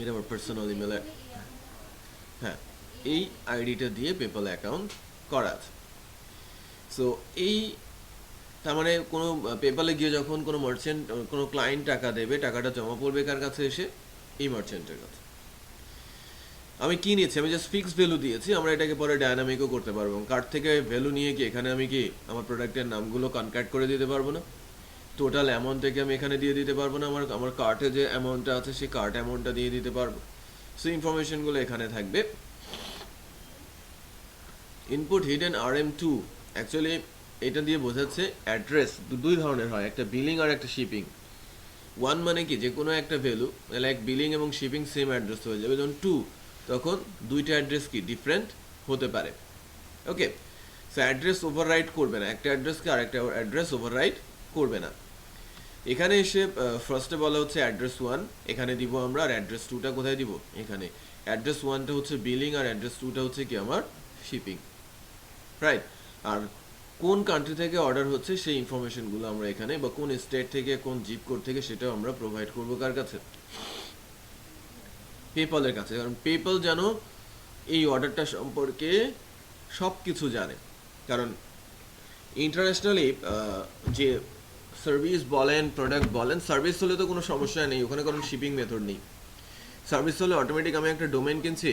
এটা আমার পার্সোনাল ইমেল। হ্যাঁ, এই আইডিটা দিয়ে পেপ্যাল অ্যাকাউন্ট করা আছে। সো এই, তার মানে কোনো পেপ্যালে গিয়ে যখন কোনো মার্চেন্ট, কোনো ক্লায়েন্ট টাকা দেবে, টাকাটা জমা পড়বে কার কাছে? এসে এই মার্চেন্টের কাছে। আমি কি নিয়েছি? আমি জাস্ট ফিক্সড ভ্যালু দিয়েছি। আমরা এটাকে পরে ডায়নামিকও করতে পারবো। কার্ড থেকে ভ্যালু নিয়ে কি এখানে আমি কি আমার প্রোডাক্টের নামগুলো কনক্যাট করে দিতে পারবো না? টোটাল অ্যামাউন্ট থেকে আমি এখানে দিয়ে দিতে পারবো না? আমার কার্টে যে অ্যামাউন্টটা আছে সেই কার্ট অ্যামাউন্টটা দিয়ে দিতে পারবো। সো ইনফরমেশনগুলো এখানে থাকবে। ইনপুট হিডেন RM2, অ্যাকচুয়ালি এটা দিয়ে বোঝাচ্ছে অ্যাড্রেস দুই ধরনের হয়, একটা বিলিং আর একটা শিপিং। ওয়ান মানে কি, যে কোনো একটা ভ্যালু লাইক বিলিং এবং শিপিং সেম অ্যাড্রেস হয়ে যাবে। যখন টু, তখন দুইটা অ্যাড্রেস কি ডিফারেন্ট হতে পারে। ওকে, সো অ্যাড্রেস ওভাররাইট করবে না, একটা অ্যাড্রেসকে আরেকটা অ্যাড্রেস ওভাররাইট করবে না। এখানে এসে ফার্স্টে বলা হচ্ছে অ্যাড্রেস ওয়ান, এখানে দিব আমরা। আর অ্যাড্রেস টুটা কোথায় দিব? এখানে। অ্যাড্রেস ওয়ানটা হচ্ছে বিলিং আর অ্যাড্রেস টুটা হচ্ছে কি আমার শিপিং, রাইট? আর কোন কান্ট্রি থেকে অর্ডার হচ্ছে সেই ইনফরমেশনগুলো আমরা এখানে, বা কোন স্টেট থেকে, কোন জিপ কোড থেকে, সেটাও আমরা প্রোভাইড করবো কার কাছে? পেপ্যালের কাছে। কারণ পেপ্যাল যেন এই অর্ডারটা সম্পর্কে সব কিছু জানে। কারণ ইন্টারন্যাশনালি যে সার্ভিস বলেন, প্রোডাক্ট বলেন, সার্ভিস হলে তো কোনো সমস্যা নেই, ওখানে কোনো শিপিং মেথড নেই। সার্ভিস হলে অটোমেটিক আমি একটা ডোমেন কিনছি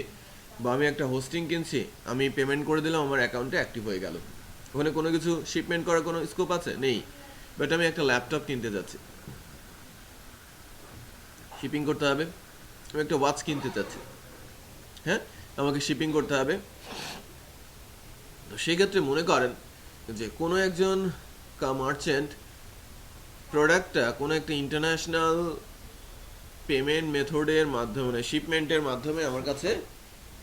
বা আমি একটা হোস্টিং কিনছি, আমি পেমেন্ট করে দিলাম, আমার অ্যাকাউন্টে অ্যাক্টিভ হয়ে গেল। ওখানে কোনো কিছু শিপমেন্ট করার কোনো স্কোপ আছে? নেই। বাট আমি একটা ল্যাপটপ কিনতে যাচ্ছি, শিপিং করতে হবে। আমি একটা ওয়াচ কিনতে চাচ্ছি, হ্যাঁ, আমাকে শিপিং করতে হবে। তো সেক্ষেত্রে মনে করেন যে কোনো একজন মার্চেন্ট প্রোডাক্টটা কোনো একটা ইন্টারন্যাশনাল পেমেন্ট মেথডের মাধ্যমে, মানে শিপমেন্টের মাধ্যমে আমার কাছে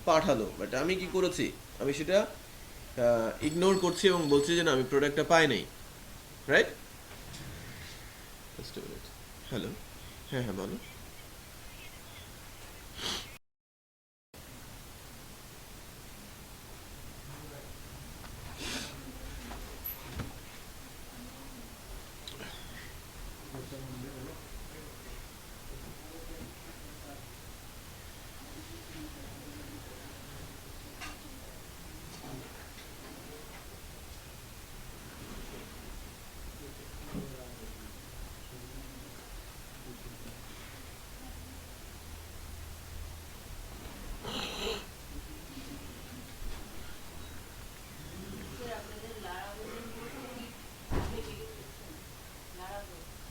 পাঠালো, বাট আমি কি করেছি? আমি সেটা ইগনোর করছি এবং বলছি যে না, আমি প্রোডাক্টটা পাই নাই, রাইট? হ্যালো, হ্যাঁ হ্যাঁ বলো।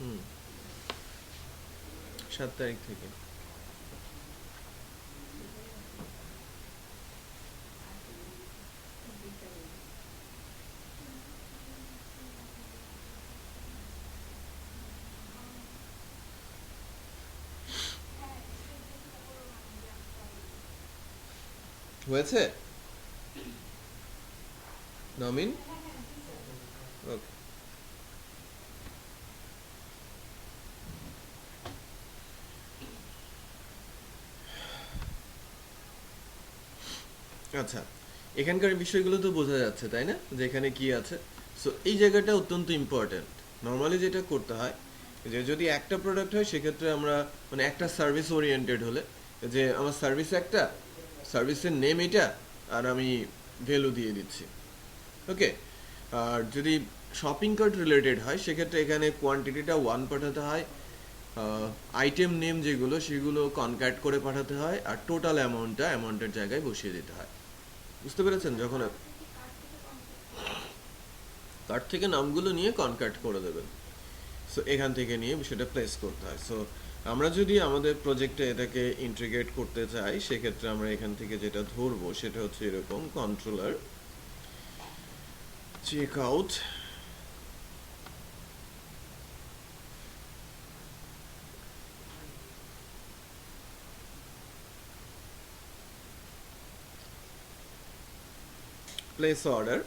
হুম, 7 তারিখ থেকে। হয়েছে নামিন? ওকে, আচ্ছা, এখানকার বিষয়গুলো তো বোঝা যাচ্ছে তাই না, যে এখানে কি আছে। সো এই জায়গাটা অত্যন্ত ইম্পর্ট্যান্ট। নর্মালি যেটা করতে হয় যে যদি একটা প্রোডাক্ট হয় সেক্ষেত্রে আমরা মানে একটা সার্ভিস ওরিয়েন্টেড হলে যে আমার সার্ভিস একটা, সার্ভিসের নেম এটা, আর আমি ভ্যালু দিয়ে দিচ্ছি, ওকে। আর যদি শপিং কার্ট রিলেটেড হয় সেক্ষেত্রে এখানে কোয়ান্টিটিটা 1 পাঠাতে হয়, আইটেম নেম যেগুলো সেগুলো কনক্যাট করে পাঠাতে হয়, আর টোটাল অ্যামাউন্টটা অ্যামাউন্টের জায়গায় বসিয়ে দিতে হয়। বুঝতে পেরেছেন? যখন কার্ট থেকে নামগুলো নিয়ে কনক্যাট করে দেবেন, সো এখান থেকে নিয়ে সেটা প্লেস করতে হয়। সো আমরা যদি আমাদের প্রজেক্টে এটাকে ইন্টিগ্রেট করতে চাই সেক্ষেত্রে আমরা এখান থেকে যেটা ধরবো সেটা হচ্ছে এরকম: controller check out, place order,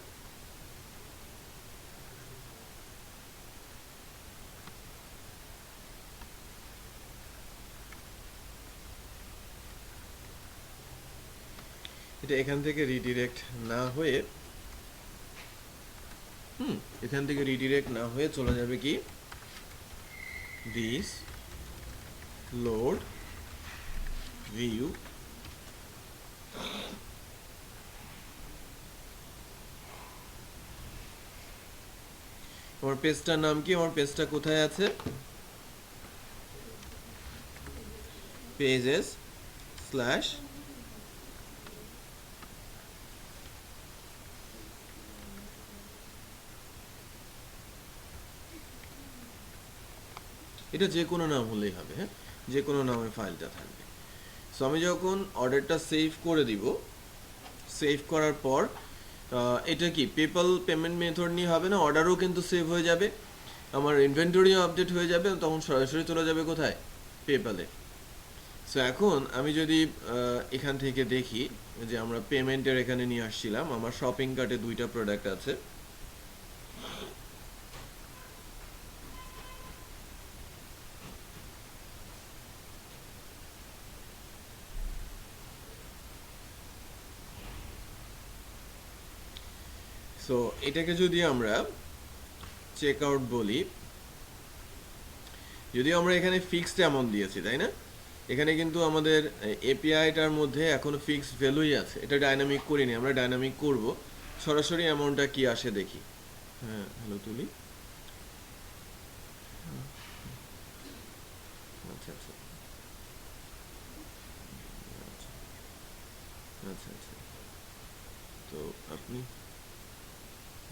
এটা এখান থেকে রিডিরেক্ট না হয়ে এখান থেকে রিডিরেক্ট না হয়ে চলে যাবে কি দিস লোড ভিউ। আমার পেজটার নাম কি? আমার পেজটা কোথায় আছে? পেজেস স্ল্যাশ এটা যে কোনো নাম হলেই হবে, হ্যাঁ, যে কোনো নামে ফাইলটা থাকবে। সো আমি যখন অর্ডারটা সেভ করে দিব, সেভ করার পর এটা কি পেপাল পেমেন্ট মেথড নিয়ে হবে না, অর্ডারও কিন্তু সেভ হয়ে যাবে, আমার ইনভেন্টরিও আপডেট হয়ে যাবে, তখন সরাসরি চলে যাবে কোথায়? পেপালে। সো এখন আমি যদি এখান থেকে দেখি যে আমরা পেমেন্টের এখানে নিয়ে আসছিলাম, আমার শপিং কার্টে 2টা প্রোডাক্ট আছে। সো এটাকে যদি আমরা চেক আউট বলি, যদিও আমরা এখানে ফিক্সড অ্যামাউন্ট দিয়েছি তাই না, এখানে কিন্তু আমাদের এপিআইটার মধ্যে এখনো ফিক্সড ভ্যালুই আছে, এটা ডাইনামিক করিনি, আমরা ডাইনামিক করব। সরাসরি অ্যামাউন্টটা কি আসে দেখি। হ্যাঁ, হ্যালো তুলি। আচ্ছা আচ্ছা আচ্ছা আচ্ছা, তো আপনি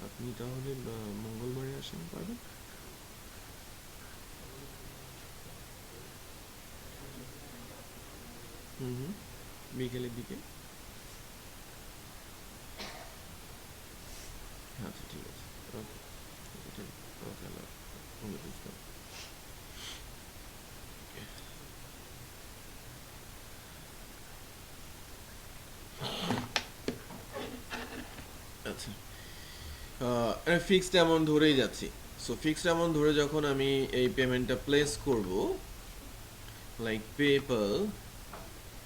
আপনি তাহলে মঙ্গলবারে আসেন, পারবেন? হুম, বিকেলের দিকে। আচ্ছা ঠিক আছে, ওকে ওকে ওকে, আল্লাহ হাফেজ। আচ্ছা, ফিক্সড অ্যামাউন্ট ধরেই যাচ্ছি। সো ফিক্সড অ্যামাউন্ট ধরে যখন আমি এই পেমেন্টটা প্লেস করব, লাইক পেপাল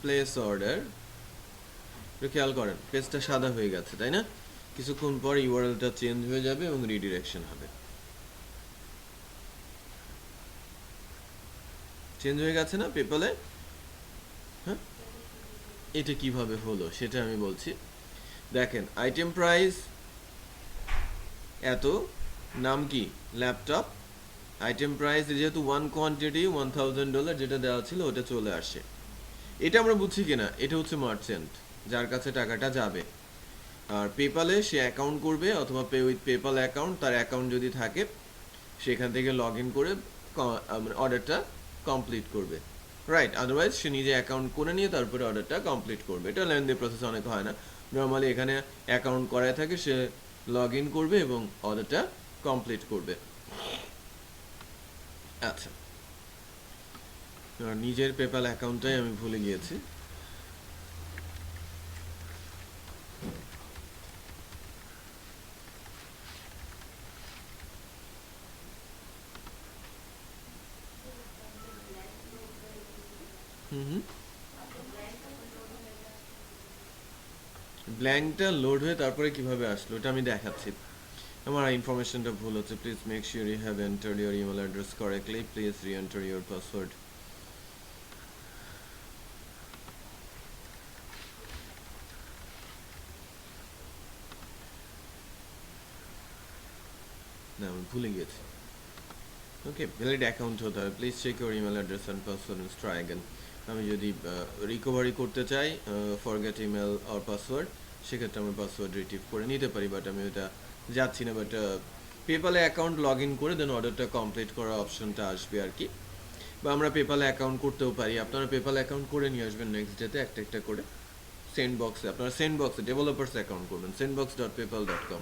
প্লেস অর্ডার, খেয়াল করেন পেজটা সাদা হয়ে গেছে তাই না, কিছুক্ষণ পর ইউআরএলটা চেঞ্জ হয়ে যাবে এবং রিডিরেকশন হবে। চেঞ্জ হয়ে গেছে না পেপালে? হ্যাঁ, এটা কিভাবে হলো সেটা আমি বলছি। দেখেন, আইটেম প্রাইস এত, নাম কি? ল্যাপটপ। আইটেম প্রাইস যেহেতু ওয়ান কোয়ান্টিটি $1000 যেটা দেওয়া ছিল ওটা চলে আসে। এটা আমরা বুঝছি কিনা, এটা হচ্ছে মার্চেন্ট যার কাছে টাকাটা যাবে। আর পেপালে সে অ্যাকাউন্ট করবে, অথবা পে উইথ পেপাল অ্যাকাউন্ট, তার অ্যাকাউন্ট যদি থাকে সেখান থেকে লগ ইন করে অর্ডারটা কমপ্লিট করবে, রাইট। আদারওয়াইজ সে নিজে অ্যাকাউন্ট করে নিয়ে তারপরে অর্ডারটা কমপ্লিট করবে। এটা লেন্দি প্রসেস, অনেক হয় না। নর্মালি এখানে অ্যাকাউন্ট করায় থাকে, সে লগ ইন করবে এবং অর্ডারটা কমপ্লিট করবে। আচ্ছা, নিজের পেপাল অ্যাকাউন্টটাই আমি ভুলে গিয়েছি। ব্ল্যাঙ্কটা লোড হয়ে তারপরে কিভাবে আসলো এটা আমি দেখাচ্ছি। আমার ইনফরমেশনটা ভুল হচ্ছে, please make sure you have entered your email address correctly, please re-enter your password. না আমি ভুলে গিয়েছি। ওকে, ভ্যালিড অ্যাকাউন্ট হতে হবে, please check your email address and password and try again. আমি যদি রিকভারি করতে চাই ফরগেট ইমেল অর পাসওয়ার্ড, সেক্ষেত্রে আমি পাসওয়ার্ড রিট্রিভ করে নিতে পারি, বাট আমি ওটা যাচ্ছি না। বাট পেপালে অ্যাকাউন্ট লগ ইন করে দেন অর্ডারটা কমপ্লিট করার অপশনটা আসবে আর কি। বা আমরা পেপালে অ্যাকাউন্ট করতেও পারি, আপনারা পেপাল অ্যাকাউন্ট করে নিয়ে আসবেন নেক্সট ডেতে একটা একটা করে। সেন্ড বক্সে আপনারা সেন্ড বক্সে ডেভেলপার্স অ্যাকাউন্ট করবেন, sendbox.paypal.com।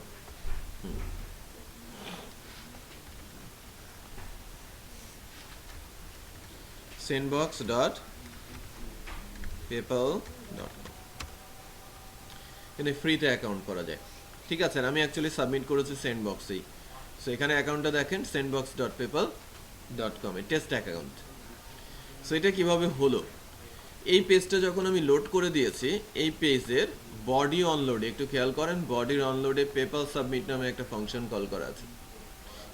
sendbox.paypal.com এখানে ফ্রিতে অ্যাকাউন্ট করা যায়। ঠিক আছে, আমি অ্যাকচুয়ালি সাবমিট করেছি সেন্ডবক্সেই। সো এখানে অ্যাকাউন্টটা দেখেন sendbox.paypal.com এ টেস্ট অ্যাকাউন্ট। সো এটা কিভাবে হলো, এই পেজটা যখন আমি লোড করে দিয়েছি, এই পেজের বডি অনলোডে একটু খেয়াল করেন, বডির অনলোডে পেপাল সাবমিট নামে একটা ফাংশন কল করা আছে।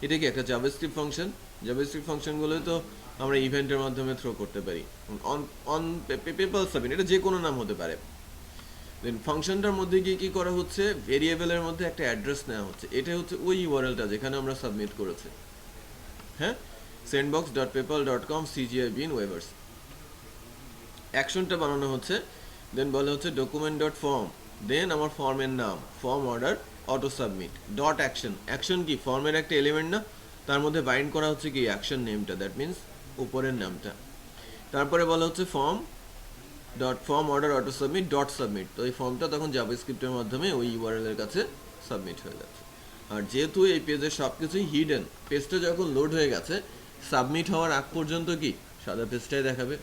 এটা কি একটা জাভাস্ক্রিপ্ট ফাংশন? জাভাস্ক্রিপ্ট ফাংশনগুলো তো আমরা ইভেন্টের মাধ্যমে থ্রো করতে পারি। অন পেপাল সাবমিট এটা যে কোনো নাম হতে পারে। দেন ফাংশনটার মধ্যে গিয়ে কি করা হচ্ছে, ভেরিয়েবলের মধ্যে একটা অ্যাড্রেস নেওয়া হচ্ছে, এটা হচ্ছে ওই ইউআরএলটা যেখানে আমরা সাবমিট করেছি। হ্যাঁ, sendbox.paypal.com CGI waivers অ্যাকশনটা বানানো হচ্ছে। দেন বলা হচ্ছে document.form, দেন আমার ফর্মের নাম form order auto submit dot action. Action কি, ফর্মের একটা এলিমেন্ট না, তার মধ্যে বাইন্ড করা হচ্ছে কি অ্যাকশন নেমটা, দ্যাট মিনস উপরের নামটা। তারপরে বলা হচ্ছে form order auto submit dot submit, তো এই ফর্মটা তখন জাভাস্ক্রিপ্টের মাধ্যমে ওই ইউআরএল এর কাছে সাবমিট হয়ে যাচ্ছে। আর যেহেতু এই পেজের সব কিছুই হিডেন, পেজটা যখন লোড হয়ে গেছে সাবমিট হওয়ার আগ পর্যন্ত কি সাদা পেজটাই দেখাবে।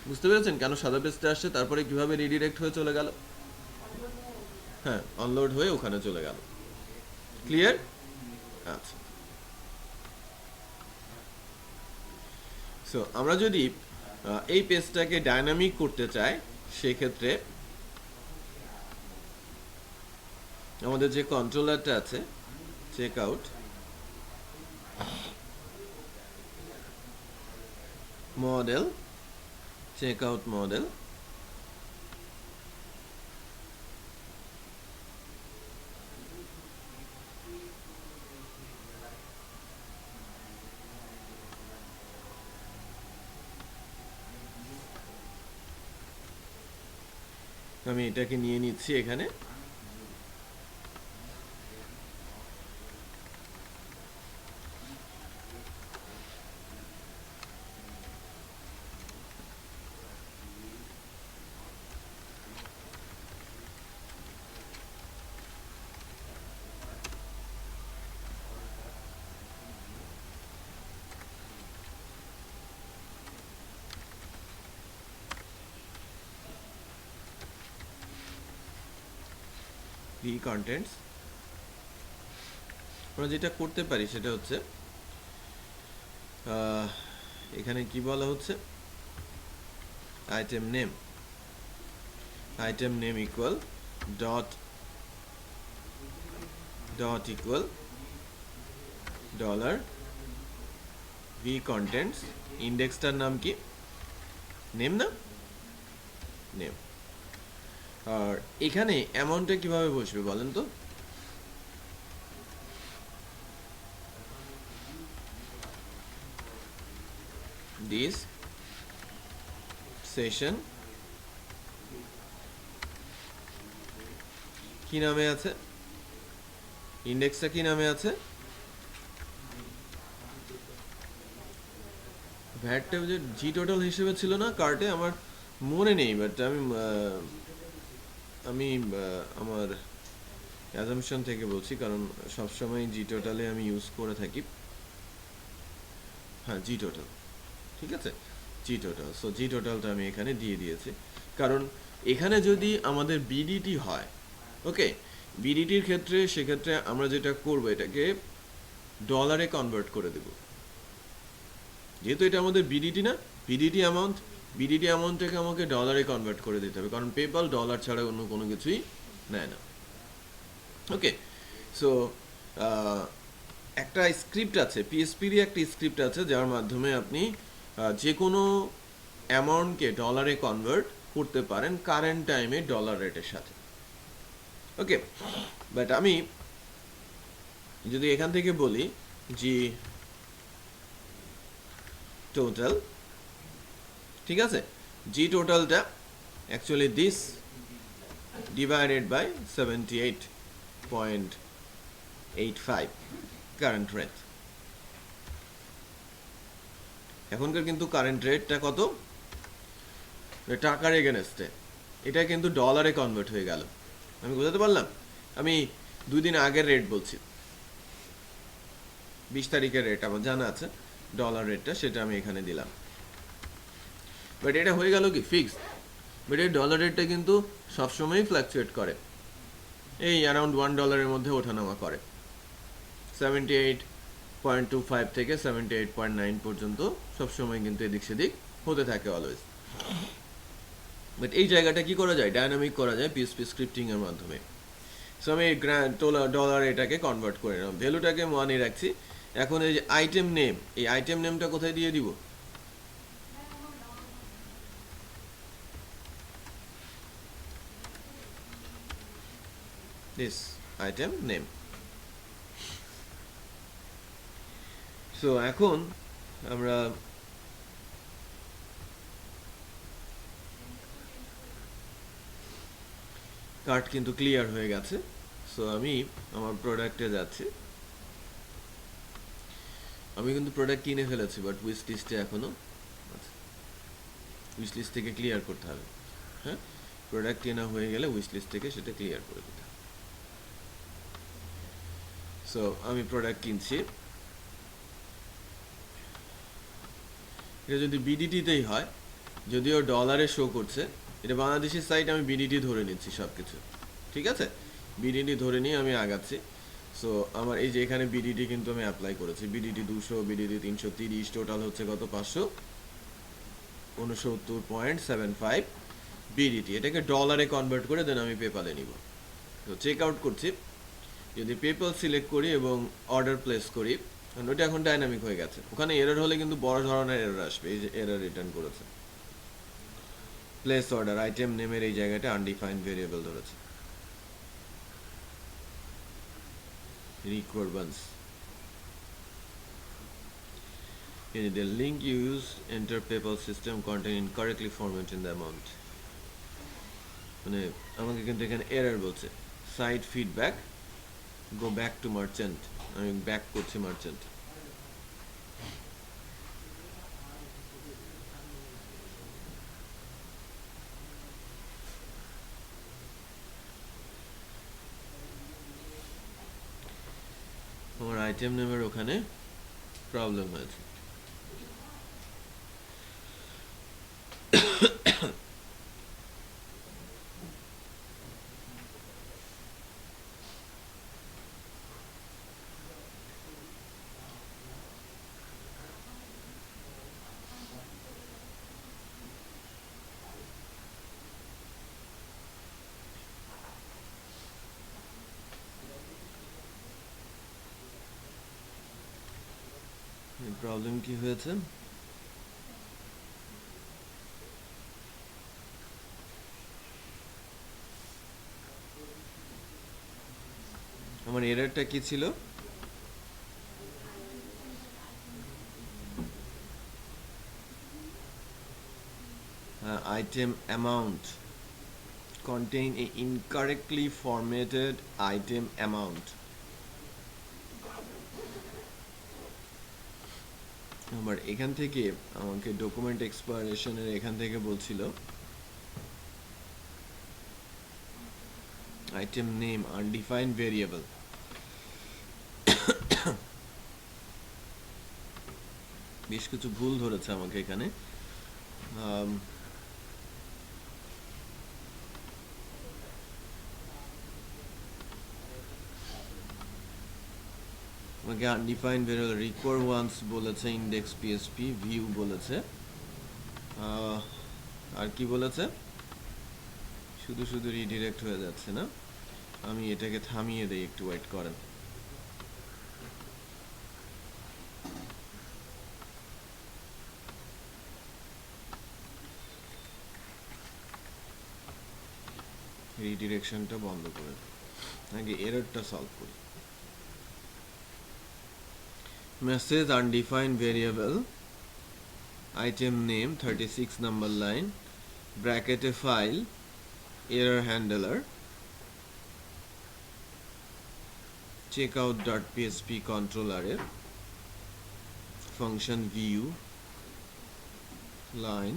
বুঝতে পেরেছেন কেন সাদা পেজটা আসছে, তারপরে কিভাবে রিডিরেক্ট হয়ে চলে গেল? হ্যাঁ, অনলোড হয়ে ওখানে চলে গেল। ক্লিয়ার? আচ্ছা, সো আমরা যদি এই পেজটাকে ডাইনামিক করতে চাই, সেক্ষেত্রে আমাদের যে কন্ট্রোলারটা আছে check out model, check out model, আমি এটাকে নিয়ে নিচ্ছি এখানে। কন্টেন্টস আমরা যেটা করতে পারি সেটা হচ্ছে এখানে কি বলা হচ্ছে, item name equal dot equal dollar V contents, ইন্ডেক্সটার নাম কি, নেম না, নেম। আর এখানে অ্যামাউন্টটা কিভাবে বসবে বলেন তো? দিস সেশন কি নামে আছে, ইন্ডেক্সটা কি নামে আছে, ভ্যাটটা যে জি টোটাল হিসেবে ছিল না কার্টে, আমার মনে নেই, বাট আমি আমার অ্যাজাম্পশন থেকে বলছি, কারণ সবসময় জি টোটালে আমি ইউজ করে থাকি। হ্যাঁ, জি টোটাল, ঠিক আছে, জি টোটাল। সো জি টোটালটা আমি এখানে দিয়ে দিয়েছি, কারণ এখানে যদি আমাদের বিডিটি হয়, ওকে, বিডিটির ক্ষেত্রে সেক্ষেত্রে আমরা যেটা করব এটাকে ডলারে কনভার্ট করে দেব, যেহেতু এটা আমাদের বিডিটি না, বিডিটি অ্যামাউন্টটাকে আমাকে ডলারে কনভার্ট করে দিতে হবে, কারণ পেপাল ডলার ছাড়া অন্য কোনো কিছুই নেয় না। ওকে, সো একটা স্ক্রিপ্ট আছে, পিএসপিরই একটা স্ক্রিপ্ট আছে যার মাধ্যমে আপনি যে কোনো অ্যামাউন্টকে ডলারে কনভার্ট করতে পারেন কারেন্ট টাইমে ডলার রেটের সাথে। ওকে, বাট আমি যদি এখান থেকে বলি যে টোটাল, ঠিক আছে, জি টোটালটা actually this divided by 78.85 current rate. এখনকার কিন্তু কারেন্ট রেটটা কত, টাকার এগেনস্টে, এটা কিন্তু ডলারে কনভার্ট হয়ে গেল। আমি বোঝাতে পারলাম? আমি 2 দিন আগের রেট বলছি, 20 তারিখের রেট আমার জানা আছে, ডলার রেটটা সেটা আমি এখানে দিলাম। বাট এটা হয়ে গেল কি ফিক্সড, বাট এই ডলার রেটটা কিন্তু সবসময়ই ফ্ল্যাকচুয়েট করে, এই অ্যারাউন্ড $1 মধ্যে ওঠানামা করে। 78.25 থেকে 78.9 পর্যন্ত সবসময় কিন্তু এদিক সেদিক হতে থাকে অলওয়েজ। বাট এই জায়গাটা কি করা যায়, ডায়নামিক করা যায় পিএসপি স্ক্রিপ্টিং এর মাধ্যমে। সো আমি ডলার এটাকে কনভার্ট করে নিলাম, ভ্যালুটাকে 1 এ রাখছি। এখন এই যে আইটেম নেম, এই আইটেম নেমটা কোথায় দিয়ে দিব, দিস আইটেম নেম। সো এখন আমরা কার্ট কিন্তু ক্লিয়ার হয়ে গেছে। সো আমি আমার প্রোডাক্টে যাচ্ছি, আমি কিন্তু প্রোডাক্ট কিনে ফেলেছি বাট উইশ লিস্টে এখনো আছে, উইশ লিস্ট থেকে ক্লিয়ার করতে হবে। হ্যাঁ, প্রোডাক্ট কেনা হয়ে গেলে উইশ লিস্ট থেকে সেটা ক্লিয়ার করে দিতে হবে। সো আমি প্রোডাক্ট কিনছি, এটা যদি বিডিটিতেই হয়, যদিও ডলারে শো করছে, এটা বাংলাদেশের সাইট, আমি বিডিটি ধরে নিচ্ছি সব কিছু, ঠিক আছে, বিডিটি ধরে নিয়ে আমি আগাচ্ছি। সো আমার এই যে এখানে বিডিটি কিন্তু আমি অ্যাপ্লাই করেছি, বিডিটি 200, বিডিটি 330, টোটাল হচ্ছে কত 569.75 বিডিটি। এটাকে ডলারে কনভার্ট করে দেন আমি পেপালে নিব। তো চেক আউট করছি, যদি পেপাল সিলেক্ট করি এবং অর্ডার প্লেস করি, ওটা এখন ডাইনামিক হয়ে গেছে। ওখানে এরর হলে কিন্তু বড় ধরনের এরর আসবে, এই যে এরর রিটার্ন করেছে। প্লেস অর্ডার আইটেম নেমের এই জায়গাটা আনডিফাইন্ড ভেরিয়েবল ধরেছে, requirements. The link used enter PayPal system contain incorrectly formatted the amount. মানে আমাকে কিন্তু এখানে এরর বলছে, site feedback, go back to merchant, আমি ব্যাক করছি মার্চেন্ট। আমার আইটেম নেমের ওখানে প্রবলেম হয়েছে। প্রবলেম কি হয়েছে, আমার এররটা কি ছিল, item amount contain a incorrectly formatted item amount. আমার এখান থেকে আমাকে ডকুমেন্ট এক্সপ্লোরেশনের এখান থেকে বলছিল আইটেম নেম আনডিফাইন্ড ভেরিয়েবল, বেশ কিছু ভুল ধরেছে আমাকে এখানে। আমাকে আনডিফাইন্ড ভেরিয়েবল রিকোয়ার ওয়ান্স বলেছে, ইন্ডেক্স পিএসপি ভিউ বলেছে, আর কি বলেছে, শুধু শুধু রিডিরেক্ট হয়ে যাচ্ছে না, আমি এটাকে থামিয়ে দেই, একটু ওয়েট করেন। রিডিরেকশনটা বন্ধ করে দিই, আগে এররটা সলভ করি। Message undefined variable, item name 36 number line, ব্র্যাকেটে ফাইল, এরর হ্যান্ডলার, checkout.php কন্ট্রোলারের ফাংশন ভিউ লাইন,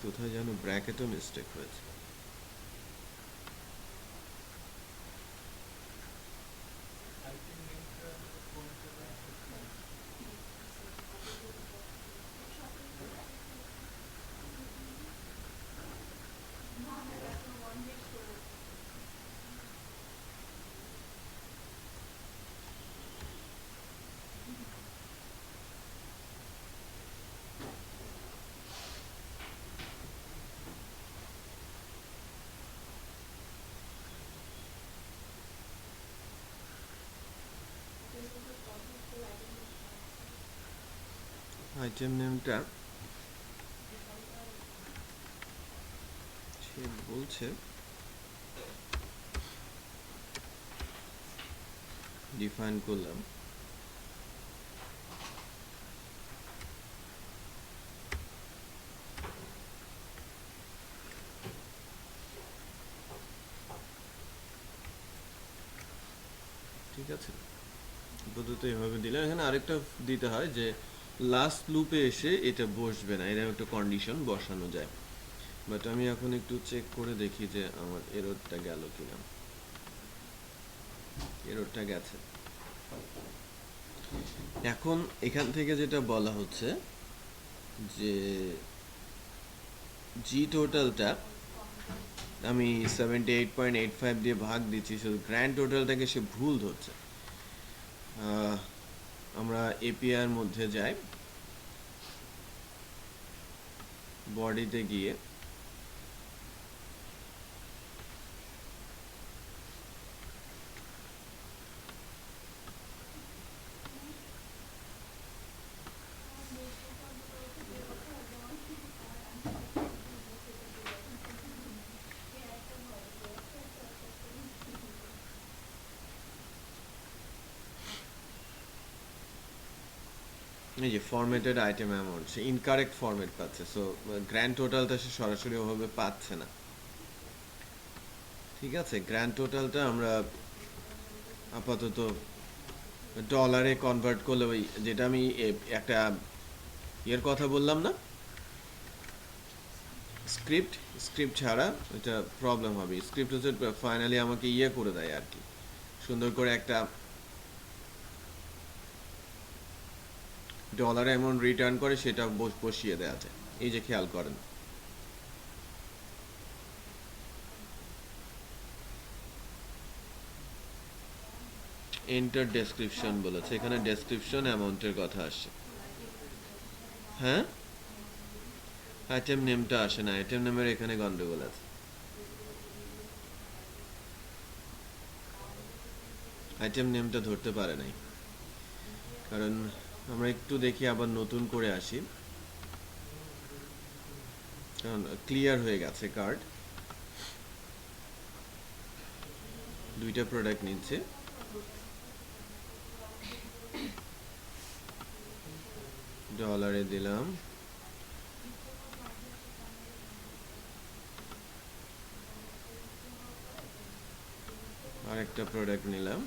কোথায় যেন ব্র্যাকেটও মিস্টেক হয়েছে। আইটেম নেমটা কোনটা রাখতে? আইটেম নেমটা সে বলছে ডিফাইন করলাম, ঠিক আছে। আপাতত এভাবে দিলাম। এখানে আরেকটা দিতে হয় যে লাস্ট লুপে এসে এটা বসবে না, এরকম একটা কন্ডিশন বসানো যায়। বাট আমি এখন একটু চেক করে দেখি যে আমার এররটা গেল কিনা। এররটা গেছে। এখন এখান থেকে যেটা বলা হচ্ছে যে জি টোটালটা আমি 78.85 দিয়ে ভাগ দিচ্ছি, শুধু গ্র্যান্ড টোটালটাকে সে ভুল ধরছে। আমরা এপিআইয়ের মধ্যে যাই, বডিতে গিয়ে এই যে ফরম্যাটেড আইটেম অ্যামাউন্ট, সে ইনকারেক্ট ফরম্যাট পাচ্ছে। সো গ্র্যান্ড টোটালটা সে সরাসরি ওভাবে পাচ্ছে না। ঠিক আছে, গ্র্যান্ড টোটালটা আমরা আপাতত ডলারে কনভার্ট করলে, ওই যেটা আমি একটা ইয়ের কথা বললাম না, স্ক্রিপ্ট, স্ক্রিপ্ট ছাড়া এটা প্রবলেম হবে। স্ক্রিপ্ট হচ্ছে ফাইনালি আমাকে ইয়ে করে দেয় আর কি, সুন্দর করে একটা ডলার অ্যামাউন্ট রিটার্ন করে, সেটা বসিয়ে দেওয়া যায়। এই যে খেয়াল করেন, এন্টার ডেসক্রিপশন বলেছে, এখানে ডেসক্রিপশন অ্যামাউন্টের কথা আসছে। হ্যাঁ, আইটেম নেমটা আসে না, আইটেম নেমের এখানে গন্ডগোল আছে। আইটেম নেমটা ধরতে পারে নাই, কারণ আমরা একটু দেখি, আবার নতুন করে আসি, কারণ ক্লিয়ার হয়ে গেছে কার্ড। দুইটা প্রোডাক্ট নিচ্ছে, ডলারে দিলাম, আরেকটা প্রোডাক্ট নিলাম,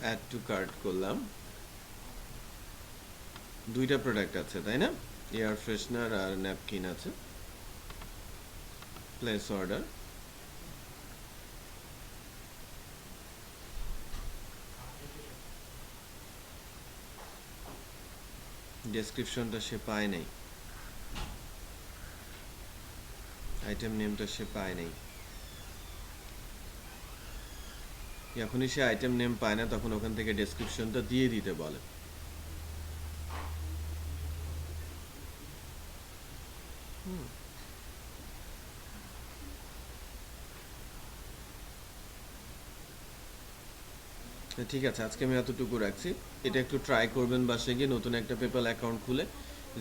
অ্যাড টু কার্ট করলাম। দুইটা প্রোডাক্ট আছে তাই না, এয়ার ফ্রেশনার আর ন্যাপকিন আছে। প্লেস অর্ডার, ডেসক্রিপশনটা সে পায় নাই, আইটেম নেমটা সে পায় নাই। যখনই সে আইটেম নেম পায় না, তখন ওখান থেকে ডেসক্রিপশনটা দিয়ে দিতে বলে। হুম। তো ঠিক আছে, আজকে আমি এতটুকু রাখছি। এটা একটু ট্রাই করবেন বাসায় গিয়ে নতুন একটা পেপ্যাল অ্যাকাউন্ট খুলে।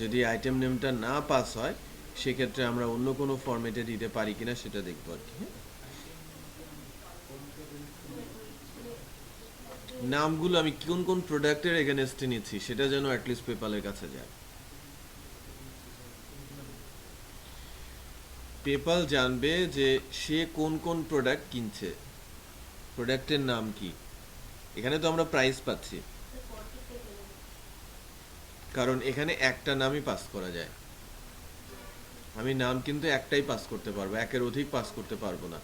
যদি আইটেম নেমটা না পাস হয় সেক্ষেত্রে আমরা অন্য কোনো ফরম্যাটে দিতে পারি কিনা সেটা দেখবো আর কি। হ্যাঁ, নামগুলো আমি কোন কোন প্রোডাক্টের এগেনস্টে নিচ্ছি সেটা যেন অ্যাটলিস্ট পেপালের কাছে যায়। পেপাল জানবে যে সে কোন কোন প্রোডাক্ট কিনছে, প্রোডাক্টের নাম কি। এখানে তো আমরা প্রাইস পাচ্ছি, কারণ এখানে একটা নামই পাস করা যায়। আমি নাম কিন্তু একটাই পাস করতে পারবো, একের অধিক পাস করতে পারবো না।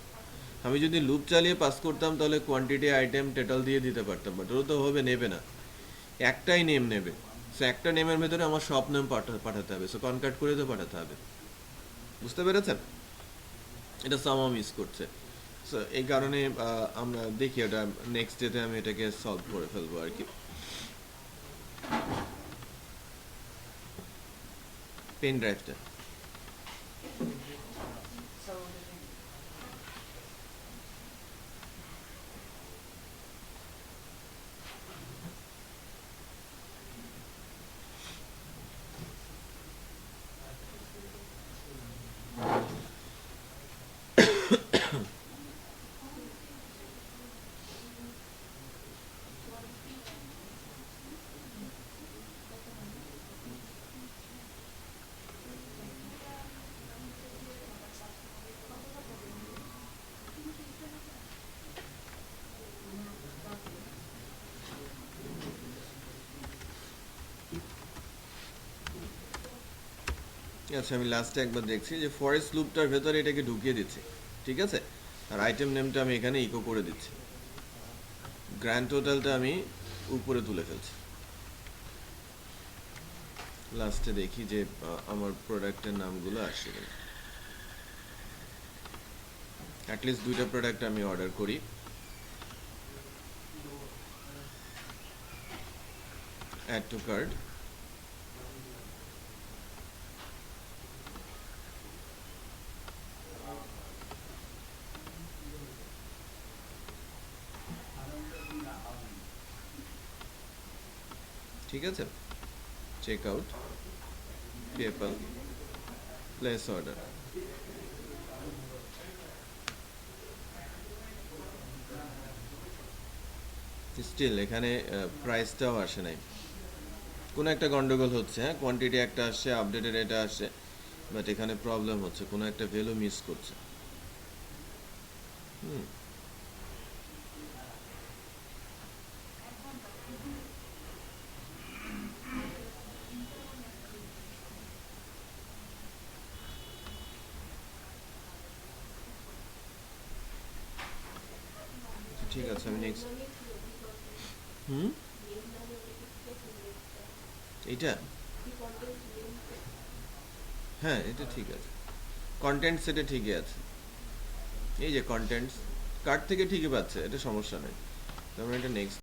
আমি যদি লুপ চালিয়ে পাস করতাম তাহলে কোয়ান্টিটি আইটেম টোটাল দিয়ে দিতে পারতাম, বাট ওটা তো হবে, নেবে না। একটাই নেম নেবে। সো একটা নেমের ভেতরে আমার সব নেম পাঠাতে হবে, সো কনকাট করে তো পাঠাতে হবে। বুঝতে পেরেছেন? এটা সামা মিস করছে। সো এই কারণে আমরা দেখি এটা নেক্সট ডেতে আমি এটাকে সলভ করে ফেলবো আর কি। পেন ড্রাইভটা আচ্ছা, আমি লাস্টে একবার দেখছি যে ফরেস্ট লুপটার ভেতরে এটাকে ঢুকিয়ে দিচ্ছি, ঠিক আছে। আর আইটেম নেমটা আমি এখানে ইকো করে দিচ্ছি, গ্র্যান্ড টোটালটা আমি উপরে তুলে ফেলছি। লাস্টে দেখি যে আমার প্রোডাক্টের নামগুলো আসছে কিনা। অ্যাটলিস্ট দুইটা প্রোডাক্ট আমি অর্ডার করি। অ্যাড টু কার্ট, ঠিক আছে। Check out, PayPal, place order. Still এখানে প্রাইসটাও আসে নাই, কোনো একটা গন্ডগোল হচ্ছে। হ্যাঁ, কোয়ান্টিটি একটা আসছে, আপডেটেড এটা আসছে, বাট এখানে প্রবলেম হচ্ছে, কোনো একটা ভ্যালু মিস করছে। হুম, ঠিক আছে, আমি নেক্সট। হুম, এইটা, হ্যাঁ এটা ঠিক আছে। কন্টেন্ট সেটে ঠিকই আছে, এই যে কন্টেন্টস কার্ড থেকে ঠিকই পাচ্ছে, এটা সমস্যা নেই। তো আমরা এটা নেক্সট